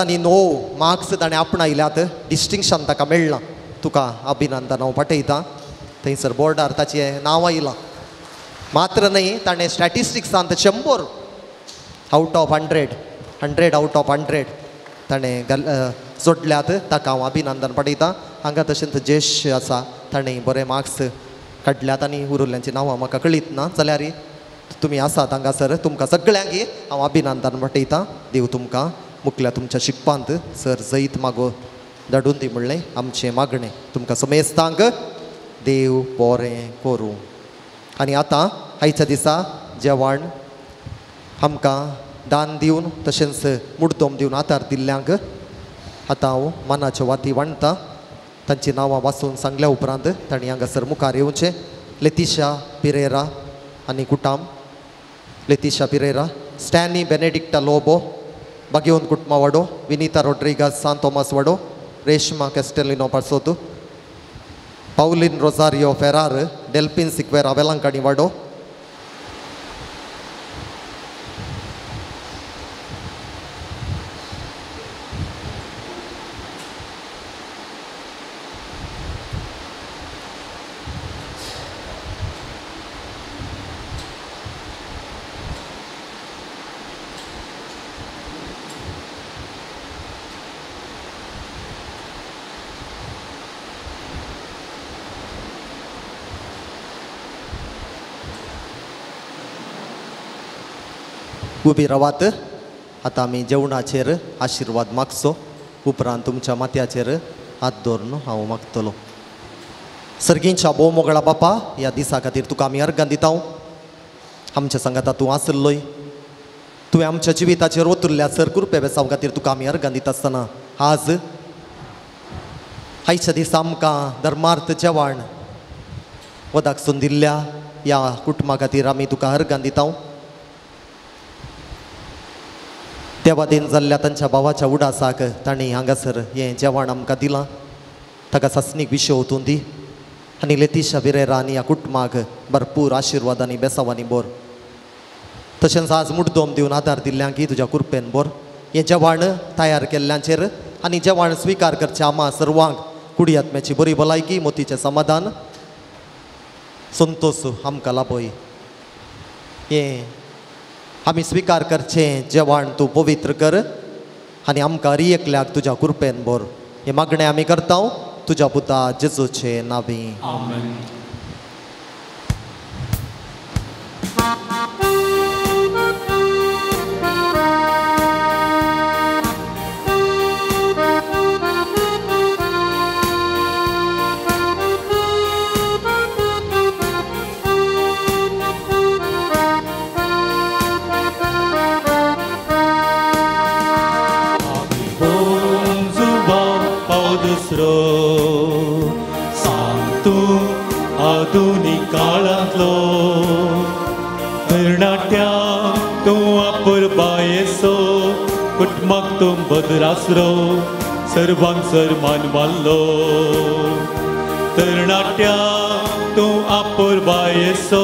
मार्क्स ताणें आपणायल्यात डिस्टिंक्शन ताका मेळ्ळां तुका अभिनंदन हांव पाठयतां थंयसर बोर्डार ताचें नांव आयलां मात्र न्ही ताणें स्टॅटिस्टिक्सांत 100 आउट ऑफ 100 आउट ऑफ 100 ताणें जोडल्यात ताका हांव अभिनंदन पाठयतां हांगा तशेंच जयेश आसा ताणें बरे मार्क्स काडल्यात आनी उरिल्ल्यांची नांवां म्हाका कळीत ना जाल्यार तुमी आसात हांगासर तुमकां सगळ्यांक हांव अभिनंदन पाठयतां देव तुमकां मुखल्या तुमच्या शिकपांत सर जैत मागो धाडून दी म्हणलें आमचें मागणें तुमकां समेस्तांक देव बरें करूं आनी आतां आयच्या दिसा जेवण आमकां दान दिवन तशेंच मुर्तोम दिवन आदार दिल्ल्यांक आतां हांव मनाच्यो वाती वांडटां तांची नांवां वाचून सांगल्या उपरांत तांणी हांगासर मुखार येवचें लेतिशा पिरेरा आनी कुटाम लेतिशा पिरेरा स्टॅनी बेनेडिक्टा लोबो बागियोन कुटुंबा वाडो विनीता रोड्रिगाज सान थॉमस वाडो रेश्मा कॅस्टेलिनो पार्सोतू पाउलिन रोजारियो फेरार डेल्पिन सिक्वेरा वेलांकाणी वाडो उबी रावात आतां आमी जेवणाचेर आशिर्वाद मागचो उपरांत तुमच्या माथ्याचेर हात दवरून हांव मागतलो सर्गींच्या भोव मोगळा बापा ह्या दिसा खातीर तुका आमी अर्गां दिता आमच्या सांगाता तूं आसलोय तुवें आमच्या जिविताचेर ओतुरल्या सर कृपे बेसांव खातीर तुका आमी अर्गां दिता आसतना आज आयच्या दिसा आमकां धर्मार्थ जेवण वदाकसून दिल्ल्या ह्या कुटुंबा खातीर आमी तुका अर्गां दिता देवादीन जाल्ल्या तांच्या भावाच्या उडासाक तांणी हांगासर हें जेवण आमकां दिलां ताका सस्नीक विशो वचून दी आनी लेतिशा बिरेरा आनी ह्या कुटुंबाक भरपूर आशिर्वाद आनी बेसांवांनी बोर तशेंच आज मुड्दोम दिवन आदार दिल्ल्यांकी तुज्या कृपेन बोर हें जेवण तयार केल्ल्यांचेर आनी जेवण स्विकार करचें आम्हा सर्वांक कुडी आत्म्याची बरी भलायकी मोतीचें समाधान संतोश आमकां लाभय हें आमी स्विकार करचें जेवण तूं पवित्र कर आनी आमकां एकल्याक तुज्या कृपेन बोर हें मागणें आमी करता तुज्या पुता जेजूचे नांवी
आमेन. सांगतू आधुनिक काळांतलो तरणाट्या तूं अपुरबायेचो कुटुंबाक तूं बदरासरो सर्वांक सन्मान मानलो तरणाट्या तूं अपुरबायेचो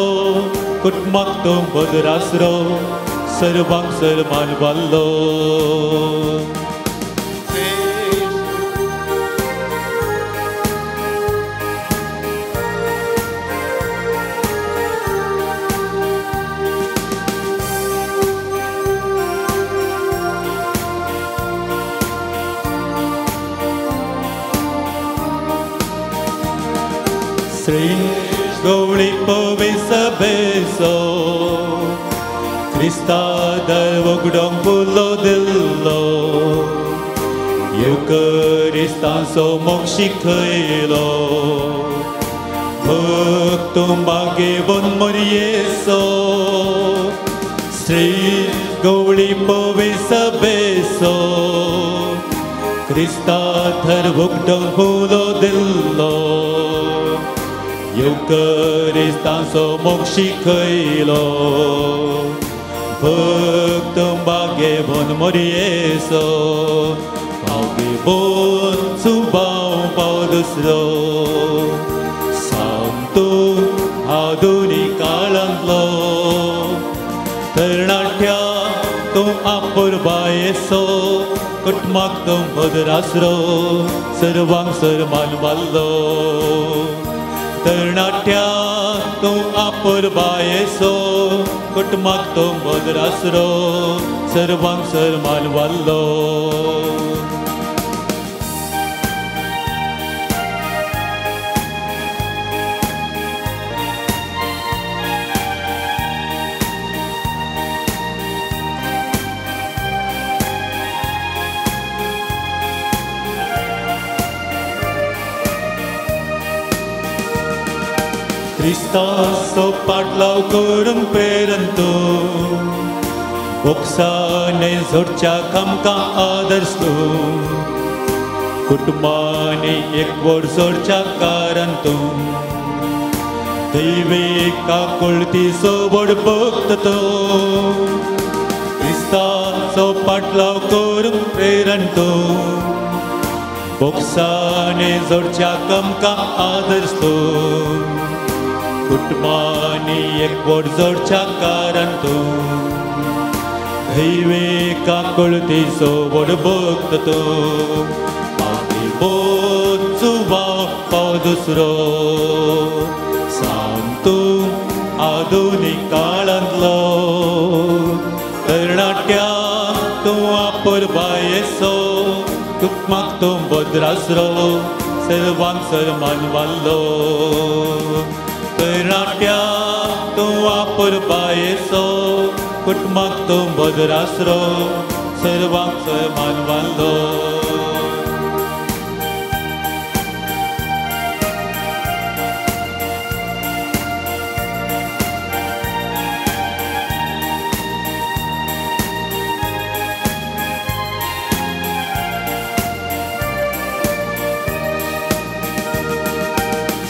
कुटुंबाक तूं बदरासरो सर्वांग सर्मान वाल्लो Sri Goli Povisa Beso Krista dal vogdong pulo dillo Eucharistan so mokshikhailo Bhaktum bhagevon morieso Sri Goli Povisa Beso Krista dal vogdong pulo dillo Eucharistan so mokshikhailo Bhaktam bhagevon morieso Bhagevon subao paudusro Santo aduni kalanlo Tarnatya tum apurbayeso Kutmak tum bhadrasro Sarvang sarman vallo Tarnatya tum apurbayeso Kutmak tum bhadrasro Sarvang sarman vallo Hristos so patlaw kurang peranto Boksane zorcha kamka adarsto Kutmani ekvor zorcha karanto Deivika kulti so bod bhaktato Hristos so patlaw kurang peranto Boksane zorcha kamka adarsto Kutmani ekvor zorcha karanto Deivika kulti so bod bhaktato Bhagevon subao paudusro Santo aduni kalanlo Tarnatya tum apurbayeso Kutmak tum bhadrasro Sarvang sarman vallo Tarnatya tum apurbayeso Kutmak tum bhadrasro Sarvang sarman vallo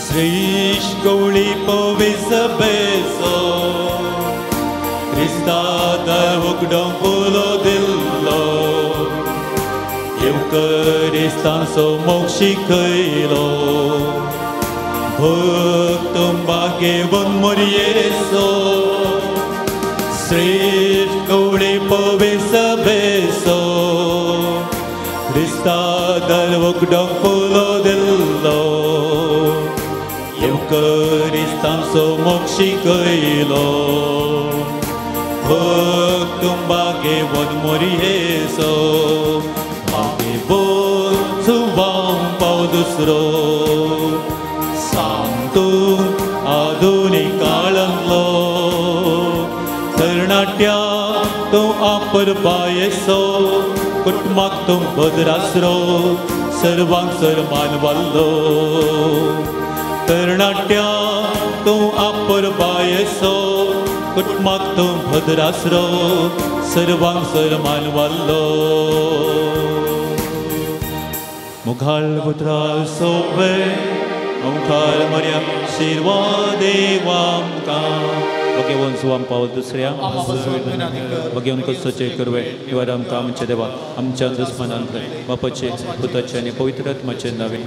Sri Goli Povisa Beso Krista dal vogdong pulo dillo Eucharistan so mokshikhailo Bhaktam bhagevon morieso Sri Goli Povisa Beso Krista dal vogdong pulo dillo Eucharistan so mokshikhailo Bhaktam bhagevon morieso Bhagevon subao paudusro Santo aduni kalanlo Tarnatya tum apurbayeso Kutmak tum bhadrasro Sarvang sarman vallo Tarnatya tum apurbayeso Kutmak tum bhadrasro Sarvang sarman vallo Mughal putral sobe Mughal Maryam shirva devam ka Bhagwan suam paul dusrya Bhagwan kusache kurve Ivaram kamanche deva Amcha dusmanantre Bapache Putache आणि पवित्र आत्म्याचे नावे